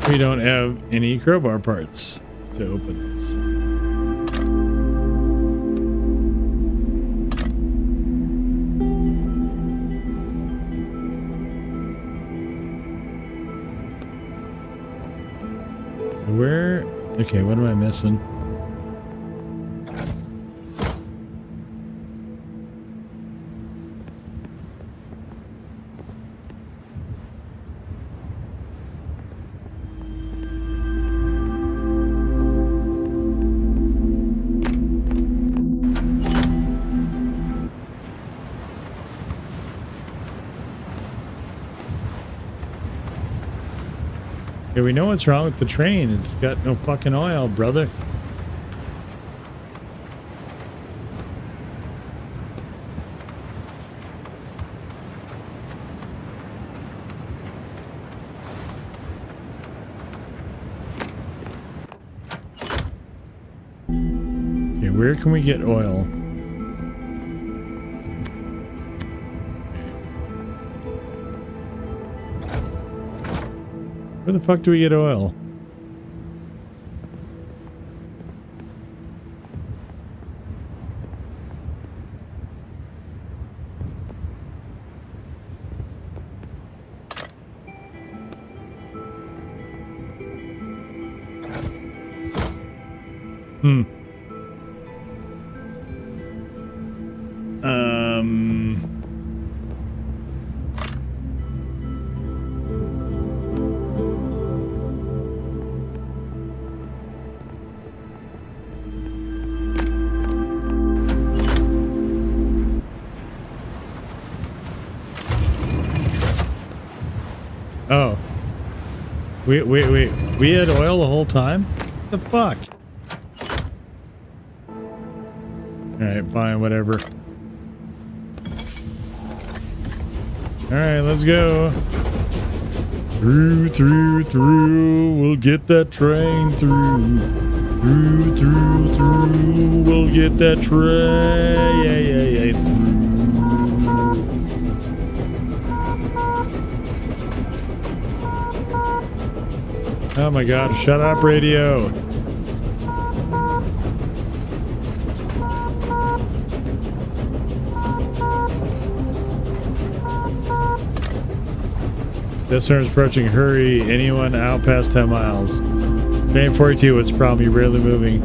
We don't have any crowbar parts to open this. So where? Okay, what am I missing? Yeah, we know what's wrong with the train. It's got no fucking oil, brother. Okay, where can we get oil? Where the fuck do we get oil? Oh. Wait. We had oil the whole time? What the fuck? Alright, fine, whatever. All right, let's go. Through. We'll get that train through. Through. We'll get that train. Yeah. Through. Oh my God! Shut up, radio. Death Star is approaching. Hurry. Anyone out past 10 miles. Train 42, what's the problem? You're barely moving.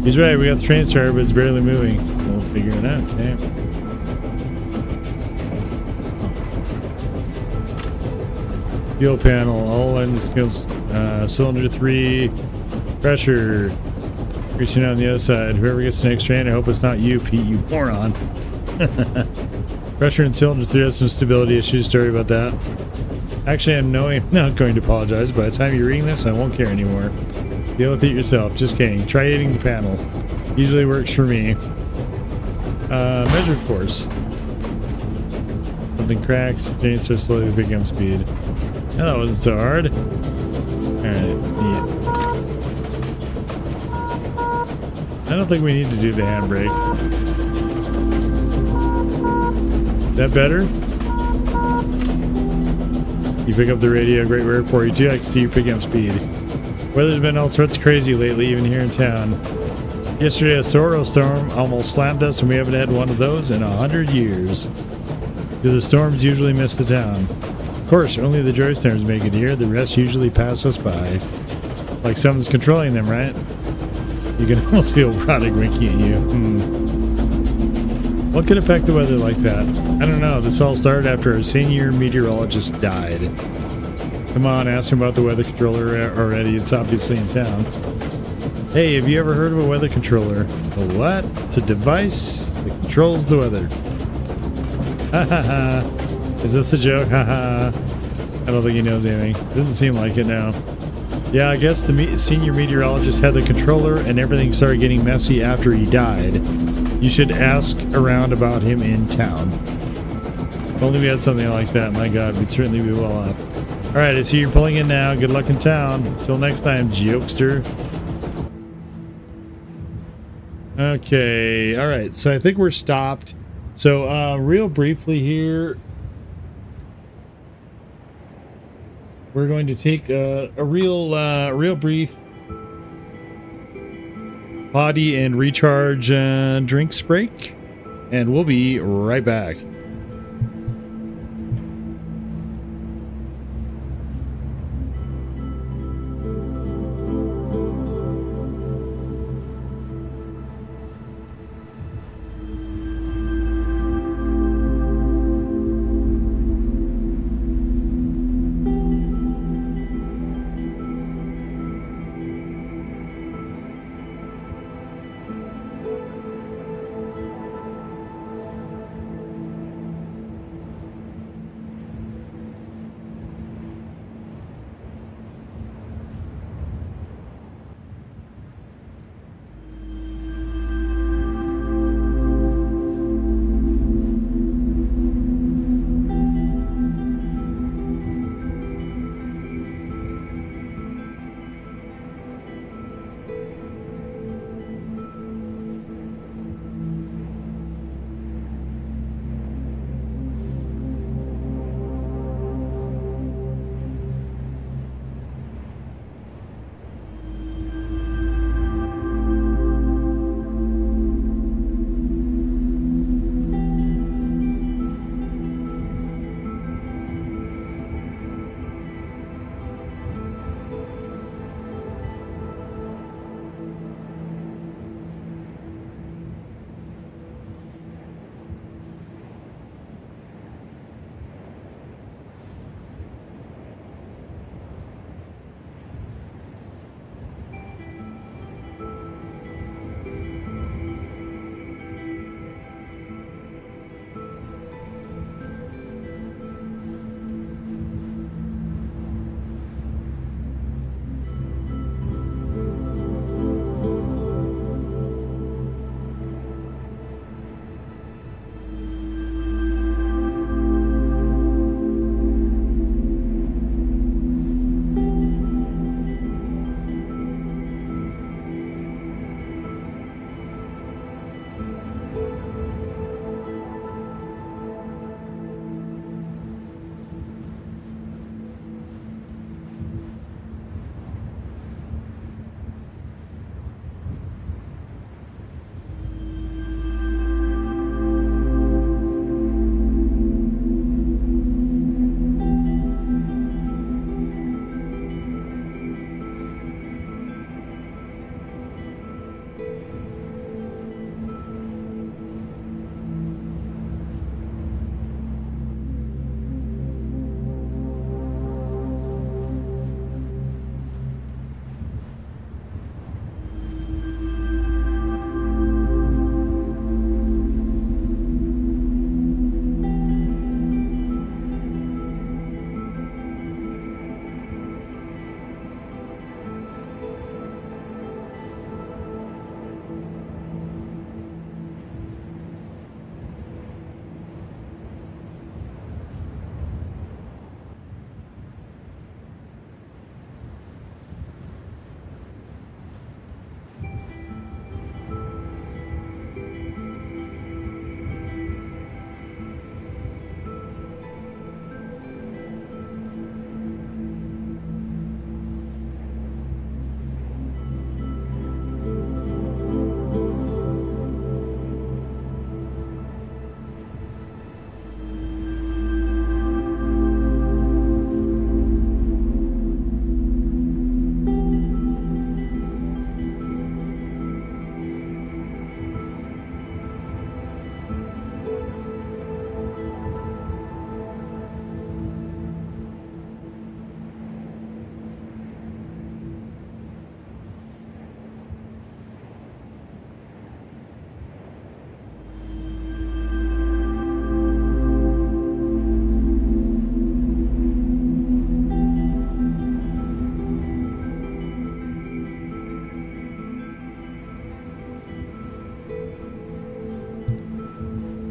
He's right. We got the train started, but it's barely moving. We'll figure it out. Okay. Fuel panel. All engines. Cylinder 3. Pressure. Reaching out on the other side. Whoever gets the next train, I hope it's not you, Pete, you moron. Pressure in cylinder 3 has some stability issues. Sorry about that. Actually, I'm not going to apologize. By the time you're reading this, I won't care anymore. Deal with it yourself. Just kidding. Try hitting the panel. Usually works for me. Measured force. Something cracks. Train starts slowly picking up speed. Oh, that wasn't so hard. Alright, neat. I don't think we need to do the handbrake. Is that better? You pick up the radio, great work for you too. I can see you picking up speed. Weather's been all sorts of crazy lately, even here in town. Yesterday, a Soro storm almost slammed us, and we haven't had one of those in 100 years. Do the storms usually miss the town? Of course, only the joy storms make it here. The rest usually pass us by. Like someone's controlling them, right? You can almost feel product winking at you. What could affect the weather like that? I don't know. This all started after our senior meteorologist died. Come on, ask him about the weather controller already. It's obviously in town. Hey, have you ever heard of a weather controller? A what? It's a device that controls the weather. Ha ha ha. Is this a joke? Ha ha. I don't think he knows anything. Doesn't seem like it now. Yeah, I guess the senior meteorologist had the controller and everything started getting messy after he died. You should ask around about him in town. If only we had something like that. My God, we'd certainly be well off. All right, I see you're pulling in now. Good luck in town. Until next time, jokester. Okay, all right. So I think we're stopped. So real briefly here, we're going to take a real brief potty and recharge drinks break, and we'll be right back.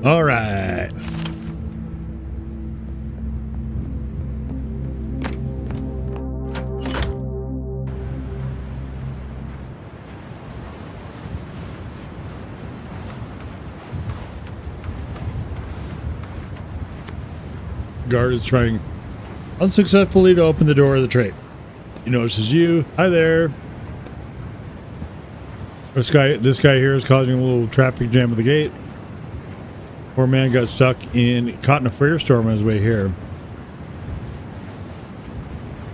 All right. Guard is trying unsuccessfully to open the door of the train. He notices you. Hi there. This guy here is causing a little traffic jam at the gate. Poor man got caught in a firestorm on his way here.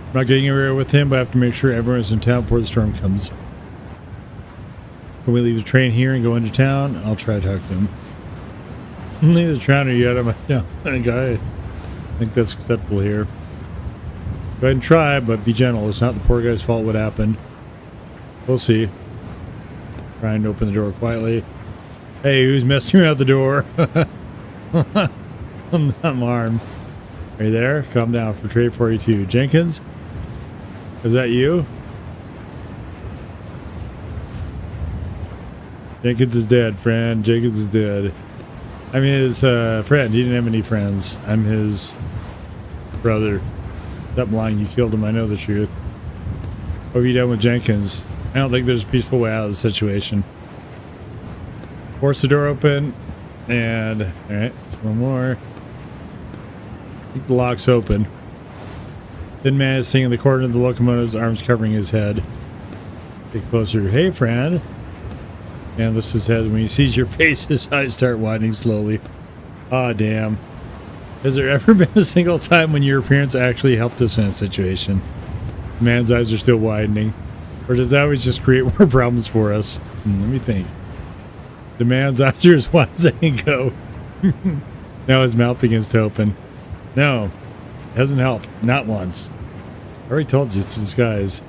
I'm not getting anywhere with him, but I have to make sure everyone's in town before the storm comes. Can we leave the train here and go into town? I'll try to talk to him. Leave the train yet? I'm like, no, guy. I think that's acceptable here. Go ahead and try, but be gentle. It's not the poor guy's fault what happened. We'll see. Trying to open the door quietly. Hey, who's messing around the door? I'm not alarmed. Are you there? Calm down for trade 42. Jenkins? Is that you? Jenkins is dead, friend. Jenkins is dead. I'm his friend. He didn't have any friends. I'm his brother. Stop lying. You killed him. I know the truth. What have you done with Jenkins? I don't think there's a peaceful way out of the situation. Force the door open. And, alright, just one more. Keep the locks open. Thin man is sitting in the corner of the locomotive's arms covering his head. Get closer. Hey, friend. Man lifts his head. When he sees your face, his eyes start widening slowly. Ah, damn. Has there ever been a single time when your appearance actually helped us in a situation? The man's eyes are still widening. Or does that always just create more problems for us? Let me think. The man's eyes are as wide as they can go. Now his mouth begins to open. No, it hasn't helped. Not once. I already told you, it's a disguise.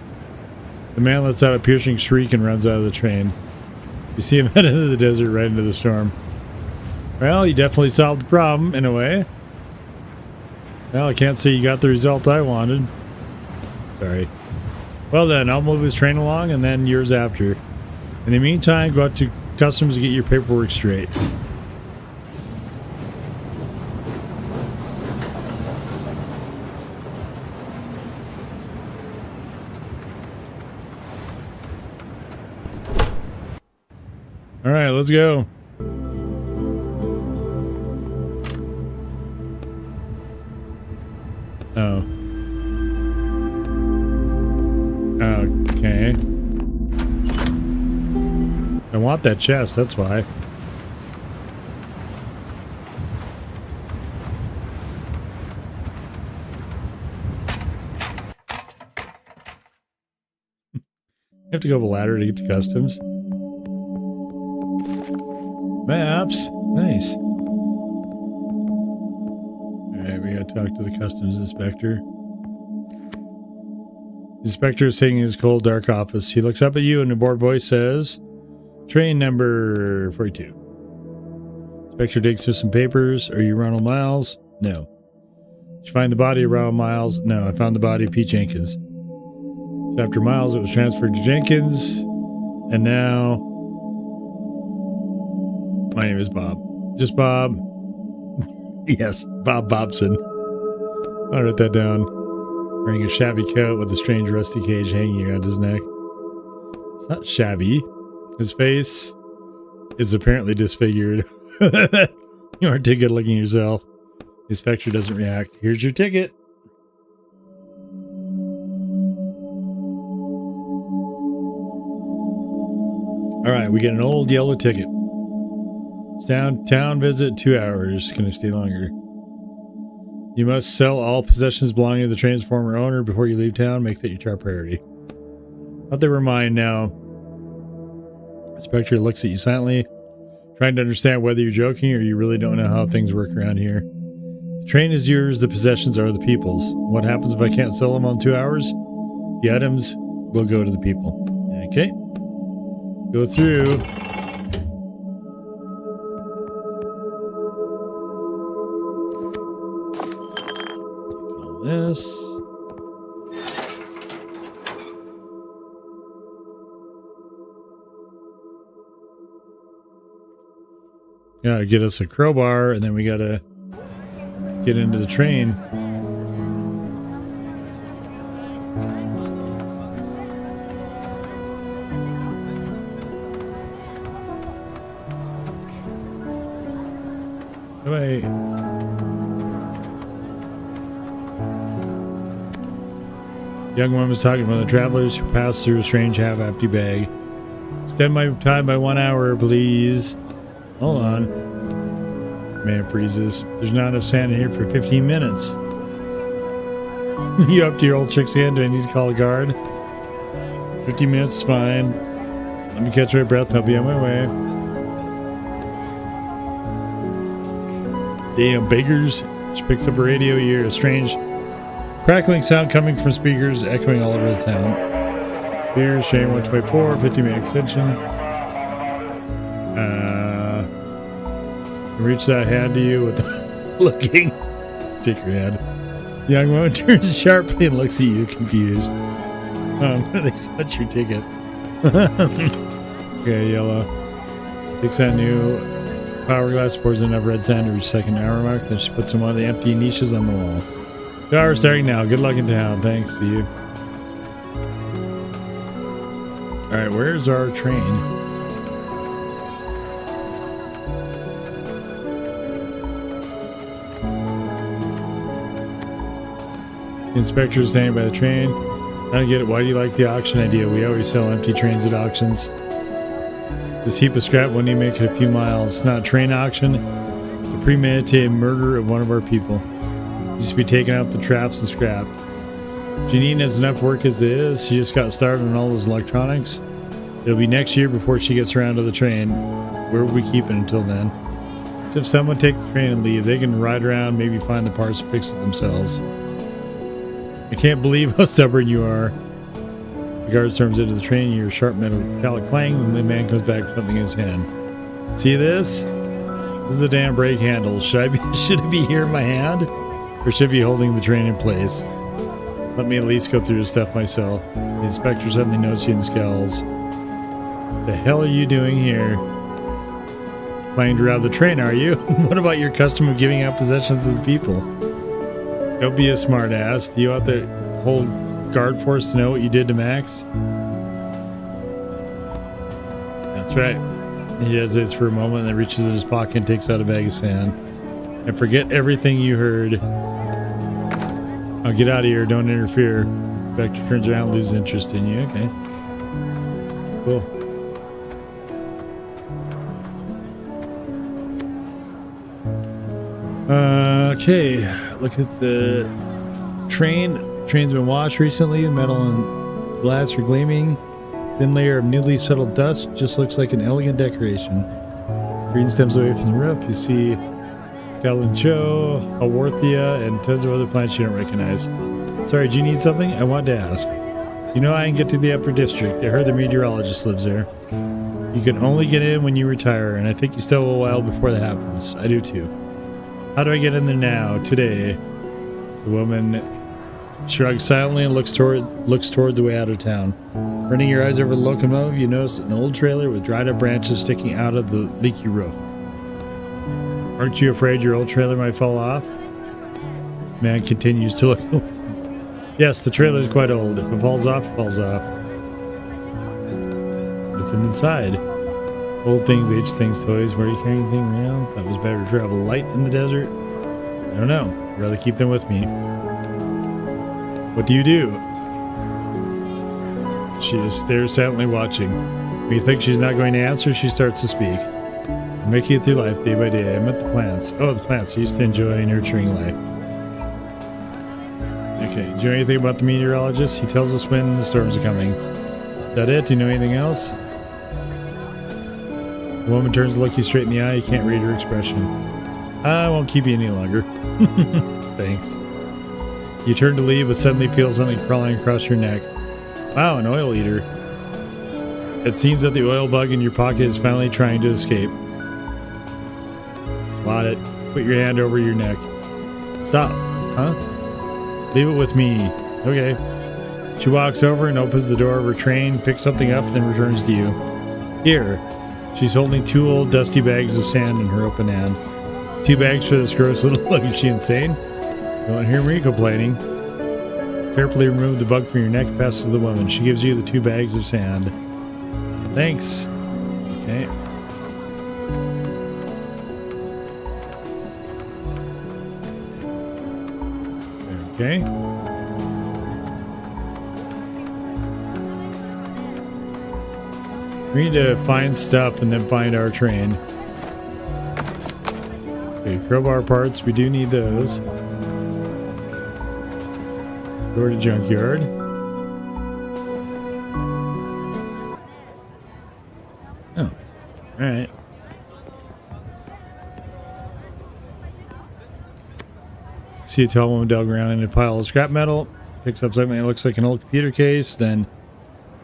The man lets out a piercing shriek and runs out of the train. You see him head into the desert, right into the storm. Well, you definitely solved the problem, in a way. Well, I can't say you got the result I wanted. Sorry. Well then, I'll move this train along, and then yours after. In the meantime, go out to customs to get your paperwork straight. All right, let's go. Oh. Okay. I want that chest, that's why. You have to go up a ladder to get to customs. Maps. Nice. Alright, we gotta talk to the customs inspector. The inspector is sitting in his cold, dark office. He looks up at you and a bored voice says, train number 42. Inspector digs through some papers. Are you Ronald Miles? No. Did you find the body of Ronald Miles? No, I found the body of Pete Jenkins. So after Miles, it was transferred to Jenkins. And now... my name is Bob. Just Bob. Yes, Bob Bobson. I'll write that down. Wearing a shabby coat with a strange rusty cage hanging around his neck. It's not shabby. His face is apparently disfigured. You aren't too good looking yourself. The inspector doesn't react. Here's your ticket. All right, we get an old yellow ticket. Town visit 2 hours. Can I stay longer? You must sell all possessions belonging to the train's former owner before you leave town. Make that your top priority. Thought they were mine now. Inspector looks at you silently, trying to understand whether you're joking or you really don't know how things work around here. The train is yours. The possessions are the people's. What happens if I can't sell them on 2 hours? The items will go to the people. Okay. Go through. This. Gotta get us a crowbar, and then we gotta get into the train. Anyway. Young woman was talking about the travelers who passed through a strange half-empty bag. Extend my time by 1 hour, please. Hold on. Man freezes. There's not enough sand in here for 15 minutes. You up to your old chick's hand? Do I need to call a guard? 15 minutes is fine. Let me catch my breath. I'll be on my way. Damn beggars. She picks up her radio. You hear a strange crackling sound coming from speakers echoing all over the town. Here's train 124, 50-minute extension. Reach that hand to you with looking. Shake your head. The young woman turns sharply and looks at you, confused. They shut your ticket. Okay, yellow. Takes that new power glass, pours enough red sand to reach second hour mark. Then she puts some of the empty niches on the wall. The hour's starting now. Good luck in town. Thanks. See you. Alright, where's our train? The inspector's standing by the train. I don't get it. Why do you like the auction idea? We always sell empty trains at auctions. This heap of scrap wouldn't even make it a few miles. It's not a train auction. It's a premeditated murder of one of our people. Used to be taking out the traps and scrapped. Janine has enough work as it is. She just got started on all those electronics. It'll be next year before she gets around to the train. Where will we keep it until then? So if someone take the train and leave, they can ride around, maybe find the parts and fix it themselves. I can't believe how stubborn you are. The guard storms into the train. You hear a sharp metallic clang, and the man comes back with something in his hand. See this? This is a damn brake handle. Should it be here in my hand? Or should I be holding the train in place? Let me at least go through the stuff myself. The inspector suddenly notices you and scowls. The hell are you doing here? Planning to rob the train, are you? What about your custom of giving out possessions to the people? Don't be a smart ass. Do you want the whole guard force to know what you did to Max? That's right. He hesitates for a moment and then reaches in his pocket and takes out a bag of sand. And forget everything you heard. I'll get out of here. Don't interfere. Inspector turns around and loses interest in you. Okay. Cool. Okay. Look at the train. Train's been washed recently. The metal and glass are gleaming. Thin layer of newly settled dust just looks like an elegant decoration. Green stems away from the roof. You see Galancho, Haworthia, and tons of other plants you don't recognize. Sorry, do you need something? I wanted to ask. You know I can get to the upper district. I heard the meteorologist lives there. You can only get in when you retire, and I think you still have a while before that happens. I do too. How do I get in there now? Today. The woman shrugs silently and looks toward the way out of town. Running your eyes over the locomotive, you notice an old trailer with dried up branches sticking out of the leaky roof. Aren't you afraid your old trailer might fall off? Man continues to look. Yes, the trailer is quite old. If it falls off, it falls off. What's inside? Old things, aged things, toys. Where are you carrying anything around? Thought it was better to travel light in the desert. I don't know. I'd rather keep them with me. What do you do? She just stares silently watching. When you think she's not going to answer, she starts to speak. I'm making it through life day by day. I met the plants. Oh, the plants. I used to enjoy nurturing life. Okay, do you know anything about the meteorologist? He tells us when the storms are coming. Is that it? Do you know anything else? The woman turns to look you straight in the eye. You can't read her expression. I won't keep you any longer. Thanks. You turn to leave, but suddenly feel something crawling across your neck. Wow, an oil eater. It seems that the oil bug in your pocket is finally trying to escape. Spot it. Put your hand over your neck. Stop. Huh? Leave it with me. Okay. She walks over and opens the door of her train, picks something up, then returns to you. Here. She's holding 2 old dusty bags of sand in her open hand. 2 bags for this gross little lug. Is she insane? You won't hear me complaining. Carefully remove the bug from your neck, pass it to the woman. She gives you the 2 bags of sand. Thanks. Okay. Okay. We need to find stuff and then find our train. Okay, crowbar parts. We do need those. Go to junkyard. Oh, all right. See a tall woman dug around in a pile of scrap metal. Picks up something that looks like an old computer case. Then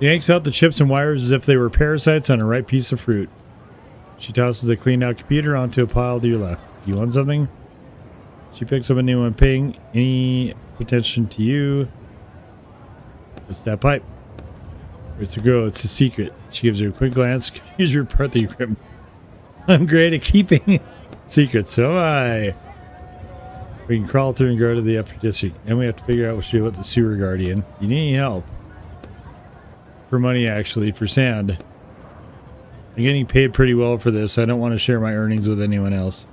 yanks out the chips and wires as if they were parasites on a ripe piece of fruit. She tosses the cleaned out computer onto a pile to your left. You want something? She picks up a new one, paying any attention to you. What's that pipe? Where's it go? It's a secret. She gives you a quick glance. Here's your part of the equipment. I'm great at keeping secrets, so am I. We can crawl through and go to the upper district. And we have to figure out what to do with the sewer guardian. You need any help? For money, actually, for sand. I'm getting paid pretty well for this. I don't want to share my earnings with anyone else.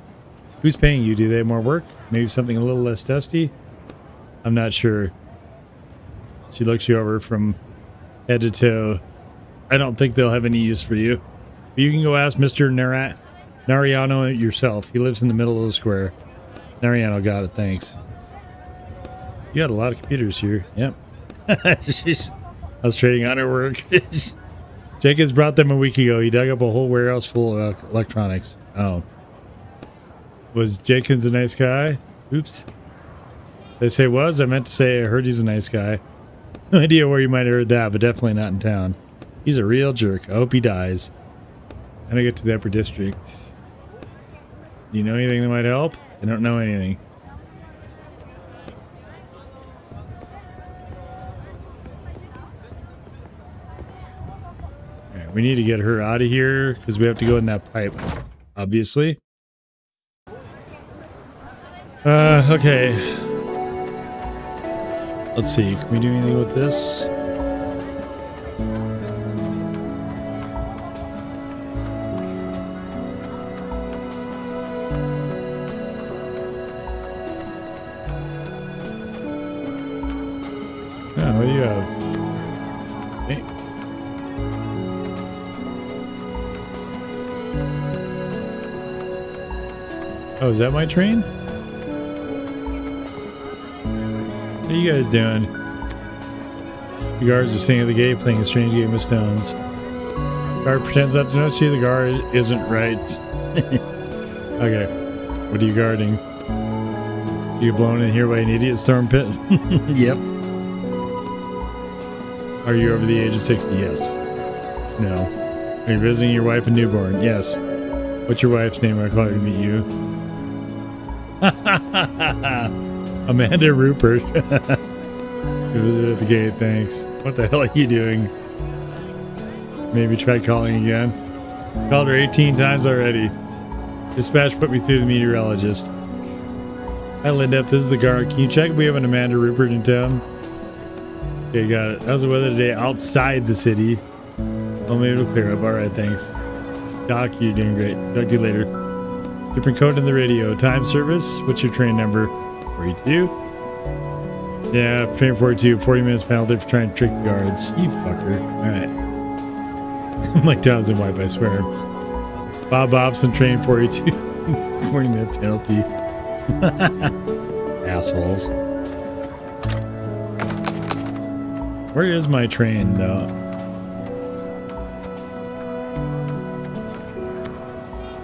Who's paying you? Do they have more work? Maybe something a little less dusty? I'm not sure. She looks you over from head to toe. I don't think they'll have any use for you. But you can go ask Mr. Nariano yourself. He lives in the middle of the square. Nariano got it, thanks. You got a lot of computers here. Yep. I was trading on her work. Jenkins brought them a week ago. He dug up a whole warehouse full of electronics. Oh. Was Jenkins a nice guy? Oops. Did I say was? I meant to say I heard he's a nice guy. No idea where you might have heard that, but definitely not in town. He's a real jerk. I hope he dies. And I get to the upper district. Do you know anything that might help? I don't know anything. Alright, we need to get her out of here because we have to go in that pipe, obviously. Okay. Let's see. Can we do anything with this? Oh, what do you have? Hey. Oh, is that my train? What are you guys doing? The guards are sitting at the gate playing a strange game of stones. The guard pretends not to notice you. The guard isn't right. Okay. What are you guarding? You blown in here by an idiot storm pit? Yep. Are you over the age of 60? Yes. No. Are you visiting your wife and newborn? Yes. What's your wife's name? I call her to meet you. Amanda Rupert. You visited at the gate, thanks. What the hell are you doing? Maybe try calling again. Called her 18 times already. Dispatch put me through the meteorologist. Hi Linda, if this is the guard, can you check if we have an Amanda Rupert in town? Okay, got it. How's the weather today outside the city? Well, maybe it'll clear up. Alright, thanks. Doc, you're doing great. Talk to you later. Different code in the radio. Time service. What's your train number? 42? Yeah, train 42. 40 minutes penalty for trying to trick the guards. You fucker. Alright. Mike Townsend wipe, I swear. Bob Bobson, train 42. 40 minute penalty. Assholes. Where is my train, though?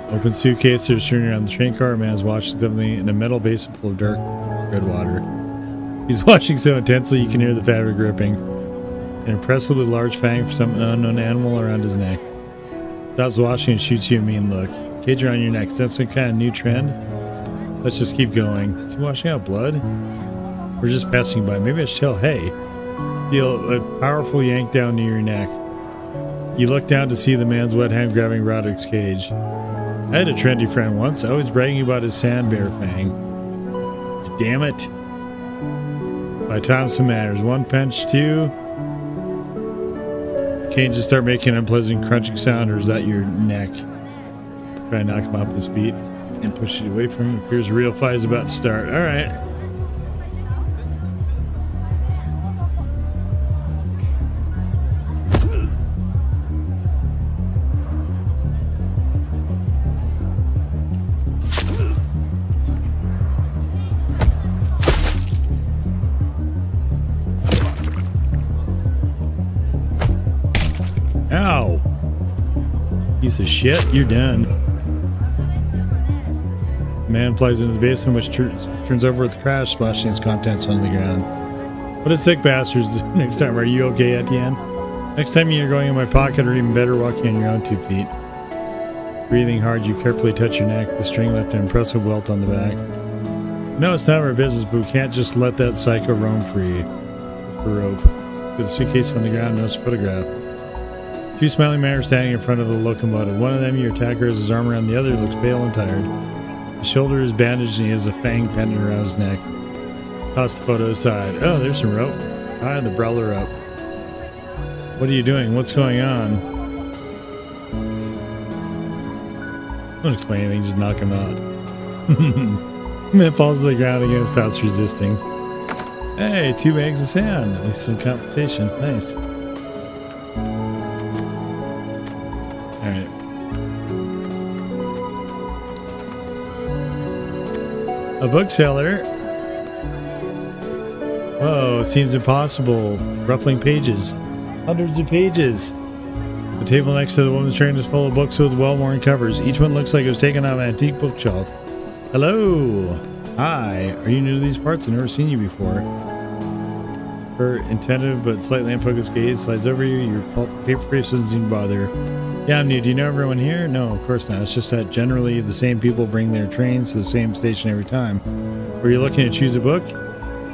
Open suitcase, there's turning around the train car. A man is washing something in a metal basin full of dark red water. He's washing so intensely you can hear the fabric dripping. An impressively large fang for some unknown animal around his neck. Stops washing and shoots you a mean look. Cage around your neck. Is that some kind of new trend? Let's just keep going. Is he washing out blood? We're just passing by. Maybe I should tell, hey. Feel a powerful yank down near your neck. You look down to see the man's wet hand grabbing Roderick's cage. I had a trendy friend once, always bragging about his sand bear fang. Damn it. By time some matters. 1 pinch, 2. Can't just start making an unpleasant crunching sound, or is that your neck? Try to knock him off his feet and push it away from him. Appears a real fight is about to start. Alright. Ow! Piece of shit, you're done. The man flies into the basin, which turns over with a crash, splashing its contents onto the ground. What a sick bastards. Next time, are you okay, Etienne? Next time you're going in my pocket, or even better, walking on your own 2 feet. Breathing hard, you carefully touch your neck. The string left an impressive welt on the back. No, it's not our business, but we can't just let that psycho roam free. For rope. With the suitcase on the ground, no photograph. 2 smiling men are standing in front of the locomotive. One of them, your attacker, has his arm around the other, looks pale and tired. His shoulder is bandaged and he has a fang pendant around his neck. Toss the photo aside. Oh, there's some rope. Tie the brawler up. What are you doing? What's going on? Don't explain anything, just knock him out. Man falls to the ground again and stops resisting. Hey, 2 bags of sand. At least some compensation. Nice. Alright. A bookseller. Whoa, seems impossible. Ruffling pages. Hundreds of pages. The table next to the woman's train is full of books with well-worn covers. Each one looks like it was taken off an antique bookshelf. Hello. Hi. Are you new to these parts? I've never seen you before. Her attentive but slightly unfocused gaze slides over you. Your paper face doesn't seem to bother. Yeah, I'm new. Do you know everyone here? No, of course not. It's just that generally the same people bring their trains to the same station every time. Were you looking to choose a book?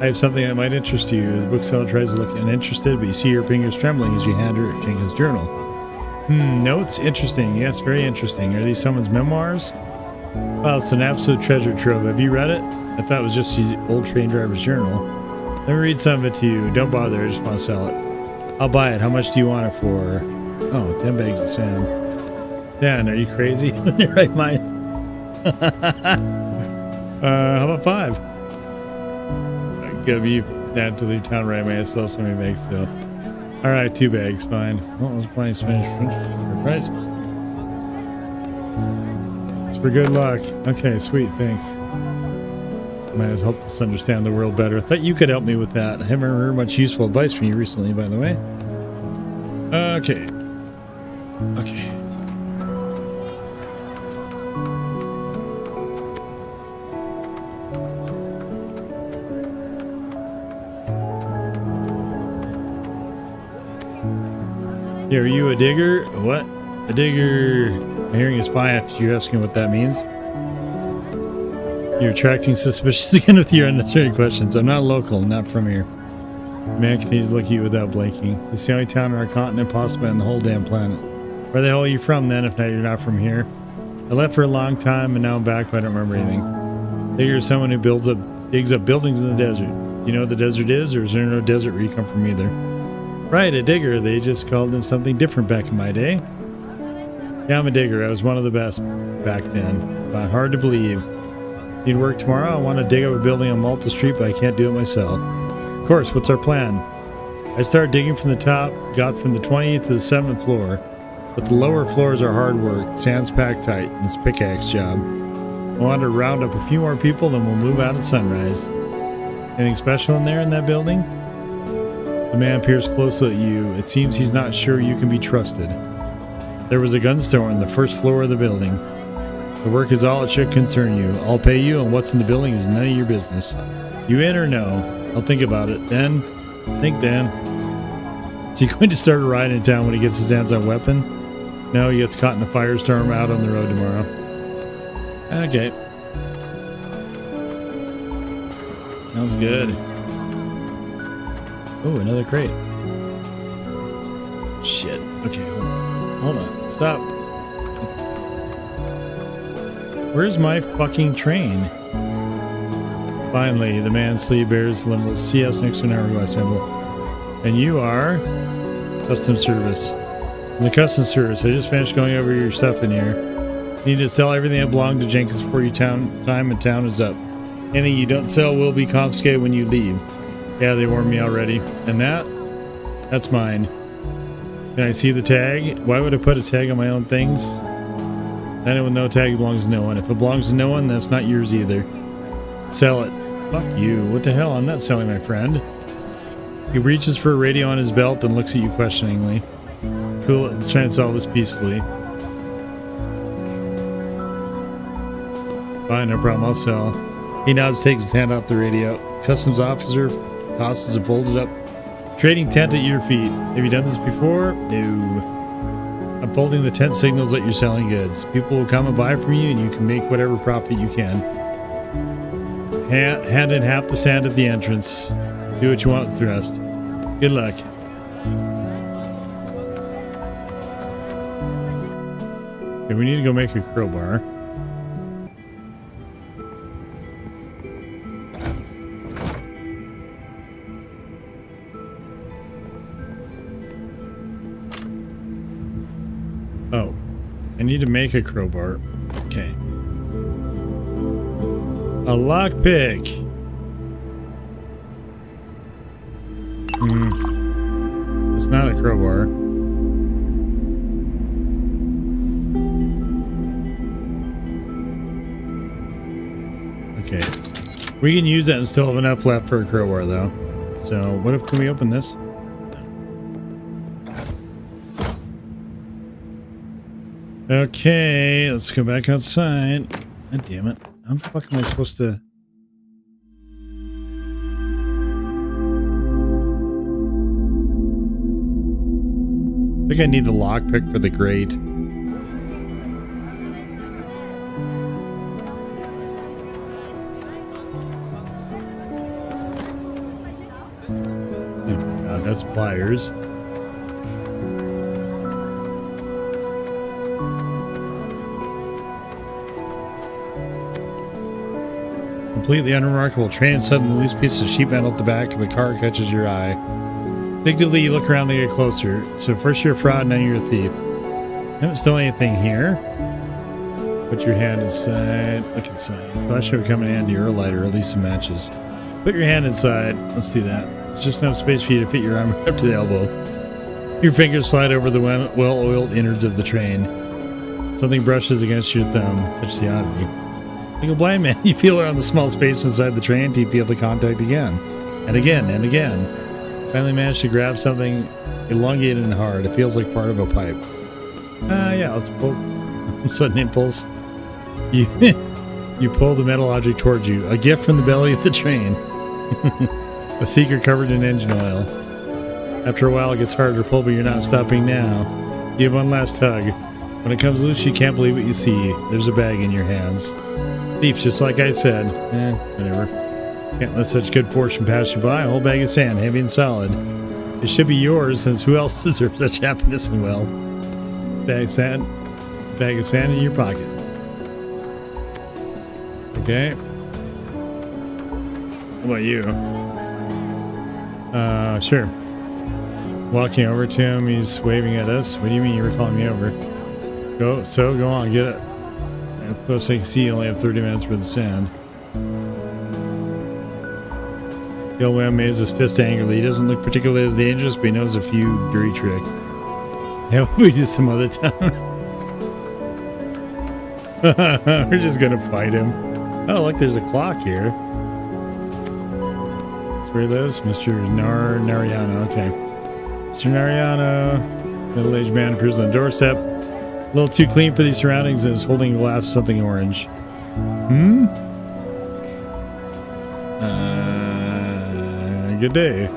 I have something that might interest you. The bookseller tries to look uninterested, but you see her fingers trembling as you hand her Jenkins' journal. Notes? Interesting. Yes, very interesting. Are these someone's memoirs? Well, it's an absolute treasure trove. Have you read it? I thought it was just the old train driver's journal. Let me read some of it to you. Don't bother. I just want to sell it. I'll buy it. How much do you want it for? Oh, 10 bags of sand. 10. Are you crazy? In your right mind? How about 5? I'm gonna be down to leave town right. I may sell so many bags still. All right, 2 bags, fine. Well, I was playing Spanish French for a price. It's for good luck. Okay, sweet, thanks. Might have helped us understand the world better. I thought you could help me with that. I haven't heard much useful advice from you recently, by the way. Okay. Okay. Yeah, are you a digger? What? A digger. My hearing is fine after you asking what that means. You're attracting suspicious again with your unnecessary questions. I'm not local, not from here. The man continues to look at you without blinking. This is the only town on our continent, possibly on the whole damn planet. Where the hell are you from then, if you're not from here? I left for a long time and now I'm back, but I don't remember anything. Digger is someone who digs up buildings in the desert. You know what the desert is, or is there no desert where you come from either? Right, a digger. They just called him something different back in my day. Yeah, I'm a digger. I was one of the best back then. But hard to believe. Need work tomorrow? I want to dig up a building on Malta Street, but I can't do it myself. Of course, what's our plan? I started digging from the top, got from the 20th to the 7th floor. But the lower floors are hard work. Sand's packed tight, and it's a pickaxe job. I want to round up a few more people, then we'll move out at sunrise. Anything special in there in that building? The man peers closely at you. It seems he's not sure you can be trusted. There was a gun store on the first floor of the building. The work is all it should concern you. I'll pay you, and what's in the building is none of your business. You in or no? I'll think about it. Then? Think then. Is he going to start a riot in town when he gets his hands on a weapon? No, he gets caught in a firestorm out on the road tomorrow. Okay. Sounds good. Oh, another crate. Shit. Okay, hold on. Stop. Where's my fucking train? Finally, the man's sleeve bears the CS next to an hourglass symbol. And you are? Custom service. In the custom service, I just finished going over your stuff in here. You need to sell everything that belonged to Jenkins before your time in town is up. Anything you don't sell will be confiscated when you leave. Yeah, they warned me already. And that's mine. Can I see the tag? Why would I put a tag on my own things? Then with no tag belongs to no one. If it belongs to no one, that's not yours either. Sell it. Fuck you. What the hell? I'm not selling my friend. He reaches for a radio on his belt and looks at you questioningly. Cool, let's try and solve this peacefully. Fine, no problem, I'll sell. He nods, takes his hand off the radio. Customs officer tosses a folded up trading tent at your feet. Have you done this before? No. I'm folding the tent signals that you're selling goods. People will come and buy from you and you can make whatever profit you can. Hand in half the sand at the entrance. Do what you want with the rest. Good luck. Okay, we need to go make a crowbar. Oh, I need to make a crowbar. Okay. A lockpick. It's not a crowbar. Okay. We can use that and still have enough left for a crowbar though. So what if, can we open this? Okay, let's go back outside. God damn it. How the fuck am I supposed to... I think I need the lockpick for the grate. Oh my god, that's pliers. Completely unremarkable. Train suddenly loose piece of sheet metal at the back of the car catches your eye. Instinctively, you look around to get closer. So first you're a fraud, now you're a thief. Don't steal anything here. Put your hand inside. Look inside. Flash would come in handy, or a lighter, or at least some matches. Put your hand inside. Let's do that. There's just enough space for you to fit your arm up to the elbow. Your fingers slide over the well-oiled innards of the train. Something brushes against your thumb. Touch the oddity. Like a blind man, you feel around the small space inside the train until you feel the contact again. And again, and again. Finally managed to grab something elongated and hard. It feels like part of a pipe. Yeah, let's pull. Sudden impulse. You pull the metal object towards you. A gift from the belly of the train. A secret covered in engine oil. After a while, it gets harder to pull, but you're not stopping now. You have one last tug. When it comes loose, you can't believe what you see. There's a bag in your hands. Thief, just like I said. Whatever. Can't let such good fortune pass you by. A whole bag of sand, heavy and solid. It should be yours, since who else deserves such happiness and wealth? Bag of sand in your pocket. Okay. How about you? Sure. Walking over to him, he's waving at us. What do you mean you were calling me over? Go on, get it. Up close I can see, you only have 30 minutes for the sand. The old man waves his fist angrily. He doesn't look particularly dangerous, but he knows a few dirty tricks. Yeah, we do some other time. We're just gonna fight him. Oh, look, there's a clock here. That's where he lives, Mr. Nariano. Okay, Mr. Nariano, middle-aged man, appears on the doorstep. A little too clean for these surroundings, and is holding a glass of something orange. Good day.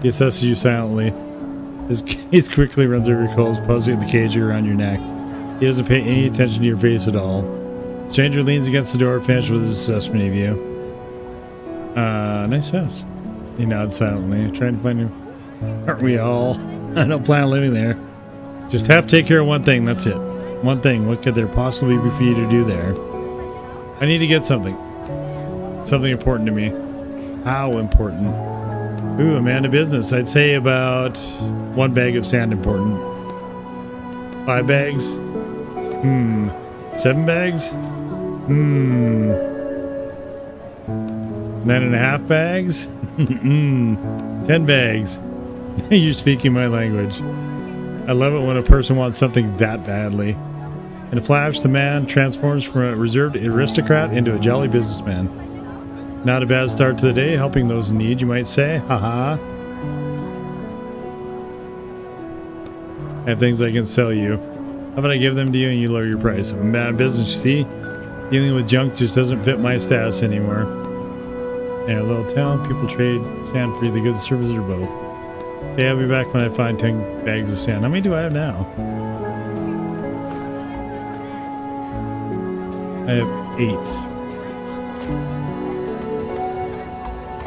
He assesses you silently. He quickly runs over your clothes, pausing the cage around your neck. He doesn't pay any attention to your face at all. Stranger leans against the door, finished with his assessment of you. Nice house. He nods silently, trying to find him. Aren't we all? I don't plan on living there. Just have to take care of one thing. That's it. One thing. What could there possibly be for you to do there? I need to get something. Something important to me. How important? Ooh, a man of business. I'd say about 1 bag of sand important. 5 bags? 7 bags? 9.5 bags? 10 bags. You're speaking my language. I love it when a person wants something that badly. In a flash, the man transforms from a reserved aristocrat into a jolly businessman. Not a bad start to the day, helping those in need, you might say. Haha. I have things I can sell you. How about I give them to you and you lower your price? I'm a man of business, you see? Dealing with junk just doesn't fit my status anymore. In a little town, people trade sand for either goods, services, or both. Okay, I'll be back when I find 10 bags of sand. How many do I have now? I have 8.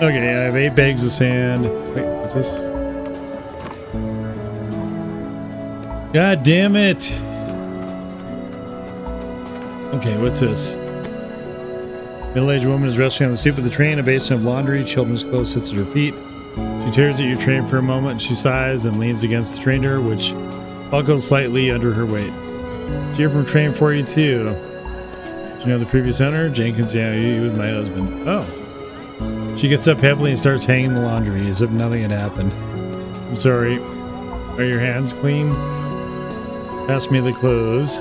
Okay, I have 8 bags of sand. Wait, what's this? God damn it! Okay, what's this? Middle-aged woman is resting on the stoop of the train. A basin of laundry, children's clothes sits at her feet. She tears at your train for a moment. She sighs and leans against the train door, which buckles slightly under her weight. Cheer from train 42. Do you know the previous owner? Jenkins, yeah, he was my husband. Oh. She gets up heavily and starts hanging the laundry as if nothing had happened. I'm sorry. Are your hands clean? Pass me the clothes.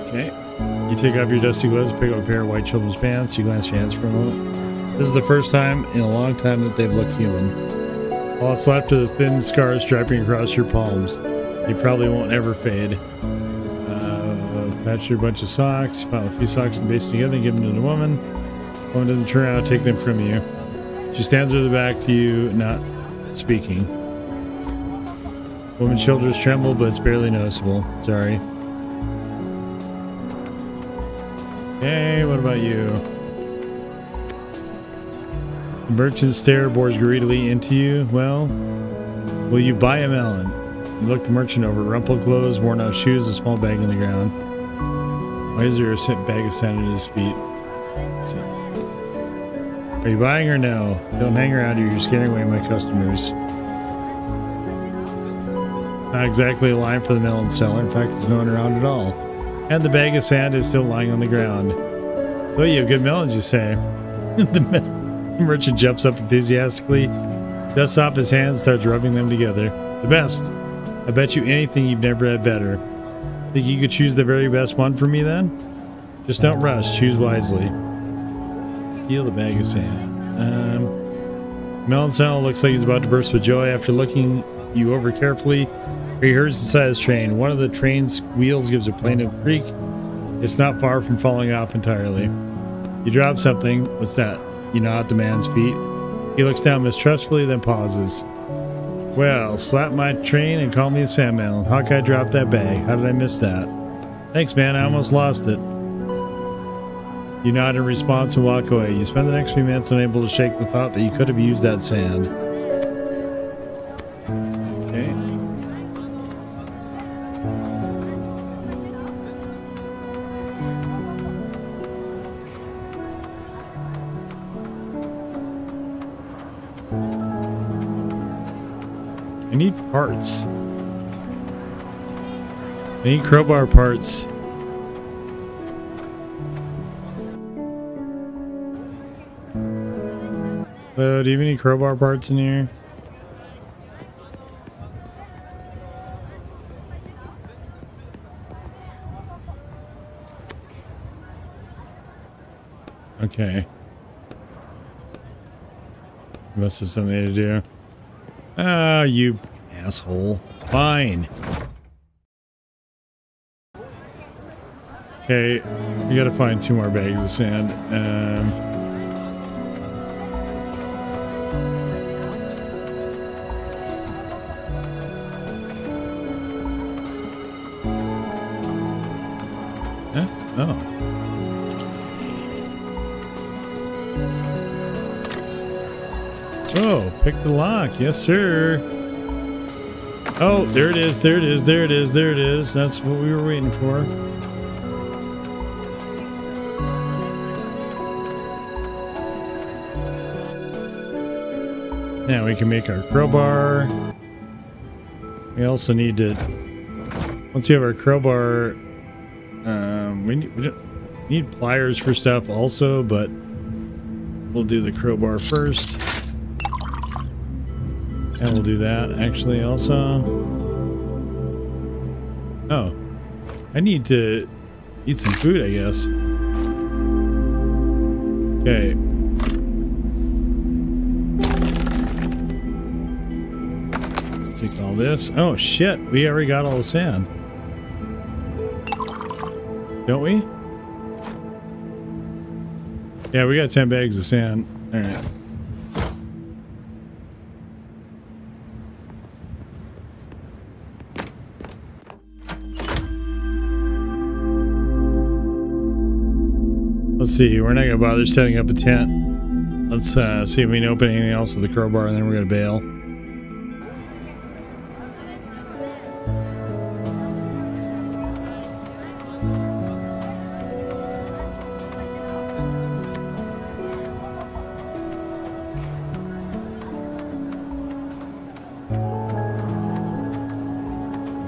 Okay. You take off your dusty gloves, pick up a pair of white children's pants. You glance your hands for a moment. This is the first time in a long time that they've looked human. All that's left are the thin scars striping across your palms. They probably won't ever fade. Patch your bunch of socks, pile a few socks and basin together and give them to the woman. The woman doesn't turn around and take them from you. She stands with her back to you, not speaking. Woman's shoulders tremble, but it's barely noticeable. Sorry. Okay, what about you? The merchant stare bores greedily into you. Well, will you buy a melon? You look the merchant over. Rumpled clothes, worn out shoes, a small bag on the ground. Why is there a bag of sand at his feet? Are you buying or no? Don't hang around here. You're scaring away my customers. Not exactly a line for the melon seller. In fact, there's no one around at all. And the bag of sand is still lying on the ground. So you have good melons, you say. The merchant jumps up enthusiastically, dusts off his hands, and starts rubbing them together. The best. I bet you anything you've never had better. Think you could choose the very best one for me then? Just don't rush. Choose wisely. Steal the bag of sand. Melon Sentinel looks like he's about to burst with joy after looking you over carefully. He hears the side of his train. One of the train's wheels gives a plaintive creak. It's not far from falling off entirely. You drop something. What's that? You know, at the man's feet. He looks down mistrustfully, then pauses. Well, slap my train and call me a sandman. How could I drop that bag? How did I miss that? Thanks, man. I almost lost it. You nod in response and walk away. You spend the next few minutes unable to shake the thought that you could have used that sand. Okay. I need parts. I need crowbar parts. Do you have any crowbar parts in here? Okay. Must have something to do. Ah, you asshole. Fine. Okay, we gotta find 2 more bags of sand. Huh? Oh. Oh. pick the lock. Yes, sir. Oh, there it is. There it is. There it is. There it is. That's what we were waiting for. Now we can make our crowbar. We also need to, once you have our crowbar, we don't need pliers for stuff also, but we'll do the crowbar first. And we'll do that actually also. Oh, I need to eat some food, I guess. Okay. Take all this. Oh shit, we already got all the sand. Don't we? Yeah, we got 10 bags of sand. All right. Let's see, we're not gonna bother setting up a tent. Let's see if we can open anything else with the crowbar, and then we're gonna bail.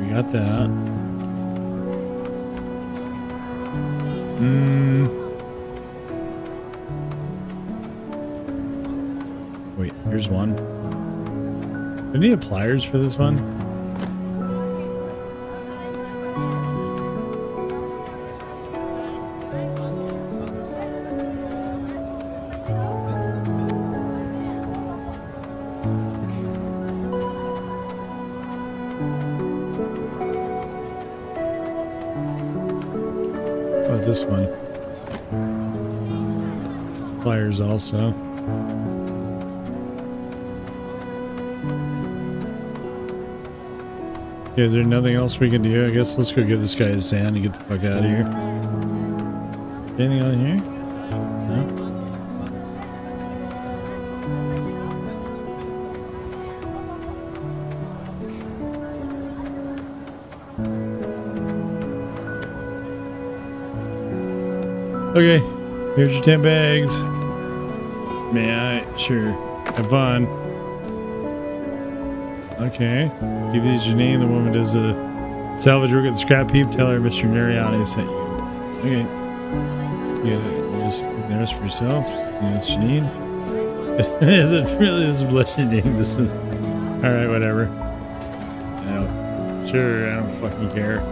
We got that. Wait, here's one. Do I need pliers for this one? How about this one? Pliers also. Okay, is there nothing else we can do? I guess let's go give this guy his sand and get the fuck out of here. Anything on here? No? Okay, here's your 10 bags. May I? Sure. Have fun. Okay. Give these your name. The woman does the salvage work at the scrap heap. Tell her Mr. Nariani sent you. Okay. You just keep the rest for yourself. That's what you need. Is it really this blushing name? This is. Alright, whatever. No. Sure, I don't fucking care.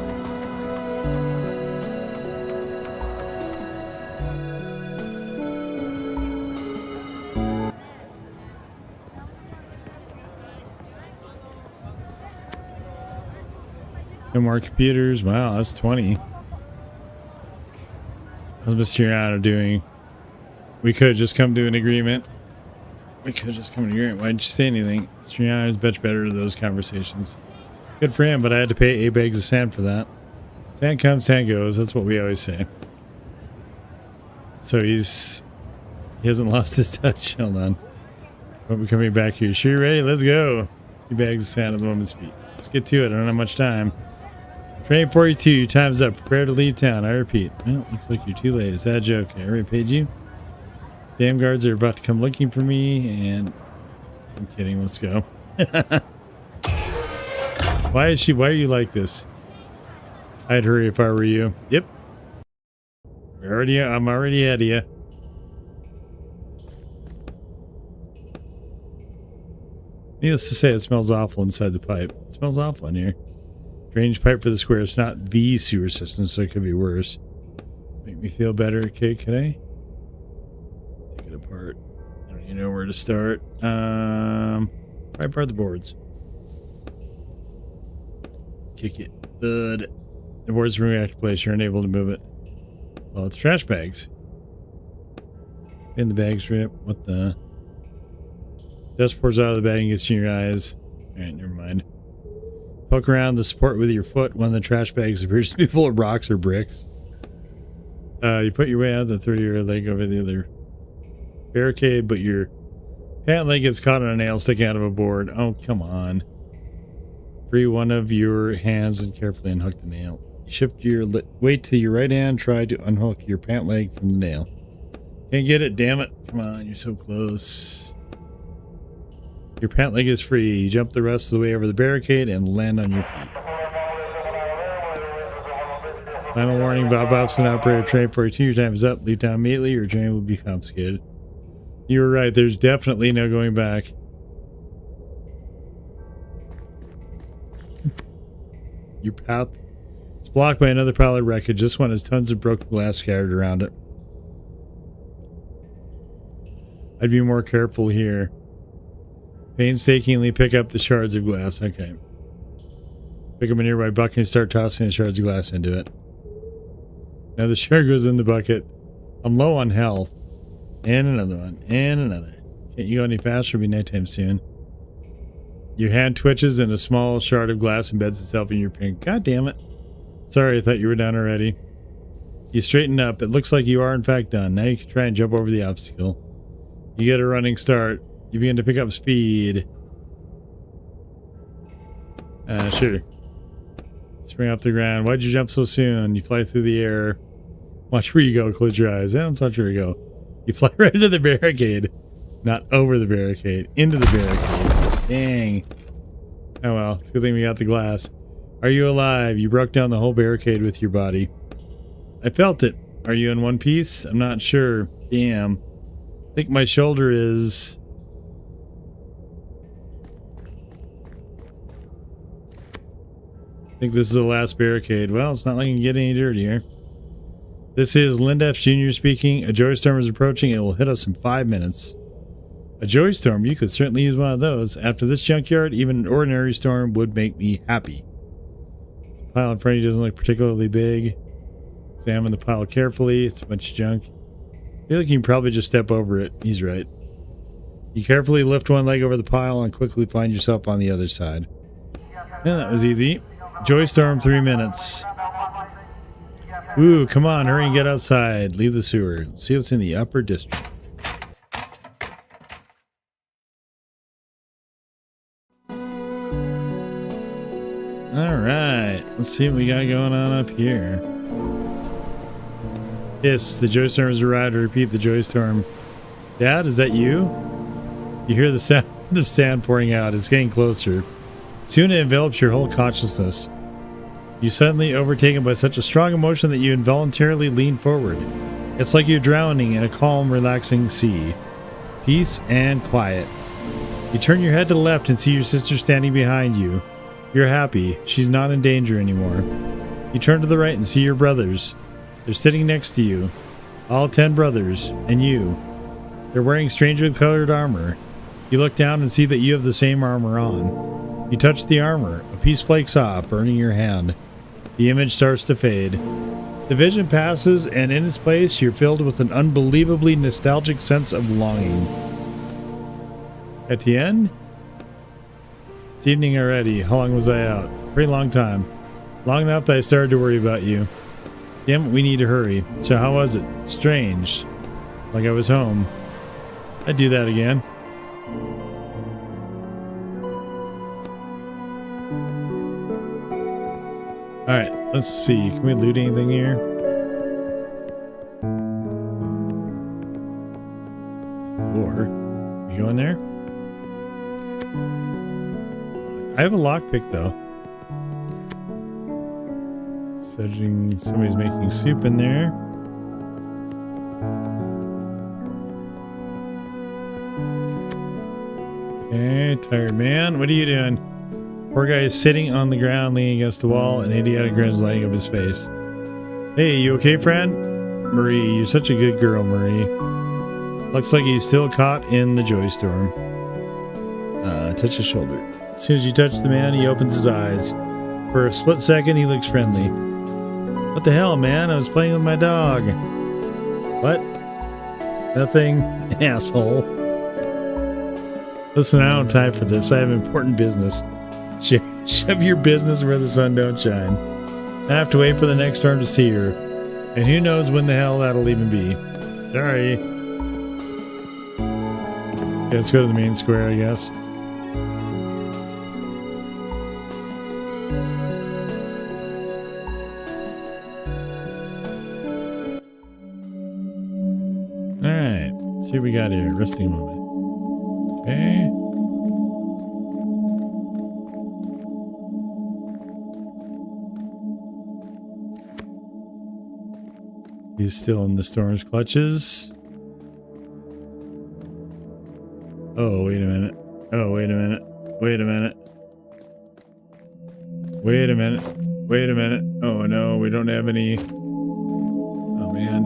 No more computers. Wow, that's 20. How's Mr. Nariani doing? We could have just come to an agreement. We could have just come to an agreement. Why didn't you say anything? Mr. Nariani is much better at those conversations. Good for him, but I had to pay 8 bags of sand for that. Sand comes, sand goes. That's what we always say. So he hasn't lost his touch. Hold on. Won't be coming back here. Sure, you ready? Let's go. 2 bags of sand at the woman's feet. Let's get to it. I don't have much time. Train 42. Time's up. Prepare to leave town. I repeat. Well, looks like you're too late. Is that a joke? I already paid you. Damn guards are about to come looking for me, and I'm kidding. Let's go. Why are you like this? I'd hurry if I were you. Yep. I'm already ahead of you. Needless to say, it smells awful inside the pipe. It smells awful in here. Drainage pipe for the square. It's not the sewer system, so it could be worse. Make me feel better. Okay, can I take it apart? I don't even know where to start. Right apart the boards. Kick it. Thud. The boards are react to place. You're unable to move it. Well, it's trash bags. In the bag strip. What the? Dust pours out of the bag and gets in your eyes. Alright, never mind. Poke around the support with your foot. One of the trash bags appears to be full of rocks or bricks. You put your way out to throw your leg over the other barricade, but your Pant leg gets caught on a nail sticking out of a board. Oh, come on. Free one of your hands and carefully unhook the nail. Shift your weight to your right hand. Try to unhook your pant leg from the nail. Can't get it, damn it. Come on, you're so close. Your pant leg is free. You jump the rest of the way over the barricade and land on your feet. Final warning, Bob Bobson, operator train 42. Your time is up. Leave town immediately. Your train will be confiscated. You were right. There's definitely no going back. Your path is blocked by another pile of wreckage. This one has tons of broken glass scattered around it. I'd be more careful here. Painstakingly pick up the shards of glass. Okay. Pick up a nearby bucket and start tossing the shards of glass into it. Now the shard goes in the bucket. I'm low on health. And another one. And another. Can't you go any faster? It'll be nighttime soon. Your hand twitches and a small shard of glass embeds itself in your pink. God damn it. Sorry, I thought you were done already. You straighten up. It looks like you are in fact done. Now you can try and jump over the obstacle. You get a running start. You begin to pick up speed. Sure. Spring off the ground. Why'd you jump so soon? You fly through the air. Watch where you go. Close your eyes. That's not where you go. You fly right into the barricade. Not over the barricade. Into the barricade. Dang. Oh well. It's a good thing we got the glass. Are you alive? You broke down the whole barricade with your body. I felt it. Are you in one piece? I'm not sure. Damn. I think my shoulder is... I think this is the last barricade. Well, it's not like I can get any dirtier. This is Lindef Jr. speaking. A joy storm is approaching. It will hit us in 5 minutes. A joy storm? You could certainly use one of those. After this junkyard, even an ordinary storm would make me happy. The pile in front of you doesn't look particularly big. Examine the pile carefully. It's a bunch of junk. I feel like you can probably just step over it. He's right. You carefully lift one leg over the pile and quickly find yourself on the other side. And that was easy. Joy storm, 3 minutes. Ooh, come on, hurry and get outside. Leave the sewer. Let's see what's in the upper district. Alright, let's see what we got going on up here. Yes, the joy storm has arrived. To repeat, the joy storm. Dad, is that you? You hear the sound of the sand pouring out. It's getting closer. Soon it envelops your whole consciousness. You're suddenly overtaken by such a strong emotion that you involuntarily lean forward. It's like you're drowning in a calm, relaxing sea. Peace and quiet. You turn your head to the left and see your sister standing behind you. You're happy. She's not in danger anymore. You turn to the right and see your brothers. They're sitting next to you. All 10 brothers. And you. They're wearing strangely colored armor. You look down and see that you have the same armor on. You touch the armor. A piece flakes off, burning your hand. The image starts to fade. The vision passes, and in its place, you're filled with an unbelievably nostalgic sense of longing. Etienne? It's evening already. How long was I out? Pretty long time. Long enough that I started to worry about you. Damn it, we need to hurry. So how was it? Strange. Like I was home. I'd do that again. Alright, let's see. Can we loot anything here? Or, you go in there? I have a lockpick though. Somebody's making soup in there. Okay, tired man. What are you doing? Poor guy is sitting on the ground leaning against the wall. An idiotic grin is lighting up his face. Hey, you okay, friend? Marie, you're such a good girl, Marie. Looks like he's still caught in the joy storm. Touch his shoulder. As soon as you touch the man, he opens his eyes. For a split second, he looks friendly. What the hell, man? I was playing with my dog. What? Nothing, asshole. Listen, I don't have time for this. I have important business. Shove your business where the sun don't shine. I have to wait for the next storm to see her. And who knows when the hell that'll even be. Sorry. Yeah, let's go to the main square, I guess. Alright, let's see what we got here. Resting moment. Okay. He's still in the storm's clutches. Oh, wait a minute. Oh, wait a minute. Wait a minute. Wait a minute. Wait a minute. Oh, no, we don't have any. Oh, man.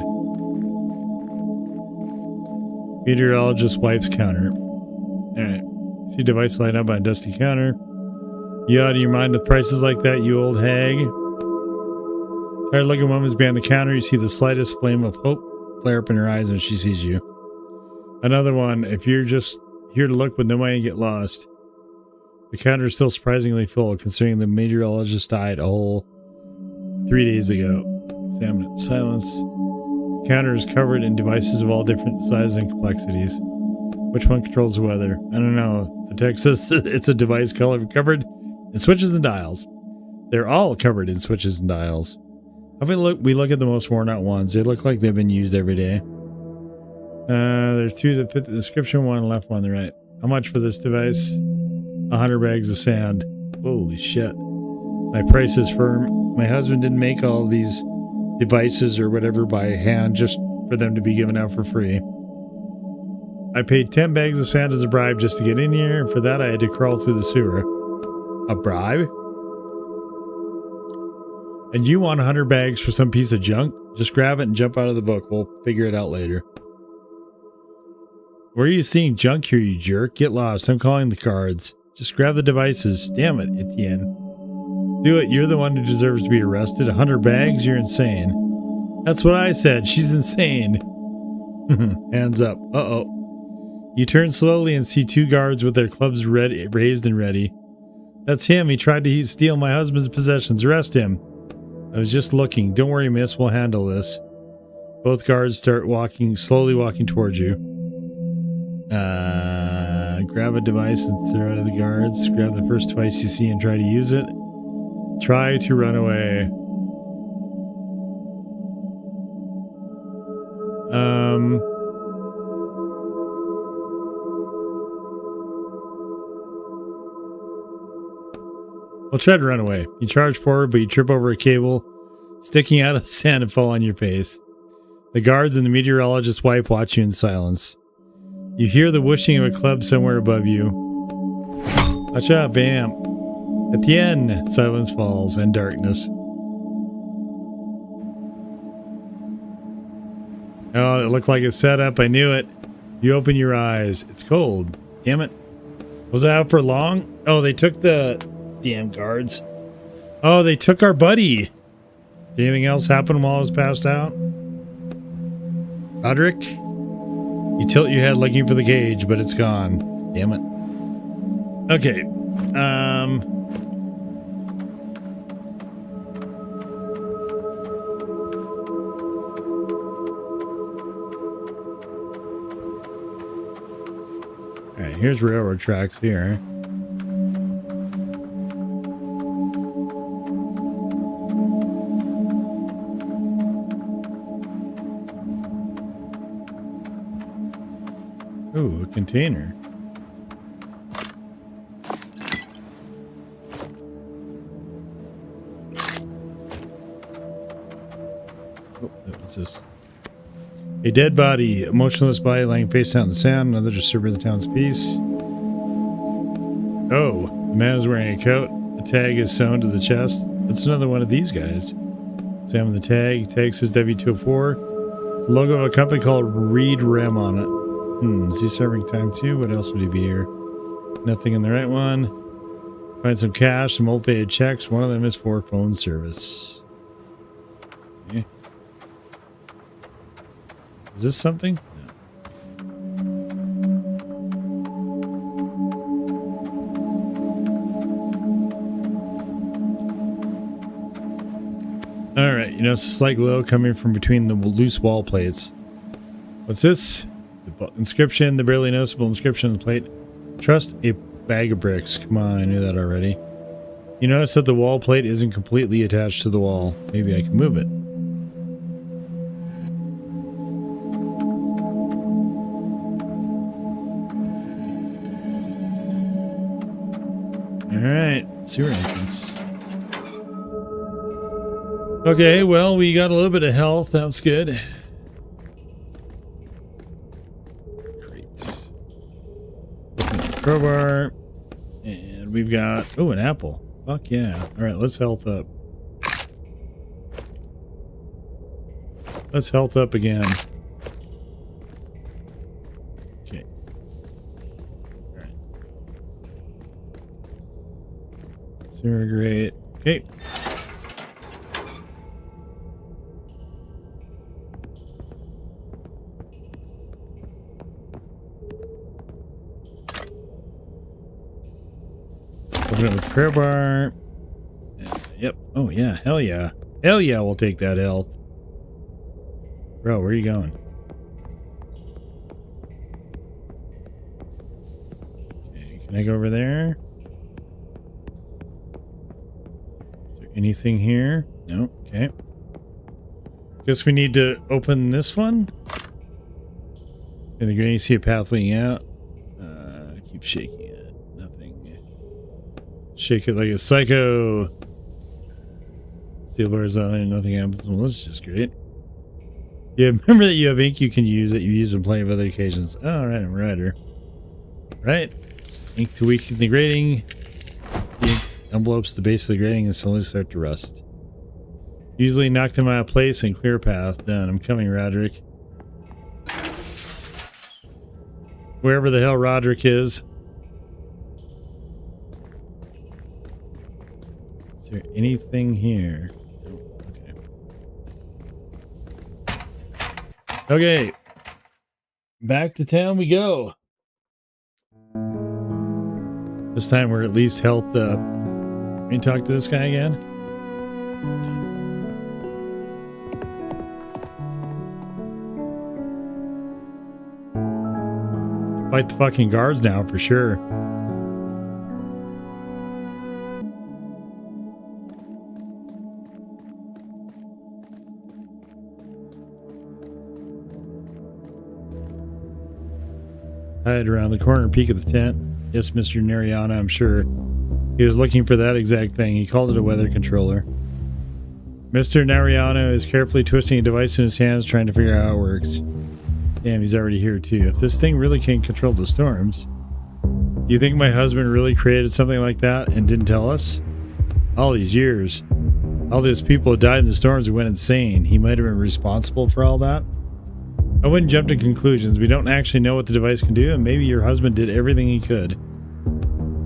Meteorologist wipes counter. Alright. See device light up on a dusty counter. You out of your mind with prices like that, you old hag? Tired looking woman's behind the counter. You see the slightest flame of hope flare up in her eyes when she sees you. Another one. If you're just here to look with no money and get lost. The counter is still surprisingly full, considering the meteorologist died a whole 3 days ago. Examine it in silence. The counter is covered in devices of all different sizes and complexities. Which one controls the weather? I don't know. The text says it's a device covered in switches and dials. They're all covered in switches and dials. How about we look at the most worn out ones? They look like they've been used every day. There's two that fit the description, one on the left, one on the right. How much for this device? 100 bags of sand. Holy shit. My price is firm. My husband didn't make all of these devices or whatever by hand just for them to be given out for free. I paid 10 bags of sand as a bribe just to get in here, and for that I had to crawl through the sewer. A bribe? And you want 100 bags for some piece of junk? Just grab it and jump out of the book. We'll figure it out later. Where are you seeing junk here, you jerk? Get lost. I'm calling the cards. Just grab the devices. Damn it, Etienne. Do it. You're the one who deserves to be arrested. 100 bags? You're insane. That's what I said. She's insane. Hands up. Uh-oh. You turn slowly and see two guards with their clubs raised and ready. That's him. He tried to steal my husband's possessions. Arrest him. I was just looking. Don't worry, miss. We'll handle this. Both guards start slowly walking towards you. Grab a device and throw it at the guards. Grab the first device you see and try to use it. Try to run away. Well, try to run away. You charge forward, but you trip over a cable sticking out of the sand and fall on your face. The guards and the meteorologist's wife watch you in silence. You hear the whooshing of a club somewhere above you. Watch out, bam. At the end, silence falls and darkness. Oh, it looked like it's set up. I knew it. You open your eyes. It's cold. Damn it. Was it out for long? Oh, they took the damn guards. Oh, they took our buddy. Did anything else happen while I was passed out? Roderick? You tilt your head looking for the cage, but it's gone. Damn it. Okay. Alright, here's railroad tracks here. Ooh, a container. Oh, what's this? A dead body, a motionless body lying face down in the sand. Another disturber of the town's peace. Oh, the man is wearing a coat. A tag is sewn to the chest. It's another one of these guys. Examine the tag. Tag says W204. The logo of a company called Reed Rem on it. Is he serving time too? What else would he be here? Nothing in the right one. Find some cash, some old faded checks. One of them is for phone service. Okay. Is this something? No. Alright, you know, it's a slight glow coming from between the loose wall plates. What's this? The inscription, the barely noticeable inscription on the plate. Trust a bag of bricks. Come on, I knew that already. You notice that the wall plate isn't completely attached to the wall. Maybe I can move it. Alright, sewer entrance. Okay, well, we got a little bit of health. That's good. Great. Crowbar. And we've got... Oh, an apple. Fuck yeah. Alright, let's health up. Let's health up again. Okay. Alright. Sewer grate. Okay. Open it with crowbar. Yep. Oh yeah. Hell yeah. Hell yeah. We'll take that health. Bro, where are you going? Okay, can I go over there? Is there anything here? No. Okay. Guess we need to open this one. In the green, you see a path leading out. Keep shaking it. Nothing. Shake it like a psycho. Steel bars on, nothing happens. Well, that's just great. Yeah, remember that you have ink you can use that you use on plenty of other occasions. Oh, right, I'm a writer. Right. Ink to weaken the grating. The ink envelopes the base of the grating and slowly start to rust. Usually knock them out of place and clear a path. Done. I'm coming, Roderick. Wherever the hell Roderick is. Is there anything here? Okay, back to town we go. This time we're at least health up. Can you talk to this guy again? Fight the fucking guards now for sure. Hide around the corner, peek at the tent. Yes, Mr. Nariana, I'm sure. He was looking for that exact thing. He called it a weather controller. Mr. Nariana is carefully twisting a device in his hands, trying to figure out how it works. Damn, he's already here too. If this thing really can control the storms, do you think my husband really created something like that and didn't tell us? All these years. All these people died in the storms and went insane. He might have been responsible for all that. I wouldn't jump to conclusions. We don't actually know what the device can do, and maybe your husband did everything he could.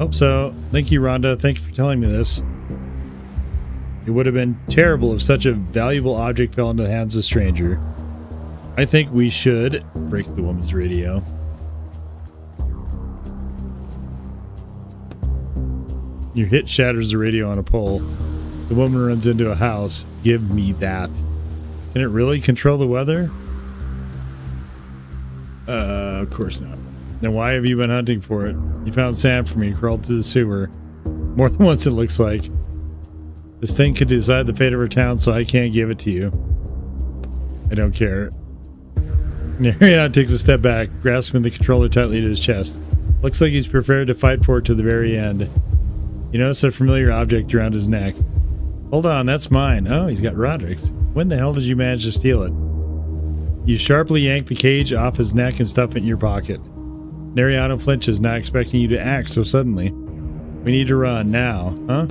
Hope so. Thank you, Rhonda. Thank you for telling me this. It would have been terrible if such a valuable object fell into the hands of a stranger. I think we should break the woman's radio. Your hit shatters the radio on a pole. The woman runs into a house. Give me that. Can it really control the weather? Of course not. Then why have you been hunting for it? You found sand for me, crawled through the sewer. More than once, it looks like. This thing could decide the fate of our town, so I can't give it to you. I don't care. Nariana takes a step back, grasping the controller tightly to his chest. Looks like he's prepared to fight for it to the very end. You notice a familiar object around his neck. Hold on, that's mine. Oh, he's got Roderick's. When the hell did you manage to steal it? You sharply yank the cage off his neck and stuff it in your pocket. Nariana flinches, not expecting you to act so suddenly. We need to run now, huh?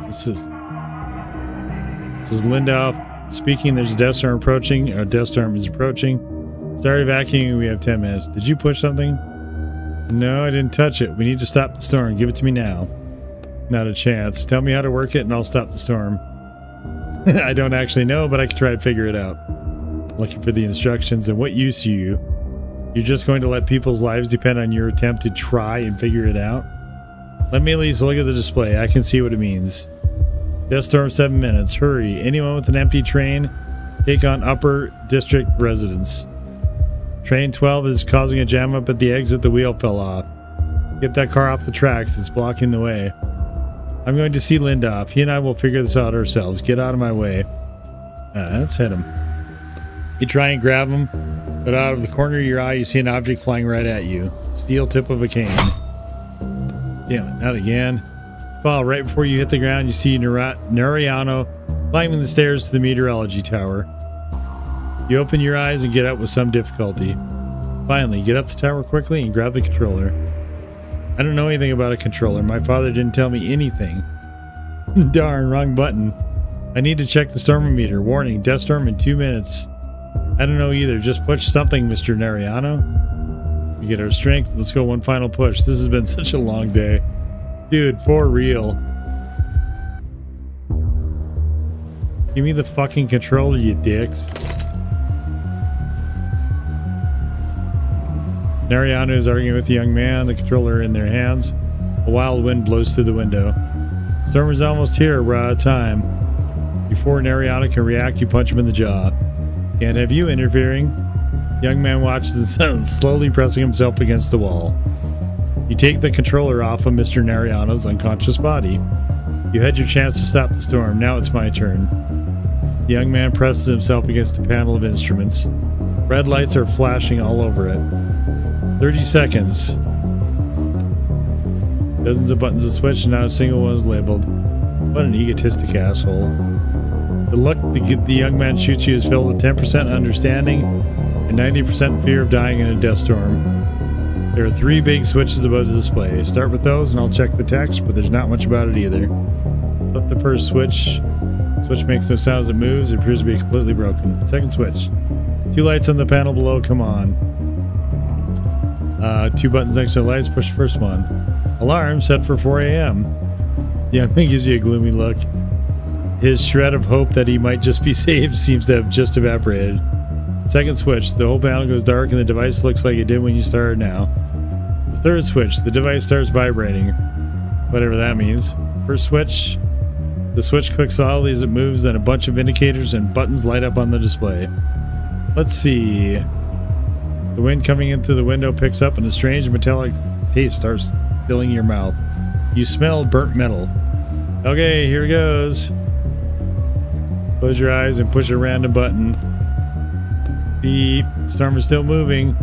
This is Lindau speaking. There's a Death Storm approaching. Our Death Storm is approaching. Started vacuuming. We have 10 minutes. Did you push something? No, I didn't touch it. We need to stop the storm. Give it to me now. Not a chance. Tell me how to work it and I'll stop the storm. I don't actually know, but I can try to figure it out. Looking for the instructions, and what use are you? You're just going to let people's lives depend on your attempt to try and figure it out? Let me at least look at the display. I can see what it means. Death Storm 7 minutes. Hurry. Anyone with an empty train, take on Upper District residents. Train 12 is causing a jam up at the exit. The wheel fell off. Get that car off the tracks. It's blocking the way. I'm going to see Lindoff. He and I will figure this out ourselves. Get out of my way. Let's hit him. You try and grab him, but out of the corner of your eye, you see an object flying right at you. Steel tip of a cane. Damn it, not again. Fall right before you hit the ground, you see Nariano climbing the stairs to the meteorology tower. You open your eyes and get out with some difficulty. Finally, get up the tower quickly and grab the controller. I don't know anything about a controller. My father didn't tell me anything. Darn, wrong button. I need to check the stormometer. Warning, death storm in 2 minutes. I don't know either. Just push something, Mr. Nariano. We get our strength. Let's go one final push. This has been such a long day. Dude, for real. Give me the fucking controller, you dicks. Nariano is arguing with the young man, the controller in their hands. A wild wind blows through the window. Storm is almost here. We're out of time. Before Nariano can react, you punch him in the jaw. Can't have you interfering. The young man watches the sun slowly pressing himself against the wall. You take the controller off of Mr. Nariano's unconscious body. You had your chance to stop the storm. Now it's my turn. The young man presses himself against a panel of instruments. Red lights are flashing all over it. 30 seconds. Dozens of buttons are switched and not a single one is labeled. What an egotistic asshole. The look the young man shoots you is filled with 10% understanding and 90% fear of dying in a death storm. There are 3 big switches above the display. Start with those and I'll check the text, but there's not much about it either. Flip the first switch. Switch makes no sound as it moves. It appears to be completely broken. Second switch. 2 lights on the panel below. Come on. 2 buttons next to the lights. Push the first one. Alarm set for 4 a.m. The young man gives you a gloomy look. His shred of hope that he might just be saved seems to have just evaporated. Second switch. The whole panel goes dark and the device looks like it did when you started now. The third switch. The device starts vibrating. Whatever that means. First switch. The switch clicks loudly as it moves, then a bunch of indicators and buttons light up on the display. Let's see. The wind coming into the window picks up and a strange metallic taste starts filling your mouth. You smell burnt metal. Okay, here goes. Close your eyes and push a random button. Beep. Storm is still moving.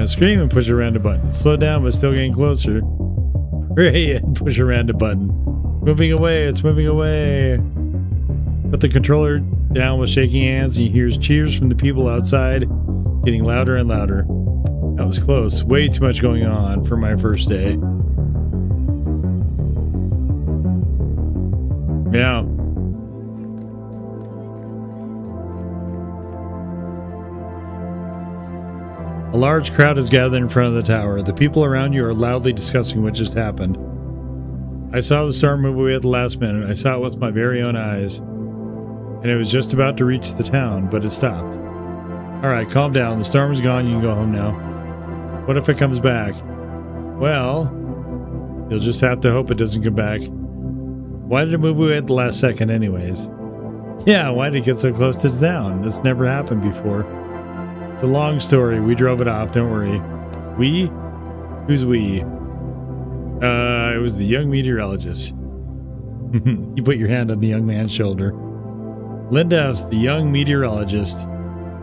Scream and push a random button. Slow down but still getting closer. Hooray and push a random button. Moving away, it's moving away. Put the controller down with shaking hands and you hear cheers from the people outside, getting louder and louder. That was close. Way too much going on for my first day. Yeah. A large crowd is gathered in front of the tower. The people around you are loudly discussing what just happened. I saw the storm move away at the last minute. I saw it with my very own eyes. And it was just about to reach the town, but it stopped. Alright, calm down. The storm is gone. You can go home now. What if it comes back? Well, you'll just have to hope it doesn't come back. Why did it move away at the last second anyways? Yeah, why did it get so close to the town? That's never happened before. It's a long story. We drove it off, don't worry. We? Who's we? It was the young meteorologist. You put your hand on the young man's shoulder. Lindoff, the young meteorologist,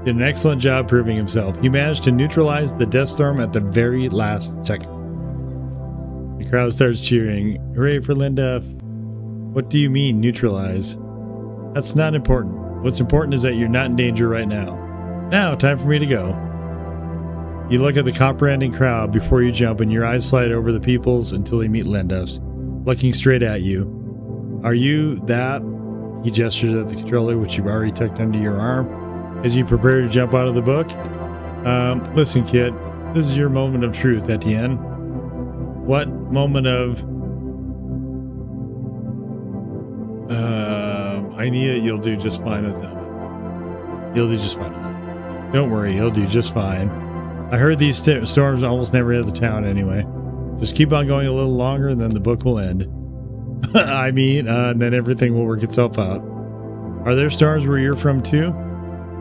did an excellent job proving himself. He managed to neutralize the death storm at the very last second. The crowd starts cheering. Hooray for Lindoff. What do you mean, neutralize? That's not important. What's important is that you're not in danger right now. Now, time for me to go. You look at the comprehending crowd before you jump, and your eyes slide over the people's until they meet Lindoff's, looking straight at you. Are you that? He gestures at the controller, which you've already tucked under your arm, as you prepare to jump out of the book. Listen, kid, this is your moment of truth, Etienne. What moment of... I need it. You'll do just fine with that. You'll do just fine with that. Don't worry, you'll do just fine. I heard these storms almost never hit the town anyway. Just keep on going a little longer and then the book will end. And then everything will work itself out. Are there storms where you're from too?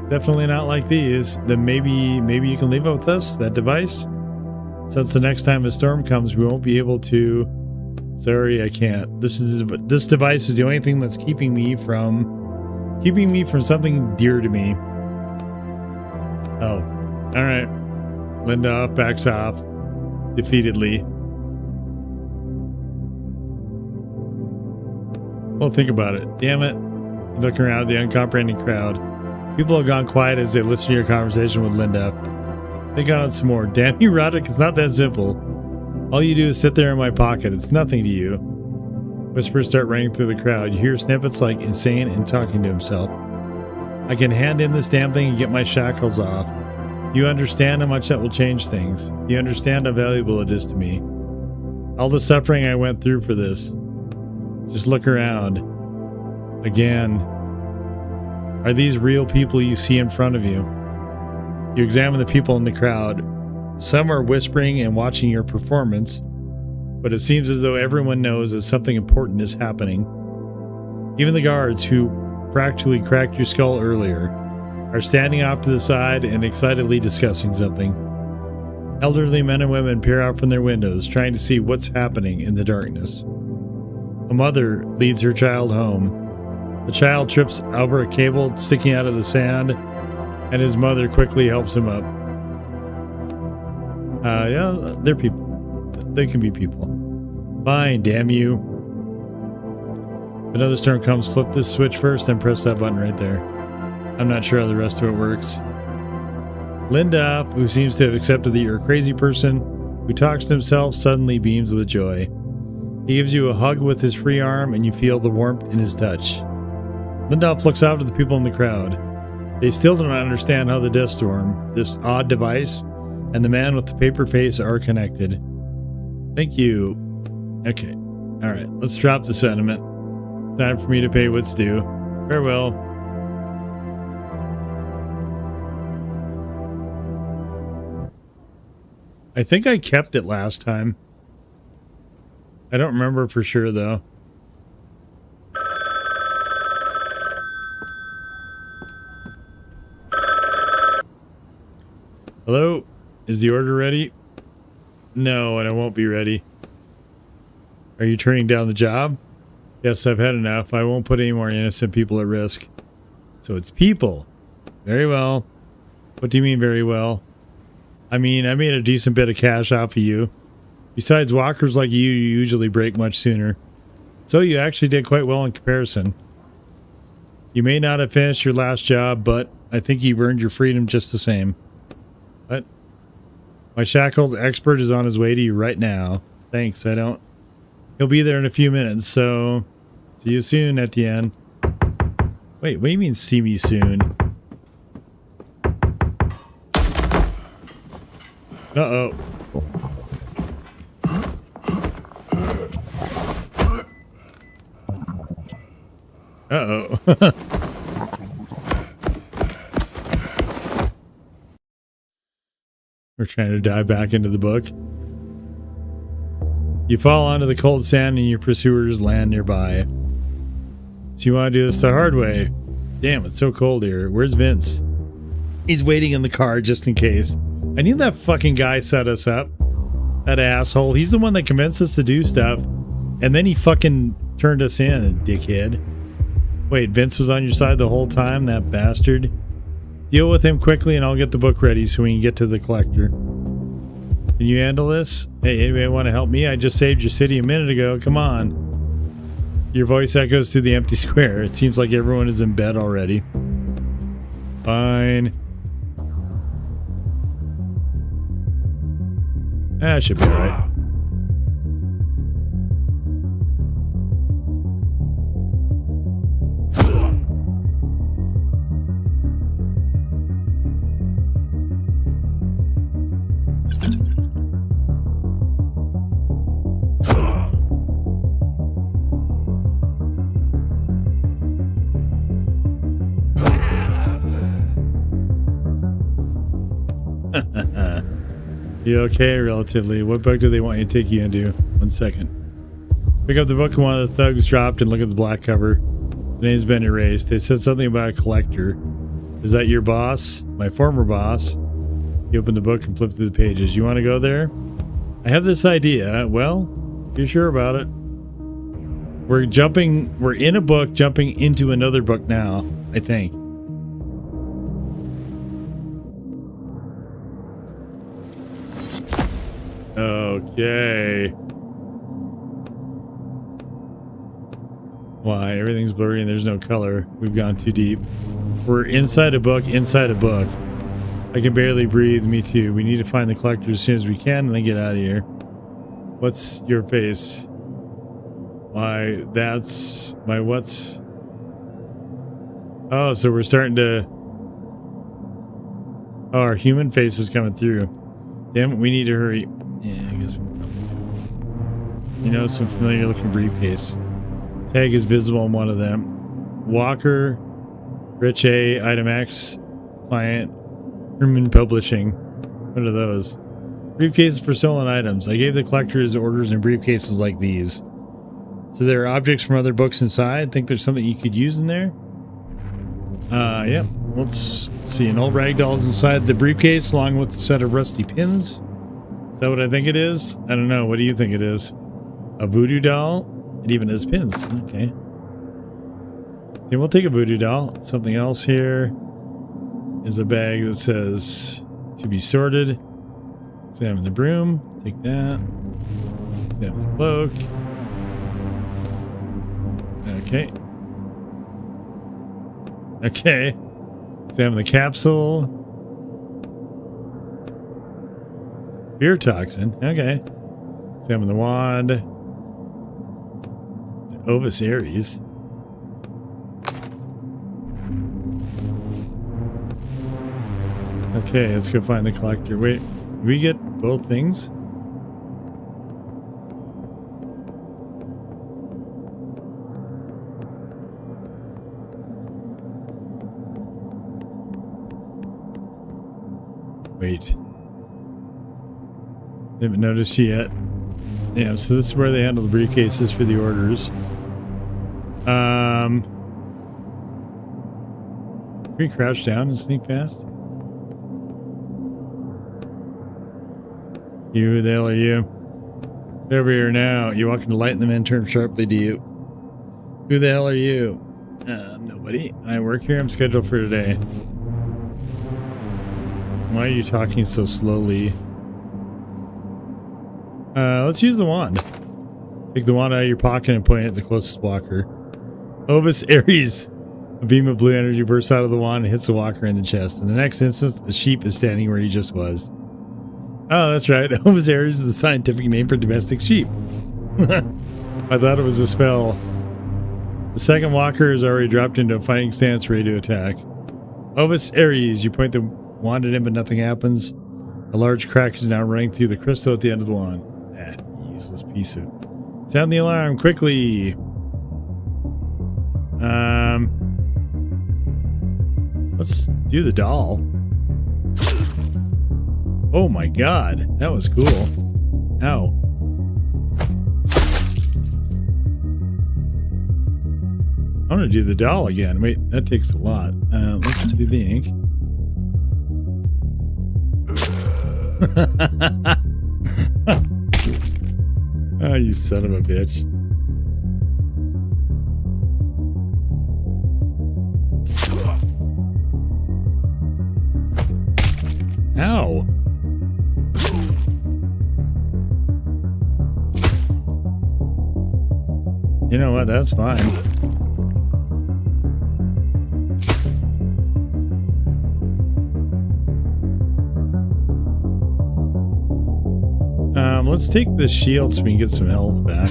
Definitely not like these. Then maybe you can leave it with us, that device. Since the next time a storm comes, we won't be able to. Sorry, I can't. This device is the only thing that's keeping me from something dear to me. Oh, all right. Linda backs off defeatedly. Well, think about it. Damn it. Looking around the uncomprehending crowd. People have gone quiet as they listen to your conversation with Linda. Think on it some more. Damn you, Roderick, it's not that simple. All you do is sit there in my pocket. It's nothing to you. Whispers start ringing through the crowd. You hear snippets like insane and talking to himself. I can hand in this damn thing and get my shackles off. Do you understand how much that will change things? Do you understand how valuable it is to me? All the suffering I went through for this. Just look around. Again. Are these real people you see in front of you? You examine the people in the crowd. Some are whispering and watching your performance, but it seems as though everyone knows that something important is happening. Even the guards who practically cracked your skull earlier are standing off to the side and excitedly discussing something. Elderly men and women peer out from their windows, trying to see what's happening in the darkness. A mother leads her child home. The child trips over a cable sticking out of the sand, and his mother quickly helps him up. Yeah, they're people. They can be people. Fine, damn you. Another storm comes, flip this switch first, then press that button right there. I'm not sure how the rest of it works. Linda, who seems to have accepted that you're a crazy person who talks to himself, suddenly beams with joy. He gives you a hug with his free arm, and you feel the warmth in his touch. Lindolf looks out to the people in the crowd. They still don't understand how the Death Storm, this odd device, and the man with the paper face are connected. Thank you. Okay. All right. Let's drop the sentiment. Time for me to pay what's due. Farewell. I think I kept it last time. I don't remember for sure, though. Hello? Is the order ready? No, and I won't be ready. Are you turning down the job? Yes, I've had enough. I won't put any more innocent people at risk. So it's people. Very well. What do you mean, very well? I mean, I made a decent bit of cash off of you. Besides, walkers like you usually break much sooner. So you actually did quite well in comparison. You may not have finished your last job, but I think you've earned your freedom just the same. What? My shackles expert is on his way to you right now. Thanks, I don't... He'll be there in a few minutes, so... See you soon, Etienne. Wait, what do you mean, see me soon? Uh-oh. Uh-oh. We're trying to dive back into the book. You fall onto the cold sand and your pursuers land nearby. So you want to do this the hard way. Damn, it's so cold here. Where's Vince? He's waiting in the car just in case. I knew that fucking guy set us up. That asshole. He's the one that convinced us to do stuff. And then he fucking turned us in, a dickhead. Wait, Vince was on your side the whole time? That bastard? Deal with him quickly and I'll get the book ready so we can get to the collector. Can you handle this? Hey, anybody want to help me? I just saved your city a minute ago. Come on. Your voice echoes through the empty square. It seems like everyone is in bed already. Fine. That should be alright. You okay? Relatively. What book do they want you to take you into? 1 second. Pick up the book and one of the thugs dropped and look at the black cover. The name's been erased. They said something about a collector. Is that your boss? My former boss. You open the book and flip through the pages. You want to go there? I have this idea. Well, if you're sure about it. We're in a book, jumping into another book now, I think. Okay. Why? Everything's blurry and there's no color. We've gone too deep. We're inside a book, inside a book. I can barely breathe. Me too. We need to find the collector as soon as we can and then get out of here. What's your face? Why, that's my what's... Oh, so we're starting to... Oh, our human face is coming through. Damn it, we need to hurry. Yeah, I guess we probably do. You know, some familiar looking briefcase. Tag is visible on one of them. Walker, Rich A, Item X, Client, Herman Publishing. What are those? Briefcases for stolen items. I gave the collectors orders in briefcases like these. So there are objects from other books inside. Think there's something you could use in there? Yep. Let's see. An old rag doll is inside the briefcase along with a set of rusty pins. Is that what I think it is? I don't know. What do you think it is? A voodoo doll? It even has pins. Okay. Okay, we'll take a voodoo doll. Something else here is a bag that says to be sorted. Examine the broom. Take that. Examine the cloak. Okay. Okay. Examine the capsule. Fear toxin. Okay. Examine the wand. Ovis Aries. Okay, let's go find the collector. Wait, do we get both things? Wait. Haven't noticed yet. Yeah, so this is where they handle the briefcases for the orders. Can we crouch down and sneak past? You, who the hell are you? Get over here now. You walk into light and the men turn sharply to you. Who the hell are you? Nobody. I work here. I'm scheduled for today. Why are you talking so slowly? Let's use the wand. Take the wand out of your pocket and point it at the closest walker. Ovis Aries. A beam of blue energy bursts out of the wand and hits the walker in the chest. In the next instant, the sheep is standing where he just was. Oh, that's right. Ovis Aries is the scientific name for domestic sheep. I thought it was a spell. The second walker is already dropped into a fighting stance, ready to attack. Ovis Aries. You point the wand at him, but nothing happens. A large crack is now running through the crystal at the end of the wand. Useless piece of... Sound the alarm, quickly! Let's do the doll. Oh my god, that was cool. Ow. I want to do the doll again. Wait, that takes a lot. Let's do the ink. Oh, you son of a bitch. Ow. You know what? That's fine. Let's take this shield so we can get some health back.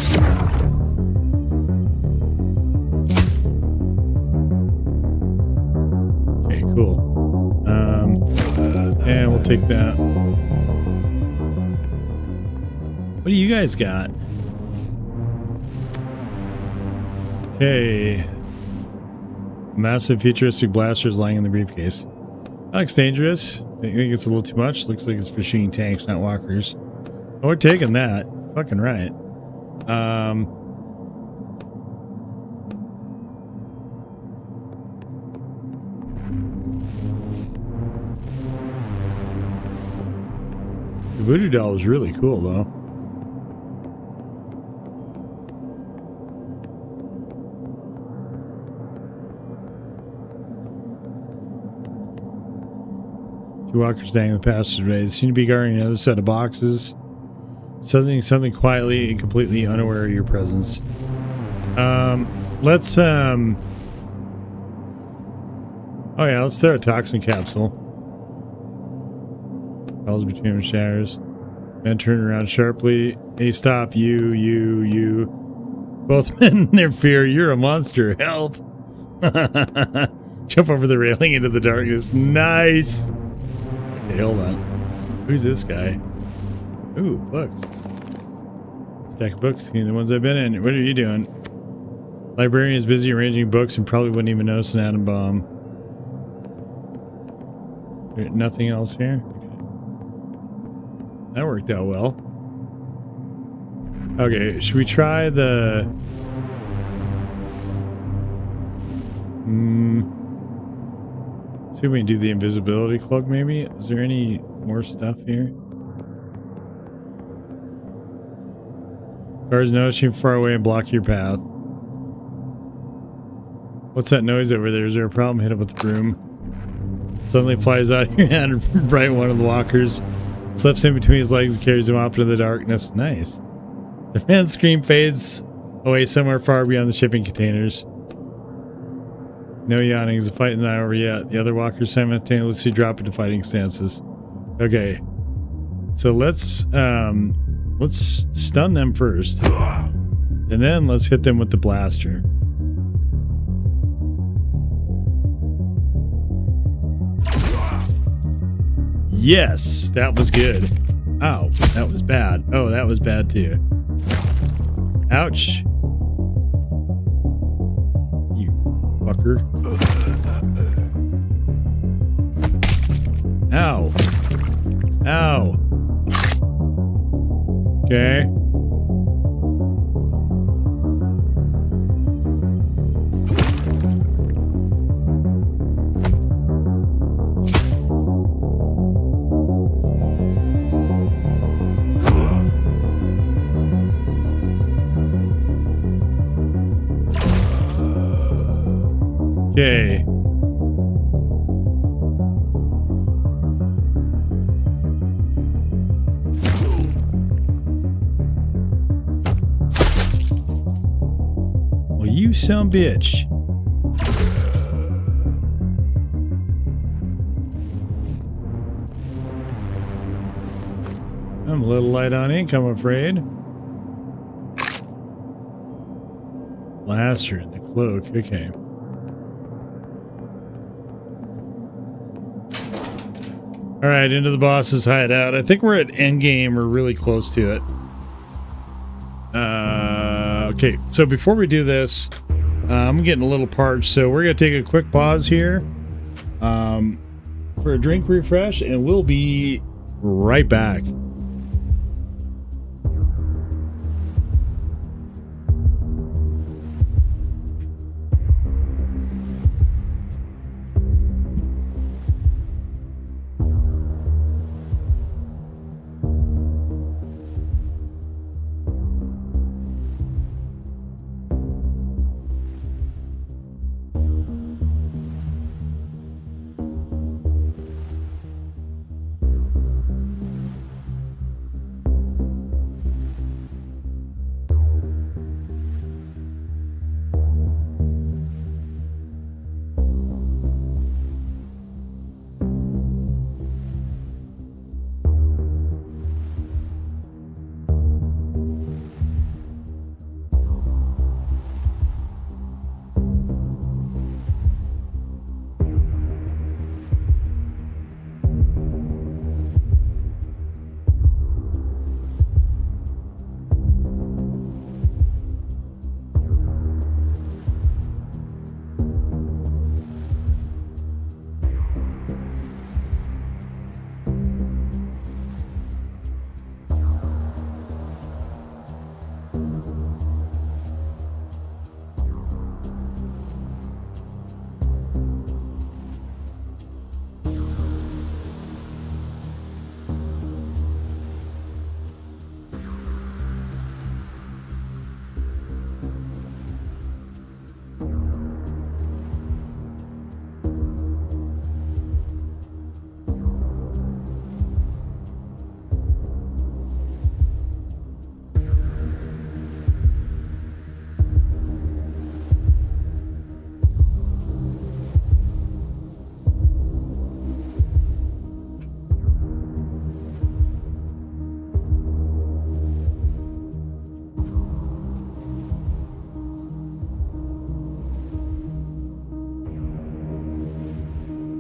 Okay, cool. And we'll take that. What do you guys got? Okay. Massive futuristic blasters lying in the briefcase. That looks dangerous. I think it's a little too much. Looks like it's for shooting tanks, not walkers. Oh, we're taking that. Fucking right. voodoo doll was really cool, though. Two walkers staying in the passageway. They seem to be guarding another set of boxes. Something quietly and completely unaware of your presence. Let's oh yeah, let's throw a toxin capsule. Falls between the shatters. Men turn around sharply. Hey, stop, you. Both men in their fear. You're a monster. Help. Jump over the railing into the darkness. Nice. Okay, hold on. Who's this guy? Ooh, books. Stack of books. The ones I've been in. What are you doing? Librarian is busy arranging books and probably wouldn't even notice an atom bomb. Nothing else here? Okay. That worked out well. Okay, should we try the... see if we can do the invisibility cloak, maybe? Is there any more stuff here? Guards notice you far away and block your path. What's that noise over there? Is there a problem? Hit it with the broom. Suddenly flies out of your hand and right one of the walkers. Slips in between his legs and carries him off into the darkness. Nice. The man's scream fades away somewhere far beyond the shipping containers. No yawnings. The fight is not over yet. The other walkers simultaneously drop into fighting stances. Okay. So let's stun them first. And then let's hit them with the blaster. Yes, that was good. Ow, that was bad. Oh, that was bad too. Ouch. You fucker. Ow. Ow. Okay. Okay. Well, you some bitch. I'm a little light on ink, I'm afraid. Blaster in the cloak. Okay. All right, into the boss's hideout. I think we're at endgame. We're really close to it. Okay, so before we do this, I'm getting a little parched, so we're going to take a quick pause here for a drink refresh, and we'll be right back.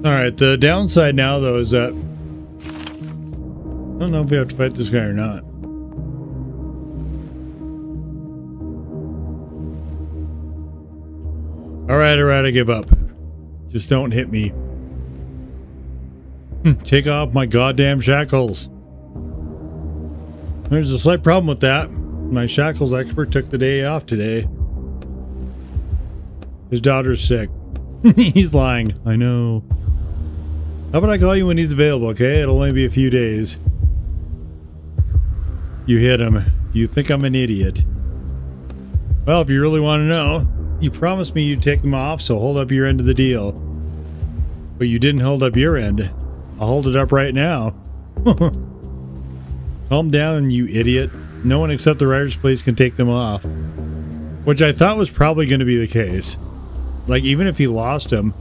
All right, the downside now, though, is that I don't know if we have to fight this guy or not. All right, I give up. Just don't hit me. Take off my goddamn shackles. There's a slight problem with that. My shackles expert took the day off today. His daughter's sick. He's lying. I know. How about I call you when he's available, okay? It'll only be a few days. You hit him. You think I'm an idiot. Well, if you really want to know, you promised me you'd take them off, so hold up your end of the deal. But you didn't hold up your end. I'll hold it up right now. Calm down, you idiot. No one except the writer's place can take them off. Which I thought was probably going to be the case. Like, even if he lost them,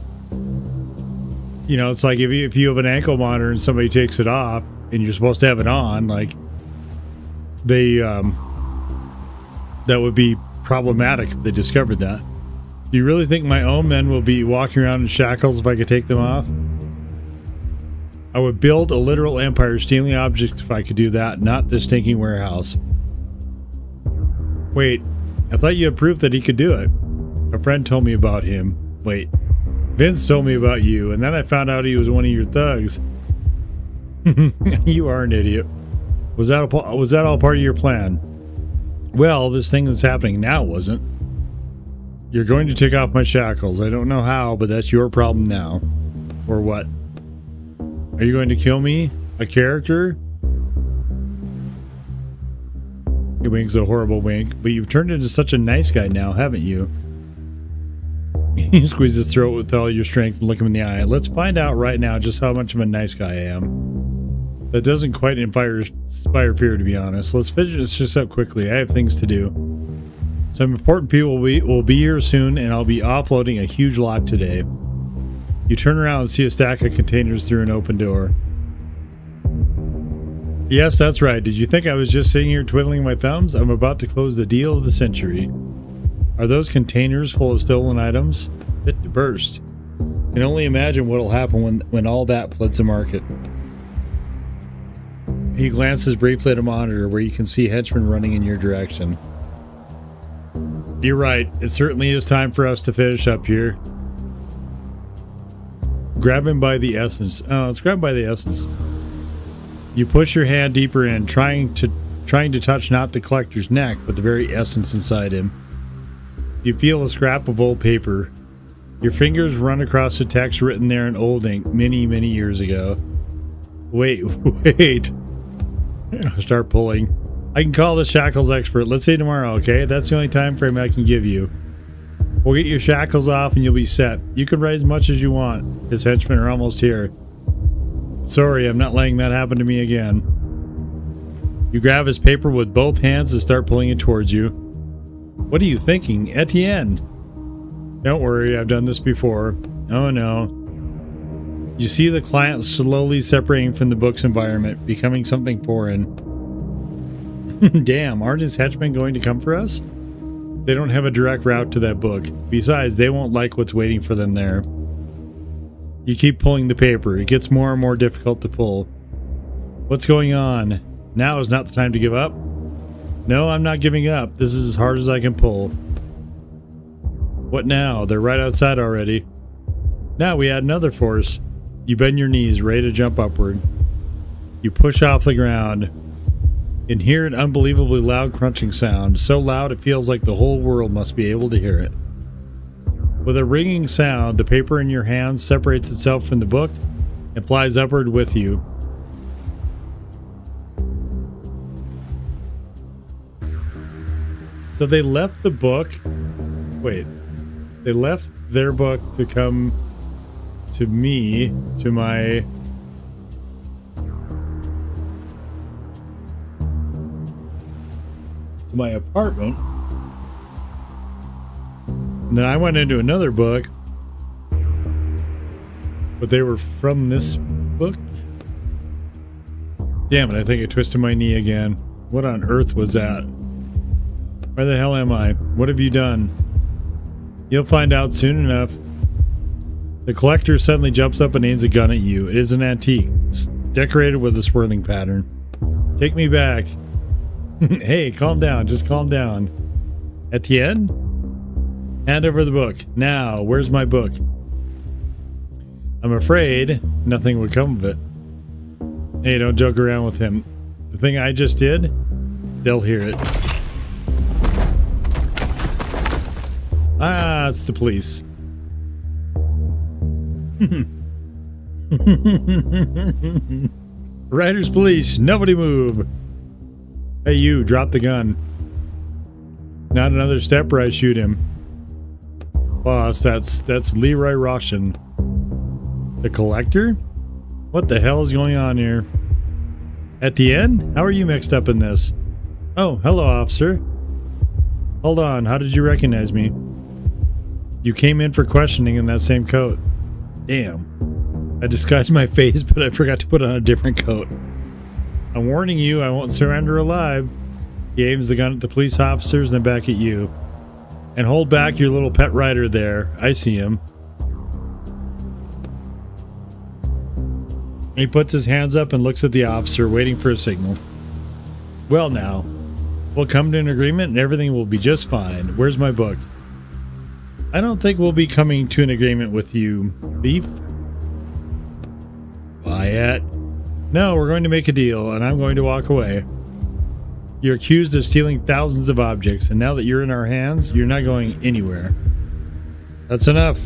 you know, it's like if you have an ankle monitor and somebody takes it off and you're supposed to have it on, like, they, that would be problematic if they discovered that. Do you really think my own men will be walking around in shackles if I could take them off? I would build a literal empire stealing objects if I could do that, not this stinking warehouse. Wait, I thought you had proof that he could do it. A friend told me about him. Wait, Vince told me about you, and then I found out he was one of your thugs. You are an idiot. Was that all part of your plan? Well, this thing that's happening now wasn't. You're going to take off my shackles. I don't know how, but that's your problem now. Or what? Are you going to kill me? A character? He winks a horrible wink, but you've turned into such a nice guy now, haven't you? You squeeze his throat with all your strength and look him in the eye. Let's find out right now just how much of a nice guy I am. That doesn't quite inspire fear, to be honest. Let's finish this just up quickly. I have things to do. Some important people will be here soon, and I'll be offloading a huge lot today. You turn around and see a stack of containers through an open door. Yes, that's right. Did you think I was just sitting here twiddling my thumbs? I'm about to close the deal of the century. Are those containers full of stolen items? Fit to burst. Can only imagine what'll happen when all that floods the market. He glances briefly at a monitor where you can see henchmen running in your direction. You're right. It certainly is time for us to finish up here. Grab him by the essence. Oh, let's grab by the essence. You push your hand deeper in, trying to touch not the collector's neck, but the very essence inside him. You feel a scrap of old paper. Your fingers run across the text written there in old ink many, many years ago. Wait. Start pulling. I can call the shackles expert. Let's say tomorrow, okay? That's the only time frame I can give you. We'll get your shackles off and you'll be set. You can write as much as you want. His henchmen are almost here. Sorry, I'm not letting that happen to me again. You grab his paper with both hands and start pulling it towards you. What are you thinking, Etienne? Don't worry, I've done this before. Oh no. You see the client slowly separating from the book's environment, becoming something foreign. Damn, aren't his henchmen going to come for us? They don't have a direct route to that book. Besides, they won't like what's waiting for them there. You keep pulling the paper. It gets more and more difficult to pull. What's going on? Now is not the time to give up? No, I'm not giving up. This is as hard as I can pull. What now? They're right outside already. Now we add another force. You bend your knees, ready to jump upward. You push off the ground and hear an unbelievably loud crunching sound. So loud it feels like the whole world must be able to hear it. With a ringing sound, the paper in your hands separates itself from the book and flies upward with you. So they left the book. Wait. They left their book to come to me, to my apartment. And then I went into another book. But they were from this book? Damn it, I think I twisted my knee again. What on earth was that? Where the hell am I? What have you done? You'll find out soon enough. The collector suddenly jumps up and aims a gun at you. It is an antique, decorated with a swirling pattern. Take me back. Hey, calm down. Just calm down. Etienne? Hand over the book. Now, where's my book? I'm afraid nothing would come of it. Hey, don't joke around with him. The thing I just did, they'll hear it. Ah, it's the police. Riders police, nobody move. Hey you, drop the gun. Not another step or I shoot him. Boss, that's Leroy Roshan. The collector? What the hell is going on here? Etienne? How are you mixed up in this? Oh, hello officer. Hold on, how did you recognize me? You came in for questioning in that same coat. Damn. I disguised my face, but I forgot to put on a different coat. I'm warning you, I won't surrender alive. He aims the gun at the police officers, then back at you. And hold back your little pet rider there. I see him. He puts his hands up and looks at the officer, waiting for a signal. Well now, we'll come to an agreement and everything will be just fine. Where's my book? I don't think we'll be coming to an agreement with you, thief. Quiet. No, we're going to make a deal, and I'm going to walk away. You're accused of stealing thousands of objects, and now that you're in our hands, you're not going anywhere. That's enough.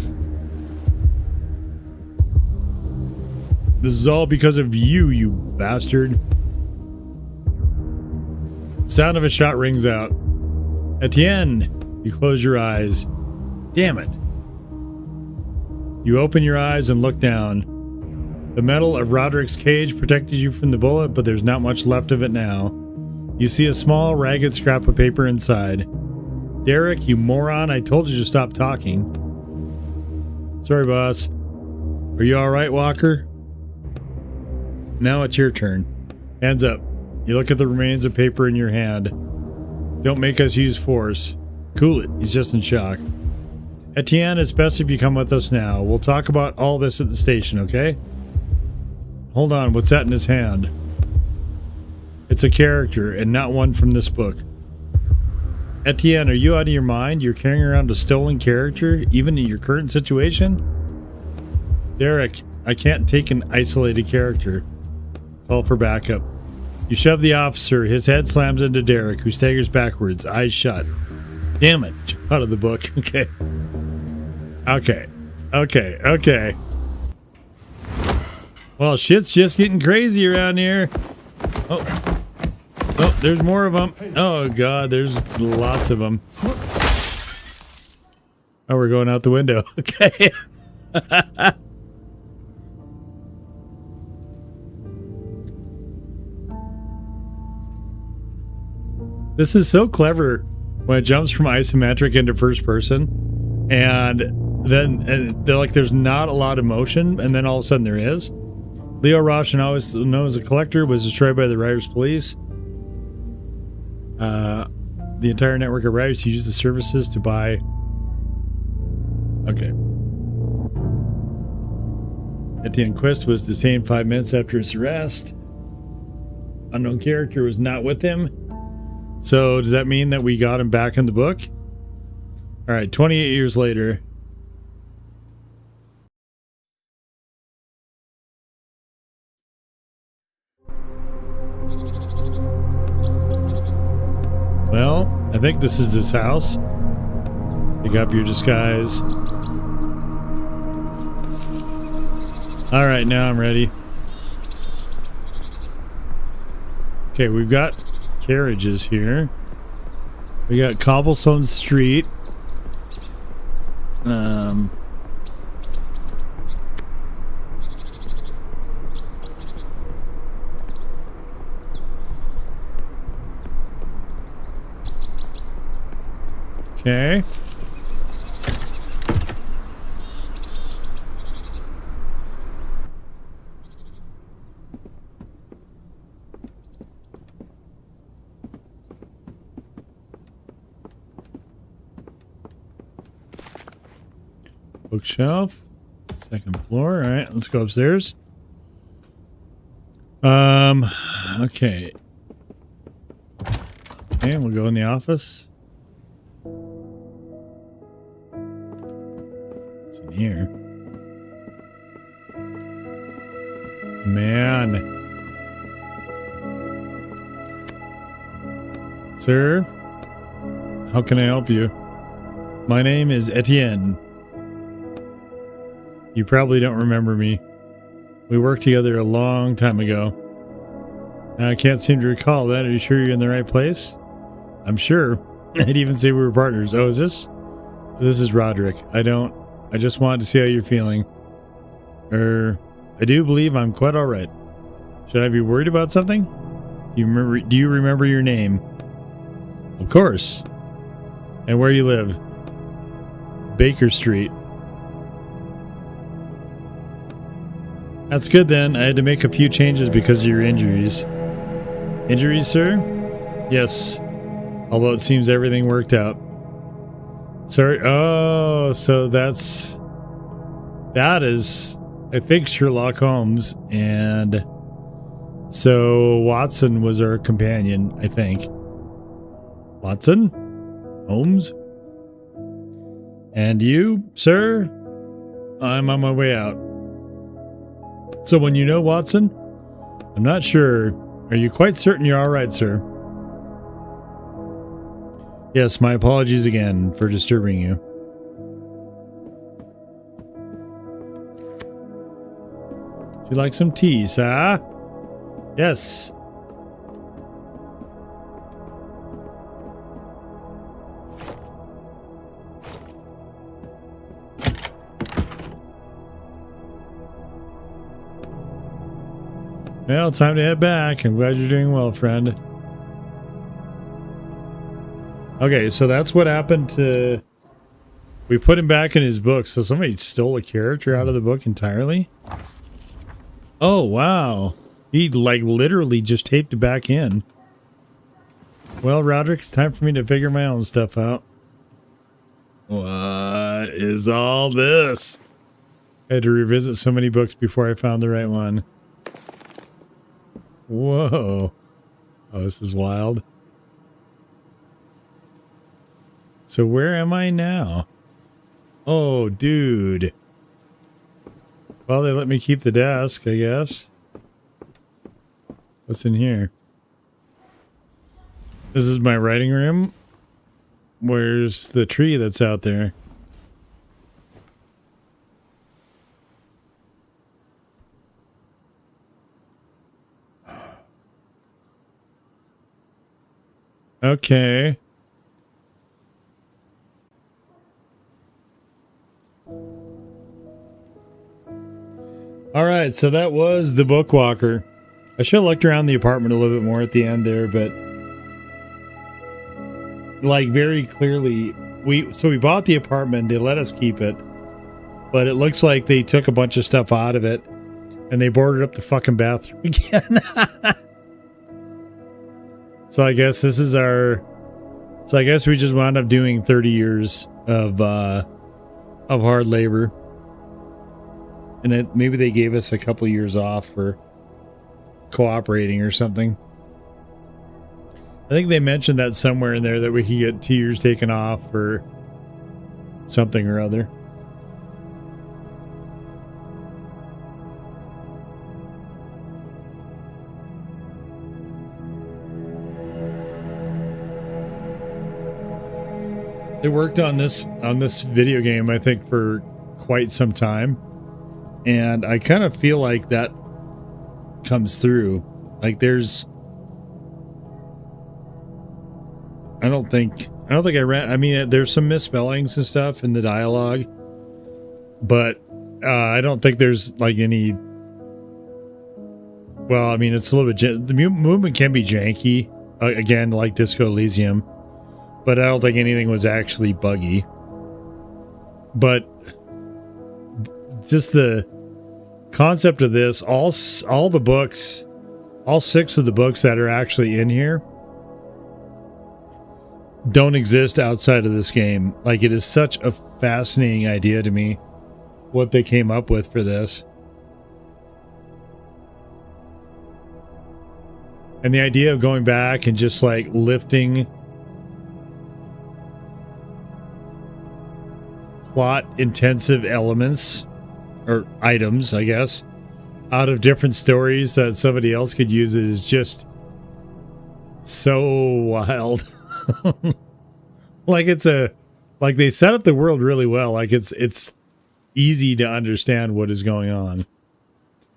This is all because of you, you bastard. Sound of a shot rings out. Etienne, you close your eyes. Damn it. You open your eyes and look down. The metal of Roderick's cage protected you from the bullet, but there's not much left of it now. You see a small, ragged scrap of paper inside. Derek, you moron, I told you to stop talking. Sorry, boss. Are you alright, Walker? Now it's your turn. Hands up. You look at the remains of paper in your hand. Don't make us use force. Cool it. He's just in shock. Etienne, it's best if you come with us now. We'll talk about all this at the station, okay? Hold on, what's that in his hand? It's a character, and not one from this book. Etienne, are you out of your mind? You're carrying around a stolen character, even in your current situation? Derek, I can't take an isolated character. Call for backup. You shove the officer. His head slams into Derek, who staggers backwards, eyes shut. Damn it. Jump out of the book. Okay. Okay. Well, shit's just getting crazy around here. Oh, there's more of them. Oh, God, there's lots of them. Oh, we're going out the window. Okay. This is so clever when it jumps from isometric into first person, and then they're like, there's not a lot of motion, and then all of a sudden there is. Leo Roshan, always known as a collector, was destroyed by the Riders Police. The entire network of Riders used the services to buy. Okay. Etienne Quest was detained 5 minutes after his arrest. Unknown character was not with him. So does that mean that we got him back in the book? All right, 28 years later. Well, I think this is his house. Pick up your disguise. All right, now I'm ready. Okay, we've got carriages here. We got Cobblestone Street. Okay. Bookshelf. Second floor. All right, let's go upstairs. Okay. Okay, we'll go in the office. What's in here? Man. Sir, how can I help you? My name is Etienne. You probably don't remember me. We worked together a long time ago. I can't seem to recall that. Are you sure you're in the right place? I'm sure. I'd even say we were partners. Oh, is this? This is Roderick. I just wanted to see how you're feeling. I do believe I'm quite all right. Should I be worried about something? Do you remember your name? Of course. And where you live? Baker Street. That's good then. I had to make a few changes because of your injuries. Injuries, sir? Yes. Although it seems everything worked out. Sorry. Oh, so that is, I think, Sherlock Holmes. And so Watson was our companion, I think. Watson? Holmes? And you, sir? I'm on my way out. Someone you know, Watson? I'm not sure. Are you quite certain you're all right, sir? Yes, my apologies again for disturbing you. Would you like some tea, sir? Yes. Well, time to head back. I'm glad you're doing well, friend. Okay, so that's what happened to... We put him back in his book, so somebody stole a character out of the book entirely? Oh, wow. He, like, literally just taped it back in. Well, Roderick, it's time for me to figure my own stuff out. What is all this? I had to revisit so many books before I found the right one. Whoa. Oh, this is wild. So where am I now? Oh, dude. Well, they let me keep the desk, I guess. What's in here? This is my writing room. Where's the tree that's out there? Okay. All right, so that was the Bookwalker. I should have looked around the apartment a little bit more at the end there, but like very clearly, we bought the apartment. They let us keep it, but it looks like they took a bunch of stuff out of it, and they boarded up the fucking bathroom again. So I guess this is our. So I guess we just wound up doing 30 years of hard labor, and maybe they gave us a couple years off for cooperating or something. I think they mentioned that somewhere in there that we could get 2 years taken off for something or other. They worked on this video game, I think, for quite some time, and I kind of feel like that comes through. Like there's, I don't think I ran. I mean, there's some misspellings and stuff in the dialogue, but I don't think there's like any. Well, I mean, it's a little bit. The movement can be janky, again, like Disco Elysium. But I don't think anything was actually buggy. But just the concept of this, all the books, all 6 of the books that are actually in here don't exist outside of this game. Like, it is such a fascinating idea to me. what they came up with for this. And the idea of going back and just like lifting plot intensive elements or items, I guess, out of different stories that somebody else could use it is just so wild. Like like they set up the world really well. Like it's easy to understand what is going on.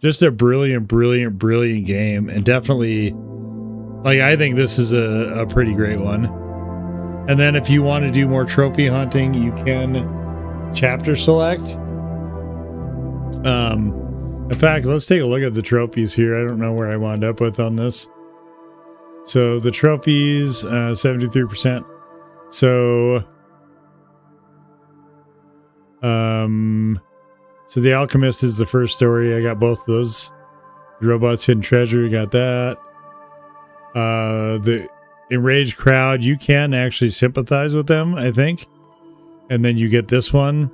Just a brilliant game, and definitely, like, I think this is a pretty great one. And then if you want to do more trophy hunting, you can chapter select. In fact, let's take a look at the trophies here. I don't know where I wound up with on this. So the trophies, 73%. So, so the Alchemist is the first story. I got both of those. The Robot's Hidden Treasure, got that. The Enraged Crowd, you can actually sympathize with them, I think. And then you get this one.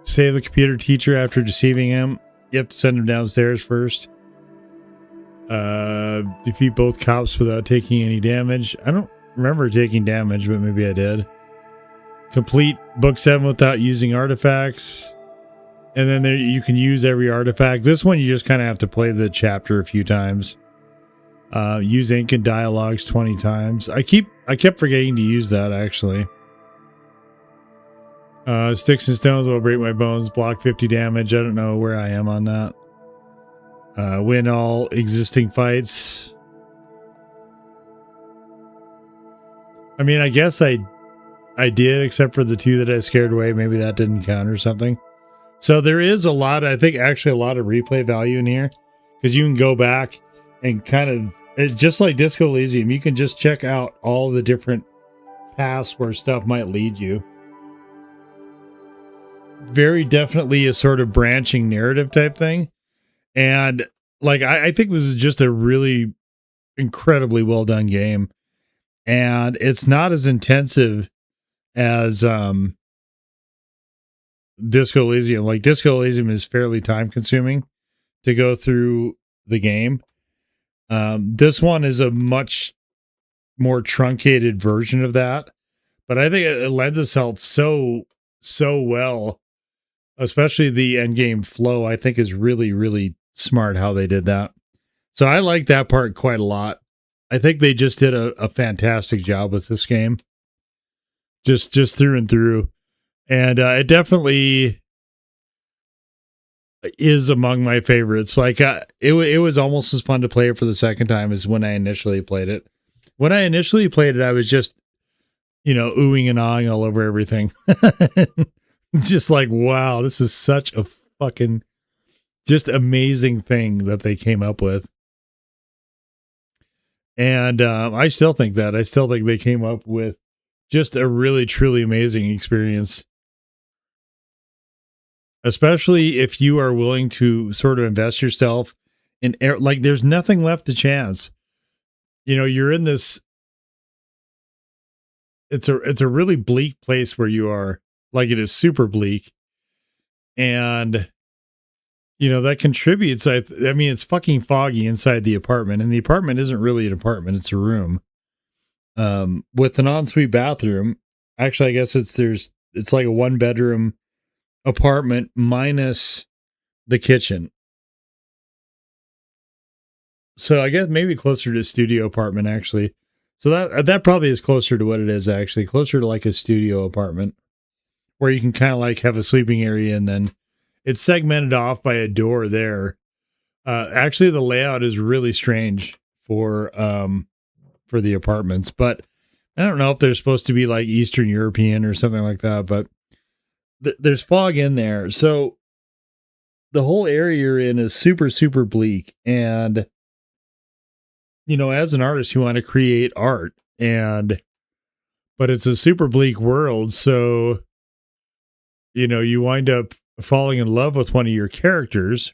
Save the computer teacher after deceiving him. You have to send him downstairs first. Defeat both cops without taking any damage. I don't remember taking damage, but maybe I did. Complete book 7 without using artifacts. And then there you can use every artifact. This one you just kind of have to play the chapter a few times. Use ink and dialogues 20 times. I kept forgetting to use that actually. Sticks and stones will break my bones. Block 50 damage. I don't know where I am on that. Win all existing fights. I mean, I guess I did, except for the 2 that I scared away. Maybe that didn't count or something. So there is a lot, I think actually a lot of replay value in here, because you can go back and kind of, it's just like Disco Elysium. You can just check out all the different paths where stuff might lead you. Very definitely a sort of branching narrative type thing. And like, I think this is just a really incredibly well done game. And it's not as intensive as Disco Elysium. Like Disco Elysium is fairly time consuming to go through the game. This one is a much more truncated version of that. But I think it lends itself so well. Especially the end game flow, I think is really smart how they did that. So I like that part quite a lot. I think they just did a fantastic job with this game. Just through and through. And it definitely is among my favorites. Like it was almost as fun to play it for the second time as when I initially played it. When I initially played it, I was just, oohing and ahhing all over everything. Just like, wow, this is such a fucking just amazing thing that they came up with. And I still think that. I still think they came up with just a really, truly amazing experience. Especially if you are willing to sort of invest yourself in, like, there's nothing left to chance. You're in this, it's a really bleak place where you are. Like, it is super bleak. And, that contributes. I mean, it's fucking foggy inside the apartment. And the apartment isn't really an apartment. It's a room. With an ensuite bathroom. Actually, I guess it's like a 1-bedroom apartment minus the kitchen. So I guess maybe closer to a studio apartment, actually. So that probably is closer to what it is, actually. Closer to like a studio apartment. Where you can kind of like have a sleeping area, and then it's segmented off by a door there. Actually, the layout is really strange for the apartments, but I don't know if they're supposed to be like Eastern European or something like that, but there's fog in there. So the whole area you're in is super bleak. And, as an artist, you want to create art, but it's a super bleak world. So, you wind up falling in love with one of your characters.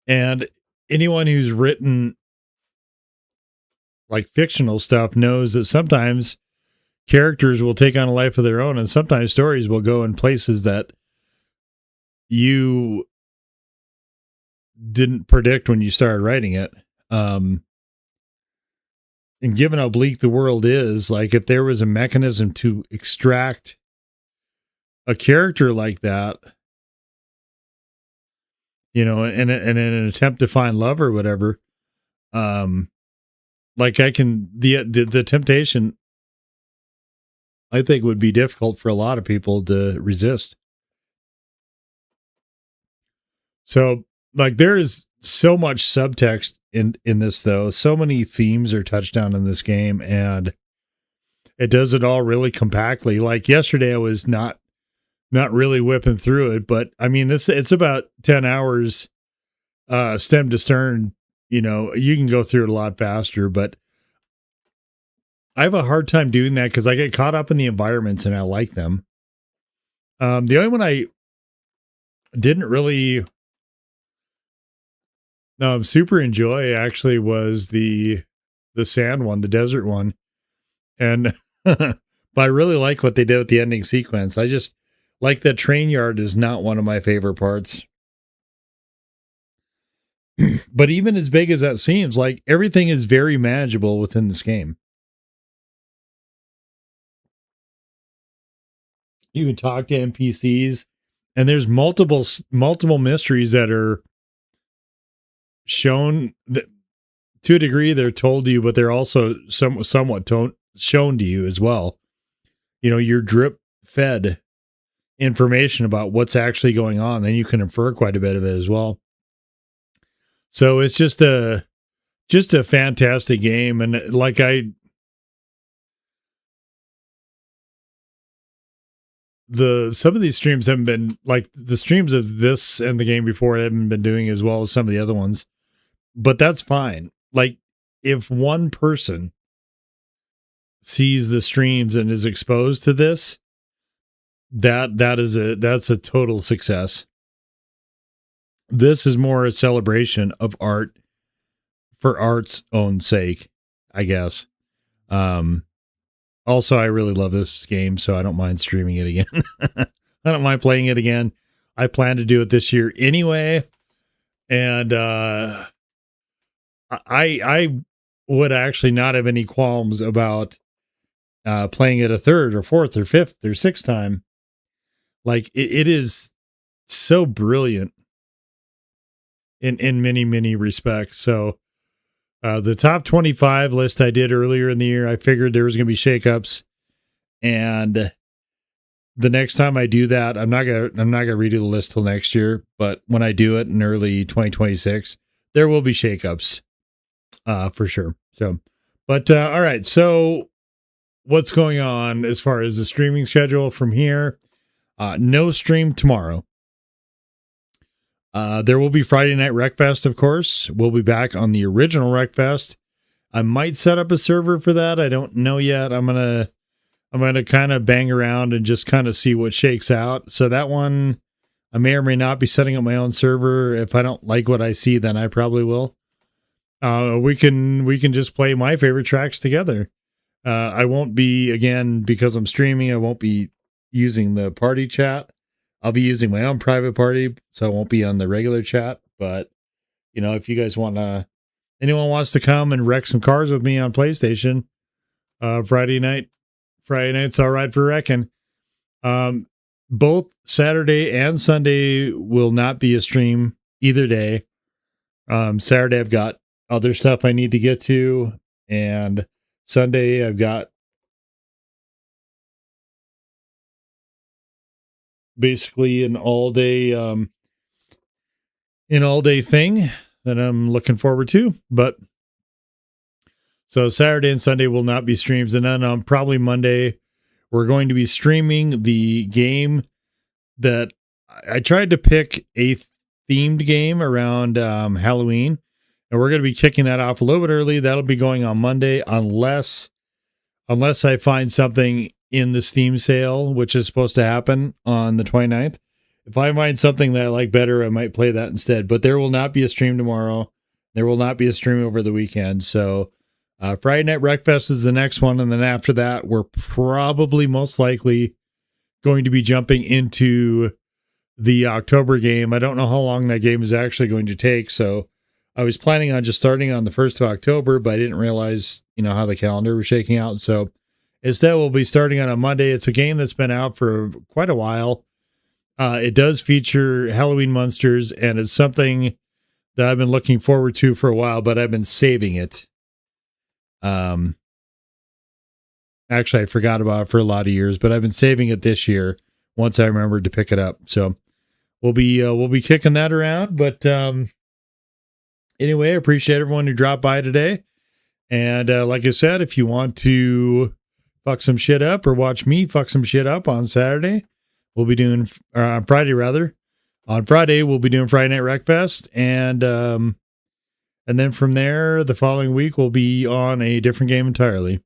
And anyone who's written like fictional stuff knows that sometimes characters will take on a life of their own, and sometimes stories will go in places that you didn't predict when you started writing it. And given how bleak the world is, like if there was a mechanism to extract a character like that, in an attempt to find love or whatever, like I can, the temptation, I think, would be difficult for a lot of people to resist. So, like, there is so much subtext in this, though. So many themes are touched on in this game, and it does it all really compactly. Like yesterday, I was not really whipping through it, but I mean, it's about 10 hours, stem to stern. You can go through it a lot faster, but I have a hard time doing that because I get caught up in the environments and I like them. The only one I didn't really super enjoy actually was the sand one, the desert one, and but I really like what they did with the ending sequence. I just like that train yard is not one of my favorite parts. But even as big as that seems, like everything is very manageable within this game. You can talk to NPCs, and there's multiple mysteries that are shown that, to a degree, they're told to you, but they're also somewhat shown to you as well. You're drip fed information about what's actually going on, then you can infer quite a bit of it as well. So it's just a fantastic game, and like some of these streams haven't been like the streams of this and the game before I haven't been doing as well as some of the other ones, but that's fine. Like if one person sees the streams and is exposed to this, that's a total success. This is more a celebration of art for art's own sake, I guess. Also, I really love this game, so I don't mind streaming it again. I don't mind playing it again. I plan to do it this year anyway. And I would actually not have any qualms about playing it a third or fourth or fifth or sixth time. Like it is so brilliant in many, many respects. So the top 25 list I did earlier in the year, I figured there was going to be shakeups, and the next time I do that, I'm not gonna redo the list till next year. But when I do it in early 2026, there will be shakeups, for sure. So, but all right. So, what's going on as far as the streaming schedule from here? No stream tomorrow. There will be Friday Night Wreckfest, of course. We'll be back on the original Wreckfest. I might set up a server for that. I don't know yet. I'm gonna kind of bang around and just kind of see what shakes out. So that one, I may or may not be setting up my own server. If I don't like what I see, then I probably will. We can just play my favorite tracks together. I won't be, again, because I'm streaming, I won't be using the party chat. I'll be using my own private party, so I won't be on the regular chat. But, if you guys anyone wants to come and wreck some cars with me on PlayStation, Friday night's all right for wrecking. Both Saturday and Sunday will not be a stream either day. Saturday I've got other stuff I need to get to, and Sunday I've got basically an all day thing that I'm looking forward to. But so Saturday and Sunday will not be streams, and then probably Monday we're going to be streaming the game that I tried to pick a themed game around Halloween, and we're going to be kicking that off a little bit early. That'll be going on Monday, unless I find something in the Steam sale, which is supposed to happen on the 29th. If I find something that I like better, I might play that instead. But there will not be a stream tomorrow. There will not be a stream over the weekend. So Friday Night Wreckfest is the next one, and then after that, we're probably most likely going to be jumping into the October game. I don't know how long that game is actually going to take, so I was planning on just starting on the 1st of October, but I didn't realize, how the calendar was shaking out. So instead, we'll be starting on a Monday. It's a game that's been out for quite a while. It does feature Halloween monsters, and it's something that I've been looking forward to for a while, but I've been saving it. Actually, I forgot about it for a lot of years, but I've been saving it this year once I remembered to pick it up. So we'll be kicking that around. But anyway, I appreciate everyone who dropped by today. And like I said, if you want to fuck some shit up or watch me fuck some shit up on Saturday, we'll be doing on Friday rather. On Friday, we'll be doing Friday Night Wreckfest, and then from there, the following week, we'll be on a different game entirely.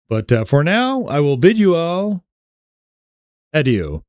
But for now, I will bid you all adieu.